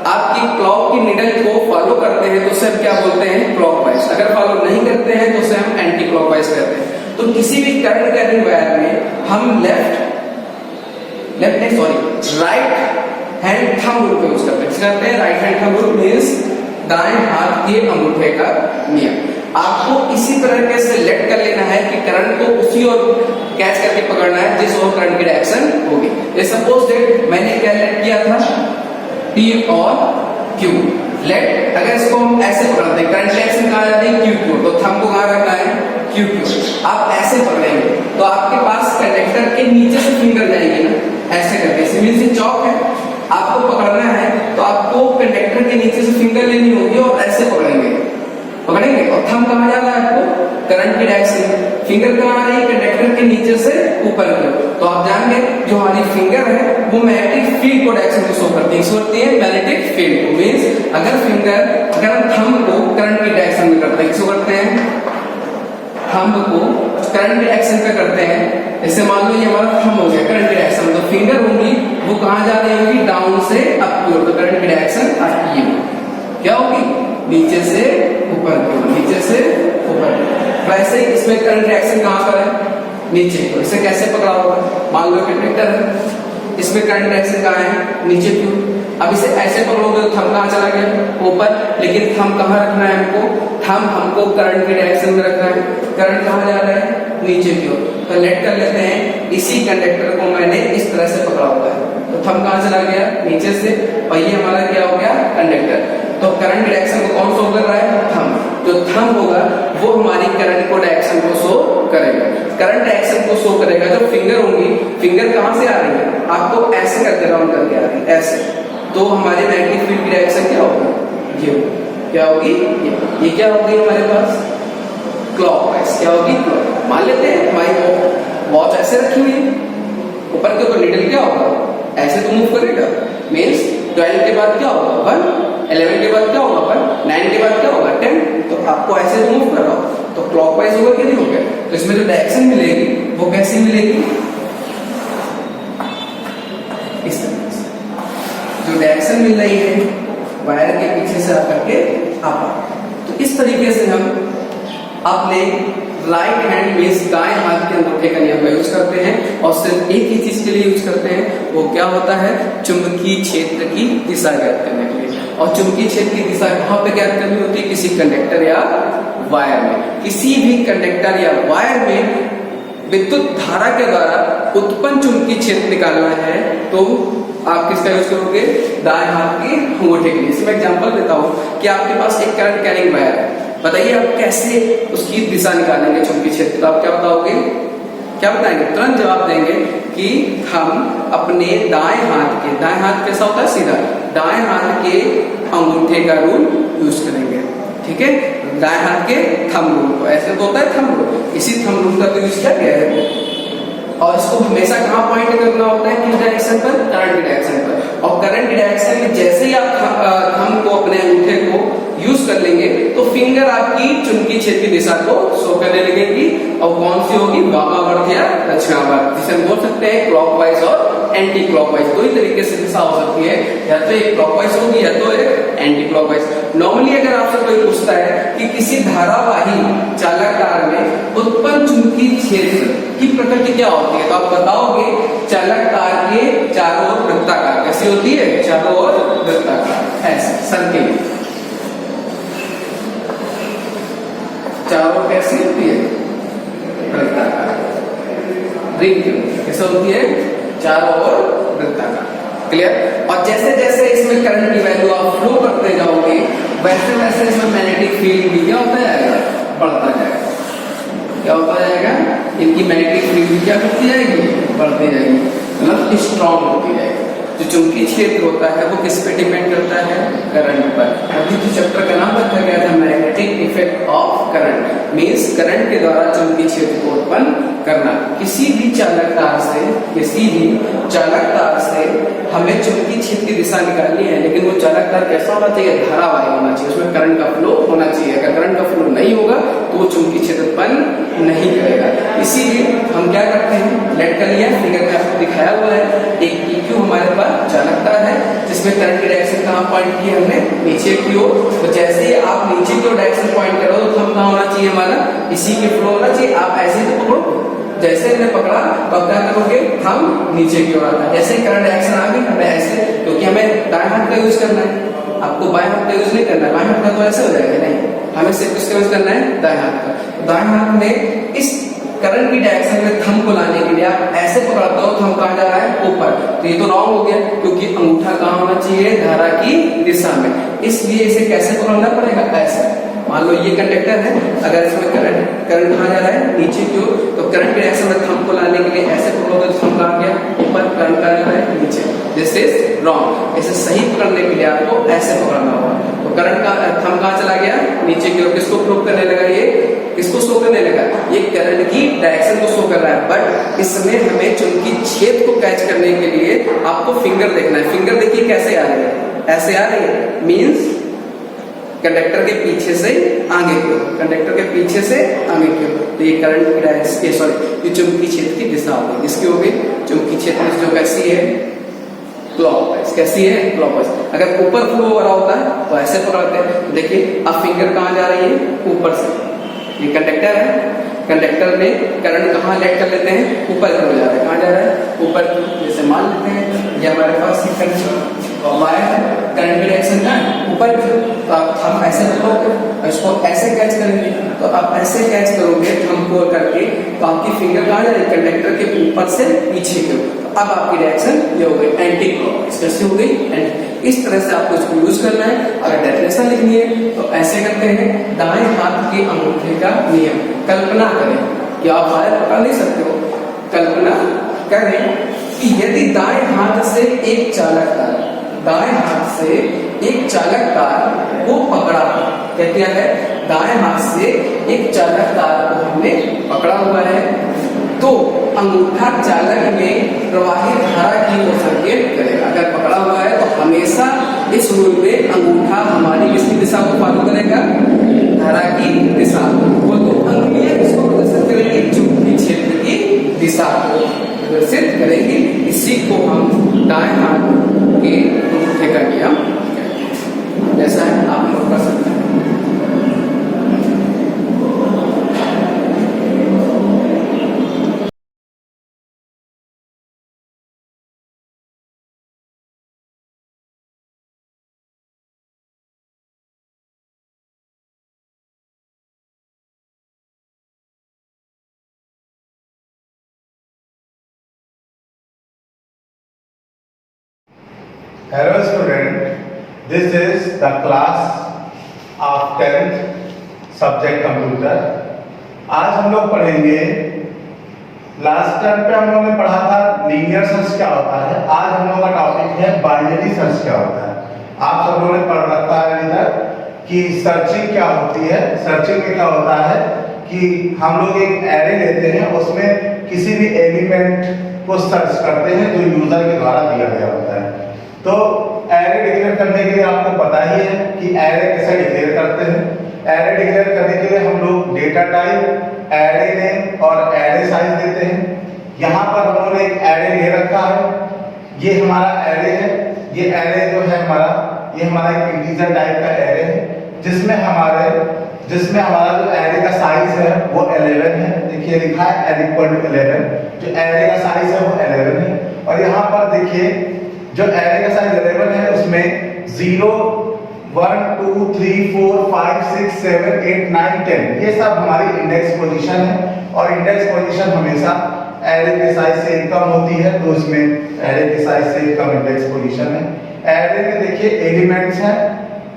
आपकी क्लॉक की निडल को फॉलो करते हैं तो उसे हम क्या बोलते हैं? क्लॉकवाइज। अगर फॉलो नहीं करते हैं तो उसे हम एंटी क्लॉकवाइज कहते हैं। तो किसी भी करंट कैरिंग वायर में हम राइट हैंड थंब रूल का यूज करते हैं। Right hand thumb rule means दाएं हाथ के अंगूठे का नियम। आपको इसी तरीके से लेट कर लेना है कि करंट को उसी ओर कैच करके पकड़ना है जिस ओर करंट की डायरेक्शन होगी। जैसे सपोज दैट मैंने क्या लेट किया था? P और Q लेट। अगर इसको हम ऐसे पकड़ते हैं, करंट डायरेक्शन कहाँ जाती है? Q की ओर, तो थंब को कहाँ रखना है? Q की ओर। आप ऐसे पकड़ेंगे तो आपके पास कंडक्टर के नीचे से फिंगर जाएगी ना, ऐसे करके। सिमिलर से चौक है, आपको पकड़ना है तो आपको कंडक्टर के नीचे से फिंगर लेनी होगी और ऐसे पकड़ेंगे और थंब कहाँ जाना है आपको? करंट की डायरेक्शन। फिंगर कहाँ आ रही है? कंडक्टर के नीचे से ऊपर की ओर। तो आप जानेंगे जो हमारी फिंगर है वो मैग्नेटिक फील्ड को डायरेक्शन को शो करती है। शो करती है मैग्नेटिक फील्ड को। मींस अगर हम थंब को करंट की डायरेक्शन में करते हैं, किसको करते हैं? थंब को करंट की डायरेक्शन पे करते हैं। जैसे मान लो ये हमारा थंब हो गया करंट की डायरेक्शन, तो फिंगर होंगी वो कहाँ जा रही होगी? डाउन से अप की ओर। तो करंट की डायरेक्शन अप की ओर क्या होगी? नीचे से ऊपर की ओर, नीचे से ऊपर। वैसे ही इसमें करंट डायरेक्शन कहाँ पर है? नीचे। तो इसे कैसे पकड़ा होगा? मान लो कंडक्टर है, इसमें करंट डायरेक्शन कहाँ है? नीचे की ओर। अब इसे ऐसे पकड़ोगे तो थंब कहाँ चला गया? ऊपर। लेकिन थंब कहाँ रखना है हमको? थंब हमको करंट की डायरेक्शन में रखना है। करंट कहाँ जा रहा है? नीचे की ओर। तो लेट कर लेते हैं, इसी कंडक्टर को मैंने इस तरह से पकड़ा हुआ है, तो थंब कहाँ चला गया? नीचे से। और ये हमारा क्या हो गया? कंडक्टर। तो करंट की डायरेक्शन को कौन शो कर रहा है? थंब। जो थंब होगा वो हमारी करंट को डायरेक्शन को शो करेगा। करंट डायरेक्शन को शो करेगा। जो फिंगर होंगी, फिंगर कहाँ से आ रही है? आपको ऐसे करके राउंड करके आ रही है, ऐसे। तो हमारे मैग्नेटिक फील्ड की डायरेक्शन क्या होगी? ये क्या होगी? ये क्या होगी हमारे पास? क्लॉकवाइज। क्या होगी? क्लॉक। मान लेते हैं हमारी वॉच ऐसे रखी हुई है, ऊपर के ऊपर निडल क्या होगा? ऐसे तो मूव करेगा। मींस 12 के बाद क्या होगा? 1, 11 के बाद क्या होगा? 1, 9 के बाद क्या होगा? 10। तो आपको ऐसे तो मूव कर रहा हो तो क्लॉकवाइज होगा कि नहीं होगा? तो इसमें जो डायरेक्शन मिलेगी वो कैसी मिलेगी? इस तरह से जो डायरेक्शन मिल रही है वायर के पीछे से आकर के आप, तो इस तरीके से हम अपने राइट हैंड मीन्स दाएं हाथ के अंगूठे का नियम का यूज करते हैं और सिर्फ एक ही चीज के लिए यूज करते हैं, वो क्या होता है, चुंबकीय क्षेत्र की दिशा ज्ञात करने के लिए। और चुंबकीय क्षेत्र की दिशा कहाँ पे ज्ञात करनी होती है, किसी कंडक्टर या वायर में। किसी भी कंडक्टर या वायर में विद्युत धारा के द्वारा उत्पन्न चुंबकीय क्षेत्र निकालना है तो आप किसका यूज करोगे, दाएं हाथ के अंगूठे के लिए। इसमें एग्जांपल देता हूं कि आपके पास एक करंट कैरिंग वायर है, बताइए आप कैसे उसकी दिशा निकालेंगे चुंबकीय क्षेत्र, तो आप क्या बताओगे, क्या बताएंगे, तुरंत जवाब देंगे कि हम अपने दाएं हाथ कैसा होता है, सीधा, दाएं हाथ के अंगूठे का रूल यूज करेंगे, ठीक है, दाएं हाथ के थंब रूल को। ऐसे तो होता है थंब रूल, इसी थंब रूल का तो यूज किया गया है। और इसको हमेशा कहाँ पॉइंट करना होता है, किस डायरेक्शन पर, करंट की डायरेक्शन पर। और करंट की डायरेक्शन में जैसे ही आप थंब को, अपने अंगूठे को यूज कर लेंगे तो फिंगर आपकी चुंबकीय क्षेत्र की दिशा को शो करने लगेगी। और कौन सी होगी, वामावर्त या दक्षिणावर्त, जिसे हम बोल सकते हैं क्लॉकवाइज और एंटी क्लॉकवाइज। दो ही तरीके से दिशा हो सकती है, या तो एक क्लॉकवाइज होगी या तो एक एंटी क्लॉकवाइज। नॉर्मली अगर आपसे कोई पूछता है कि किसी धारावाही चालक तार में उत्पन्न चुंबकीय क्षेत्र की प्रकृति क्या होती है, तो आप बताओगे चालक तार के चारों ओर वृत्ताकार। कैसी होती है, चारों ओर वृत्ताकार, ऐसे सर्किल, चारों कैसी होती है, वृत्ताकार। रिंग कैसे होती है, चारों ओर वृत्ताकार। क्लियर। और जैसे जैसे इसमें करंट की वैल्यू आप फ्लो करते जाओगे वैसे वैसे इसमें मैग्नेटिक फील्ड भी क्या होता जाएगा, बढ़ता जाएगा। क्या होता जाएगा, इनकी मैग्नेटिक फील्ड भी क्या करती जाएगी, बढ़ती जाएगी, मतलब स्ट्रॉन्ग होती जाएगी। जो चुंबकीय क्षेत्र होता है वो किस पे डिपेंड करता है, करंट पर। अभी जो चैप्टर का नाम रखा गया था magnetic effect of current, means current के द्वारा चुंबकीय क्षेत्र को उत्पन्न करना। किसी भी चालक तार से हमें चुंबकीय क्षेत्र की दिशा निकालनी है, लेकिन वो चालक तार कैसा होना चाहिए, धारावाही होना चाहिए, उसमें करंट का फ्लो होना चाहिए। अगर करंट का फ्लो नहीं होगा तो वो चुंबकीय क्षेत्र उत्पन्न नहीं करेगा। इसीलिए हम क्या करते हैं, लेट कर लिया, फिगर में आपको दिखाया हुआ है, एक PQ हमारे पास चालक तार है जिसमें करंट की डायरेक्शन कहाँ पॉइंट की हमने, नीचे की ओर। तो जैसे ही आप नीचे की ओर डायरेक्शन पॉइंट करो तो थंब कहाँ होना चाहिए हमारा, इसी के फ्लो होना चाहिए। आप ऐसे ही पकड़ो, जैसे हमने पकड़ा तो क्या करोगे, हम नीचे की ओर आता है। जैसे करंट डायरेक्शन आ गई हमें ऐसे, क्योंकि हमें दाएं हाथ का यूज करना है, आपको बाएं हाथ का यूज नहीं करना है। बाएं हाथ का तो ऐसे हो जाएगा, नहीं, हमें सिर्फ किसका यूज करना है, दाएं हाथ का। दाएं हाथ में इस करंट की डायरेक्शन में थंब को लाने के लिए आप ऐसे पकड़ते हो, थंब कहाँ जा रहा है, ऊपर। तो ये तो रॉन्ग हो गया, क्योंकि अंगूठा कहाँ होना चाहिए, धारा की दिशा में। इसलिए इसे कैसे पकड़ना पड़ेगा, ऐसा। मान लो ये कंडक्टर है, अगर इसमें करंट कहाँ जा रहा है, नीचे की ओर, तो करंट की डायरेक्शन में थंब को लाने के लिए ऐसे पकड़ोगे तो थंब कहाँ गया, ऊपर, करंट कहाँ जा रहा है, नीचे। This is wrong. इसे सही पकड़ने के लिए आपको ऐसे पकड़ना होगा। तो करंट का थंब कहाँ चला गया, नीचे की ओर। किसको प्रूव करने लगा, ये किसको शो करने लगा, ये करंट की डायरेक्शन को शो कर रहा है। बट इसमें हमें चुंबकीय क्षेत्र को कैच करने के लिए आपको फिंगर देखना है। फिंगर देखिए कैसे आ रही है, ऐसे आ रही है, मीन्स कंडक्टर के पीछे से आगे की ओर, कंडक्टर के पीछे से आगे की ओर। तो ये करंट की डायरेक्शन, सॉरी, ये चुंबकीय क्षेत्र की दिशा होगी। किसकी होगी, चुंबकीय क्षेत्र जो कैसी है, क्लॉकवाइज। कैसी है, क्लॉकवाइज। अगर ऊपर फ्लो हो रहा होता है तो ऐसे पकड़ते हैं। देखिए अब फिंगर कहाँ जा रही है, ऊपर से। ये कंडक्टर है, कंडक्टर में करंट कहाँ लेट कर लेते हैं, ऊपर की ओर जा रहा है। कहाँ जा रहा है, ऊपर। जैसे मान लेते हैं ये हमारे पास वायर है, करंट की डायरेक्शन का ऊपर। तो हम ऐसे पकड़ोगे, इसको ऐसे कैच करेंगे। तो आप ऐसे कैच करोगे थंब को करके, तो आपकी फिंगर कहाँ जा रही है, कंडक्टर के ऊपर से पीछे की ओर। तो अब आपकी डायरेक्शन ये हो गई एंटी क्लॉकवाइज। कैसे हो गई, एंटी। इस तरह से आपको इसको यूज करना है। अगर डेफिनेशन लिखनी है तो ऐसे करते हैं, दाएं हाथ के अंगूठे का नियम। कल्पना करें कि आप वायर पकड़ नहीं सकते हो, कल्पना करें कि यदि दाएं हाथ से एक चालक तार, दाएं हाथ से एक चालक तार को पकड़ा, क्या है, दाएं हाथ से एक चालक तार को हमने पकड़ा हुआ है, तो अंगूठा चालक में प्रवाहित धारा की ओर संकेत करेगा। अगर पकड़ा हुआ है तो हमेशा इस रूल में अंगूठा हमारी किसकी दिशा को फॉलो करेगा, धारा की दिशा। वो तो अंगुलियां किसको प्रदर्शित करेंगी, चुंबकीय क्षेत्र की दिशा को प्रदर्शित करेंगे। इसी को हम दाएं हाथ के अंगूठे का नियम जैसा है आप लोग कर सकते हैं। Hello student, this is the class of 10th subject computer. आज हम लोग पढ़ेंगे, लास्ट टर्म पे हम लोगों ने पढ़ा था लीनियर सर्च क्या होता है। आज हम लोगों का टॉपिक है बाइनरी सर्च क्या होता है। आप सब लोगों ने पढ़ रखा है इधर कि सर्चिंग क्या होती है। सर्चिंग में क्या होता है कि हम लोग एक एरे लेते हैं, उसमें किसी भी एलिमेंट को सर्च करते हैं जो यूजर के द्वारा दिया गया होता है। तो एरे डिक्लेयर करने के लिए आपको पता ही है कि एरे कैसे डिक्लेयर करते हैं। एरे डिक्लेयर करने के लिए हम लोग डेटा टाइप, एरे नेम और एरे साइज देते हैं। यहाँ पर हम लोगों ने एक एरे ले रखा है, ये हमारा एरे है। ये एरे जो है हमारा, ये हमारा एक इंटीजर टाइप का एरे है जिसमें हमारा जो एरे का साइज है वो 11 है। देखिए लिखा है n = 11, जो एरे का साइज है वो 11 है। और यहाँ पर देखिए जो एरे का साइज 11 है उसमें 0 1 2 3 4 5 6 7 8 9 10 ये सब हमारी इंडेक्स पोजीशन है। और इंडेक्स पोजीशन हमेशा एरे के साइज से कम होती है, तो इसमें एरे के साइज से कम इंडेक्स पोजीशन है। एरे में देखिए एलिमेंट्स हैं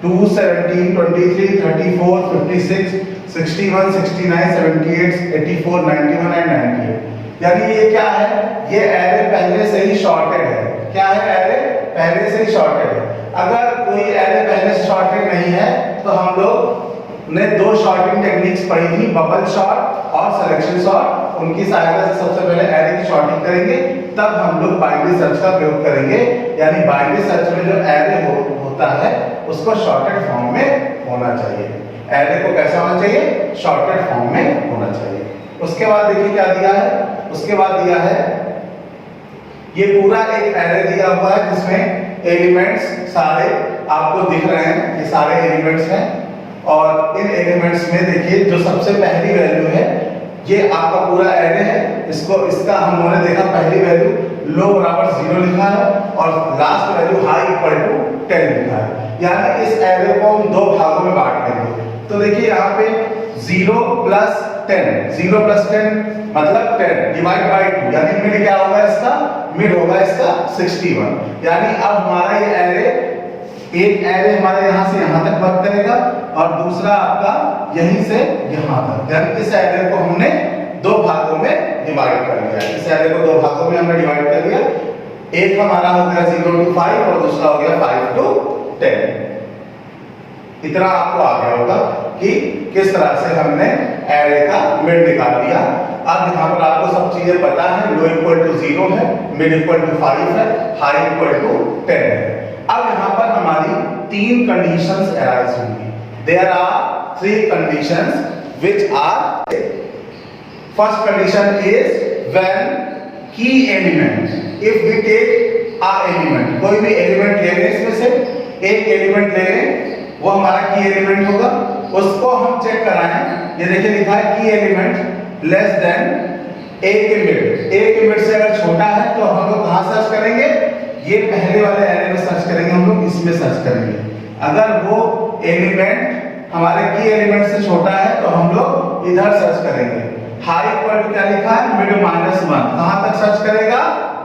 2 17 23 34 56 61 69 78 84 91 एंड 98। यानी ये क्या है, ये एरे पहले से ही शॉर्टेड है। क्या है, एरे पहले से ही शॉर्टेड है। अगर कोई एरे पहले से शॉर्टेड नहीं है तो हम लोग ने दो शॉर्टिंग टेक्निक्स पढ़ी थी, बबल शॉर्ट और सिलेक्शन शॉर्ट। उनकी सहायता से सबसे पहले एरे की शॉर्टिंग करेंगे, तब हम लोग बाइनरी सर्च का प्रयोग करेंगे। यानी बाइनरी सर्च में जो एरे होता है उसको शॉर्टेड फॉर्म में होना चाहिए। एरे को कैसा होना चाहिए, शॉर्टेड फॉर्म में होना चाहिए। उसके बाद देखिए क्या दिया है, उसके बाद दिया है ये पूरा एक एरे दिया हुआ है जिसमें एलिमेंट्स सारे आपको दिख रहे हैं, ये सारे एलिमेंट्स हैं। और इन एलिमेंट्स में देखिए जो सबसे पहली वैल्यू है ये आपका पूरा एरे है। इसका हम लोगों ने देखा पहली वैल्यू लो बराबर 0 लिखा है और last value high equal to 10 लिखा है। यानी इस एरे को हम दो भागों में बांट देंगे। तो देखिए यहाँ पे 0 + 10, 0 + 10 मतलब 10 डिवाइड बाय 2, यानी मिड क्या होगा इसका, मिड होगा इसका 61। यानी अब हमारा ये एरे, एक एरे हमारे यहाँ से यहाँ तक वर्क करेगा और दूसरा आपका यहीं से यहाँ तक। यानी इस एरे को हमने दो भागों में डिवाइड कर लिया। इस एरे को दो भागों में हमने डिवाइड कर लिया। एक हमारा हो गया 0 to 5 और दूसरा हो गया 5 to 10। इतना आपको आ गया होगा कि किस तरह से हमने एरे का मिड निकाल लिया। अब यहाँ पर आपको सब चीजें पता है, लो इक्वल टू 0 है, मिड इक्वल टू 5 है, हाई इक्वल टू 10 है। अब यहाँ पर हमारी तीन कंडीशंस अराइज होंगी। There are 3 conditions which are, first condition is when key element, if we take a element, कोई भी एलिमेंट ले लें, इसमें से एक एलिमेंट ले लें, वो हमारा की एलिमेंट होगा। उसको हम चेक कराएं, ये देखिए लिखा है की एलिमेंट लेस देन a के मिड। a के मिड से अगर छोटा है तो हम लोग कहाँ सर्च करेंगे, ये पहले वाले एरे में सर्च करेंगे, हम लोग इसमें सर्च करेंगे। अगर वो एलिमेंट हमारे की एलिमेंट से छोटा है तो हम लोग इधर सर्च करेंगे। हाई इक्वल टू क्या लिखा है, मिड -1, कहाँ तक सर्च करेगा,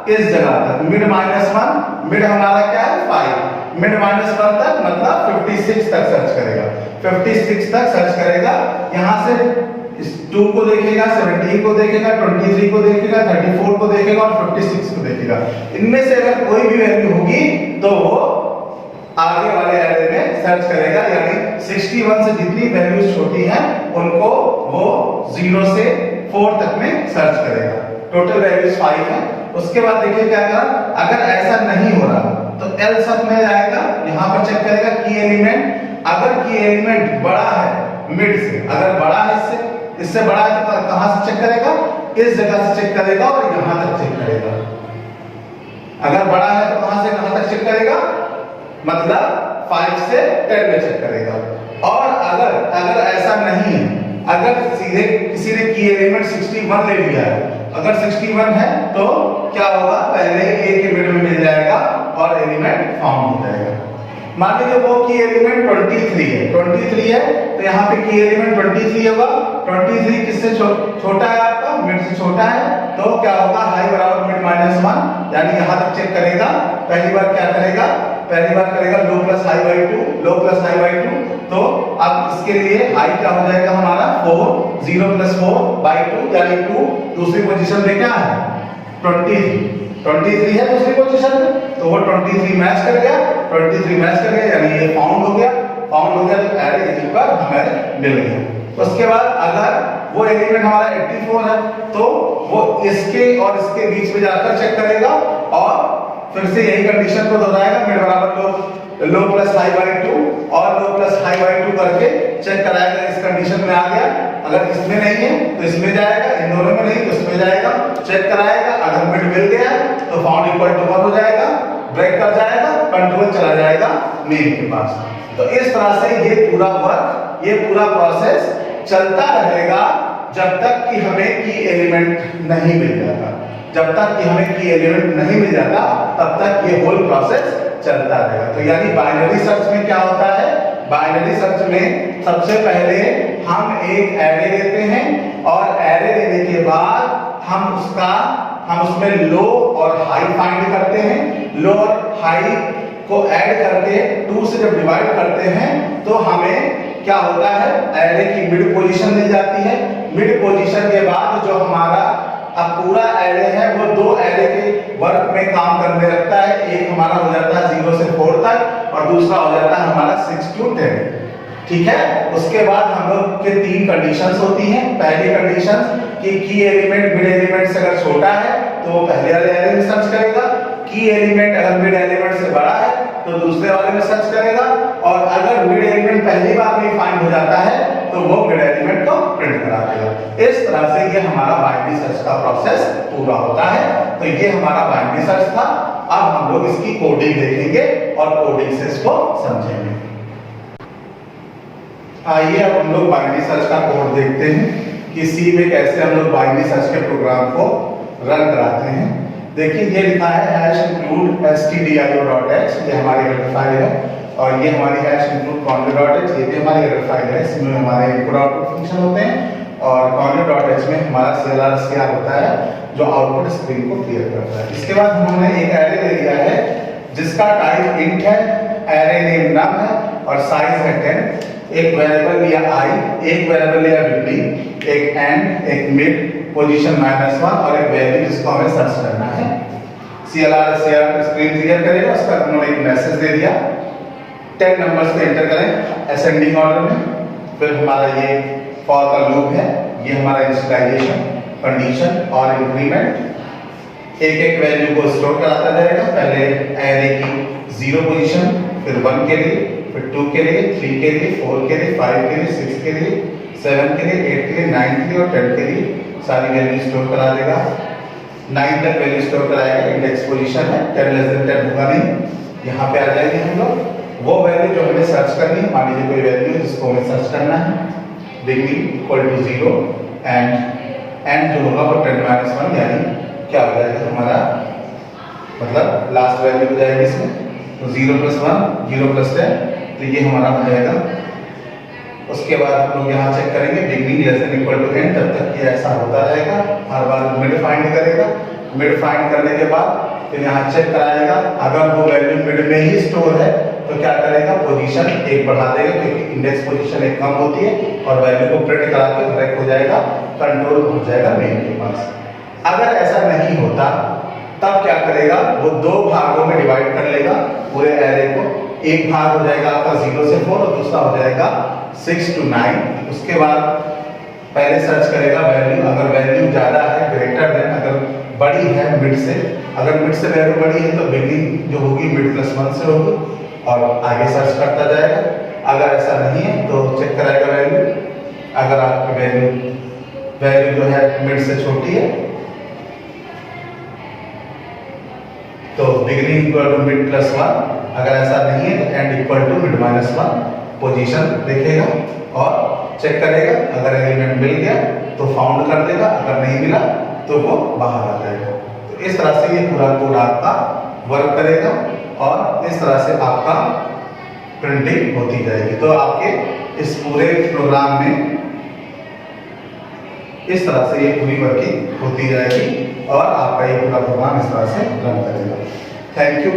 इस जगह तक, मिड -1। मिड हमारा क्या है 5, मिड -1 तक मतलब 56 तक सर्च करेगा। 56 तक सर्च करेगा। यहाँ से इस 2 को देखेगा, 17 को देखेगा, 23 को देखेगा, 34 को देखेगा और 56 को देखेगा। इनमें से अगर कोई भी वैल्यू होगी तो वो आगे वाले एरे में सर्च करेगा। यानी 61 से जितनी वैल्यूज छोटी हैं उनको वो 0 से 4 तक में सर्च करेगा। टोटल वैल्यूज 5 है। उसके बाद देखिए क्या करा, अगर ऐसा नहीं हो रहा तो एल सब में जाएगा, यहाँ पर चेक करेगा की एलिमेंट। अगर की एलिमेंट बड़ा है मिड से, अगर बड़ा है इससे बड़ा है तो कहां से चेक करेगा, इस जगह से चेक करेगा और यहां तक चेक करेगा। अगर बड़ा है तो कहां से कहां तक चेक करेगा, मतलब 5 से 10 में चेक करेगा। और अगर ऐसा नहीं है, अगर सीधे किसी ने की एलिमेंट 61 ले लिया है, अगर 61 है तो क्या होगा, पहले a के मिड में मिल जाएगा और एलिमेंट फॉर्म हो जाएगा। मान लीजिए वो की एलिमेंट 23 है, 23 है तो यहाँ पे की एलिमेंट 23 होगा। 23 किससे छोटा है, आपका मिड से छोटा है, तो क्या होगा, हाई बराबर मिड -1, यानी यहाँ तक चेक करेगा। पहली बार क्या करेगा, पहली बार करेगा low plus high by 2, low plus high by 2, तो अब इसके लिए हाई क्या हो जाएगा हमारा 4, 0 प्लस 4 बाई 2 यानी 2, दूसरी पोजीशन में क्या है 23 है दूसरी पोजीशन में, तो वो 23 मैच कर गया, 23 मैच कर गया यानी ये फाउंड हो गया तो एरे यहीं पर हमें मिल गया। उसके बाद अगर वो एलिमेंट हमारा 84 है तो वो इसके और इसके बीच में जाकर चेक करेगा और फिर से यही कंडीशन को दोहराएगा, मिड बराबर लो प्लस हाई बाई 2 और लो प्लस हाई बाई 2 करके चेक कराएगा इस कंडीशन में आ गया, अगर इसमें नहीं है तो इसमें जाएगा, इन दोनों में नहीं तो इसमें जाएगा, चेक कराएगा, अगर मिड मिल गया तो फाउंड इक्वल टू 1 हो जाएगा, ब्रेक कर जाएगा, कंट्रोल चला जाएगा मेन के पास। तो इस तरह से ये पूरा वर्क, ये पूरा प्रोसेस चलता रहेगा जब तक कि हमें की एलिमेंट नहीं मिल जाता। जब तक कि हमें की एलिमेंट नहीं मिल जाता तब तक ये होल प्रोसेस चलता रहेगा। तो यानी बाइनरी सर्च में क्या होता है, बाइनरी सर्च में सबसे पहले हम एक एरे लेते हैं और एरे लेने के बाद हम उसमें लो और हाई फाइंड करते हैं, लो और हाई को ऐड करके 2 से जब डिवाइड करते हैं तो हमें क्या होता है एरे की मिड पोजीशन मिल जाती है। मिड पोजीशन के बाद जो हमारा अब पूरा एरे है वो 2 एरे के वर्क में काम करने लगता है, एक हमारा हो जाता है 0 से 4 तक और दूसरा हो जाता है हमारा 6 to 10, ठीक है। उसके बाद हम लोग के 3 कंडीशंस होती हैं। पहली कंडीशन कि की एलिमेंट मिड एलिमेंट से अगर छोटा है तो वो पहले वाले एरे में सर्च करेगा, की एलिमेंट अगर मिड एलिमेंट से बड़ा है तो दूसरे वाले में सर्च करेगा और अगर मिड एलिमेंट पहली बार में फाइंड हो जाता है तो वो मिड एलिमेंट को प्रिंट करा देगा। इस तरह से ये हमारा बाइनरी सर्च का प्रोसेस पूरा होता है। तो ये हमारा बाइनरी सर्च था। अब हम लोग इसकी कोडिंग देखेंगे और कोडिंग से इसको समझेंगे। आइए अब हम लोग बाइनरी सर्च का कोड देखते हैं कि सी में कैसे हम लोग बाइनरी सर्च के प्रोग्राम को रन कराते हैं। देखिए ये लिखा है #include stdio.h, ये हमारी हेडर फाइल है और ये हमारी #include conda.h, ये भी हमारी हेडर फाइल है। इसमें हमारे इनपुट आउटपुट फंक्शन होते हैं और conda.h में हमारा CLR होता है जो आउटपुट स्क्रीन को क्लियर करता है। इसके बाद हमने एक एरे ले लिया है जिसका टाइप इंट है, एरे नेम नम है और साइज है 10। एक वेरिएबल लिया i, एक वेरिएबल लिया बिटवीन, एक एंड, एक मिड, पोजीशन -1 और एक वैल्यू जिसको हमें सर्च करना है। CLR स्क्रीन क्लियर करेगा, उसका उन्होंने एक मैसेज दे दिया। 10 नंबर्स को एंटर करें असेंडिंग ऑर्डर में। फिर हमारा ये फॉर का लूप है, ये हमारा इनिशियलाइजेशन, कंडीशन और इंक्रीमेंट एक एक वैल्यू को स्टोर कराता जाएगा। पहले एरे की 0 पोजीशन, फिर 1 के लिए, फिर 2 के लिए, 3 के लिए, 4 के लिए, 5 के लिए, 6 के लिए, 7 के लिए, 8 के लिए, 9 के लिए और 10 के लिए सारी वैल्यू स्टोर करा देगा। 9 तक वैल्यू स्टोर कराएगा, इंडेक्स पोजीशन है, 10 लेस देन 10 होगा नहीं, यहाँ पे आ जाएगी हम लोग वो वैल्यू जो हमें सर्च करनी है। मान लीजिए कोई वैल्यू जिसको हमें सर्च करना है, बिगिनिंग इक्वल टू 0 एंड जो होगा वो 10 - 1 यानी क्या हो जाएगा हमारा, मतलब लास्ट वैल्यू हो जाएगी इसमें, तो 0 + 1 0 + 10, तो ये हमारा हो जाएगा। उसके बाद हम लोग यहाँ चेक करेंगे beginning less than equal to end, तब तक ये ऐसा होता रहेगा। हर बार मिड फाइंड करेगा, मिड फाइंड करने के बाद फिर यहाँ चेक कराएगा, अगर वो वैल्यू मिड में ही स्टोर है तो क्या करेगा, पोजीशन 1 बढ़ा देगा क्योंकि इंडेक्स पोजीशन 1 कम होती है और वैल्यू को प्रिंट करा के ब्रेक हो जाएगा, कंट्रोल हो जाएगा मेन के पास। अगर ऐसा नहीं होता तब क्या करेगा, वो 2 भागों में डिवाइड कर लेगा पूरे एरे को। एक भाग हो जाएगा आपका 0 से 4 और दूसरा हो जाएगा 6 to 9। उसके बाद पहले सर्च करेगा वैल्यू, अगर वैल्यू ज्यादा है ग्रेटर देन, अगर बड़ी है मिड से, अगर मिड से वैल्यू बड़ी है तो बिगिनिंग जो होगी मिड +1 से होगी और आगे सर्च करता जाएगा। अगर ऐसा नहीं है तो चेक कराएगा वैल्यू, अगर आपकी वैल्यू जो है मिड से छोटी है तो बिगिनिंग इक्वल टू मिड +1, अगर ऐसा नहीं है तो end equal to mid -1 position देखेगा और चेक करेगा। अगर एलिमेंट मिल गया तो फाउंड कर देगा, अगर नहीं मिला तो वो बाहर आ जाएगा। तो इस तरह से ये पूरा कोड आपका वर्क करेगा और इस तरह से आपका प्रिंटिंग होती जाएगी। तो आपके इस पूरे प्रोग्राम में इस तरह से ये पूरी वर्किंग होती जाएगी और आपका ये पूरा प्रोग्राम इस तरह से रन करेगा। Thank you.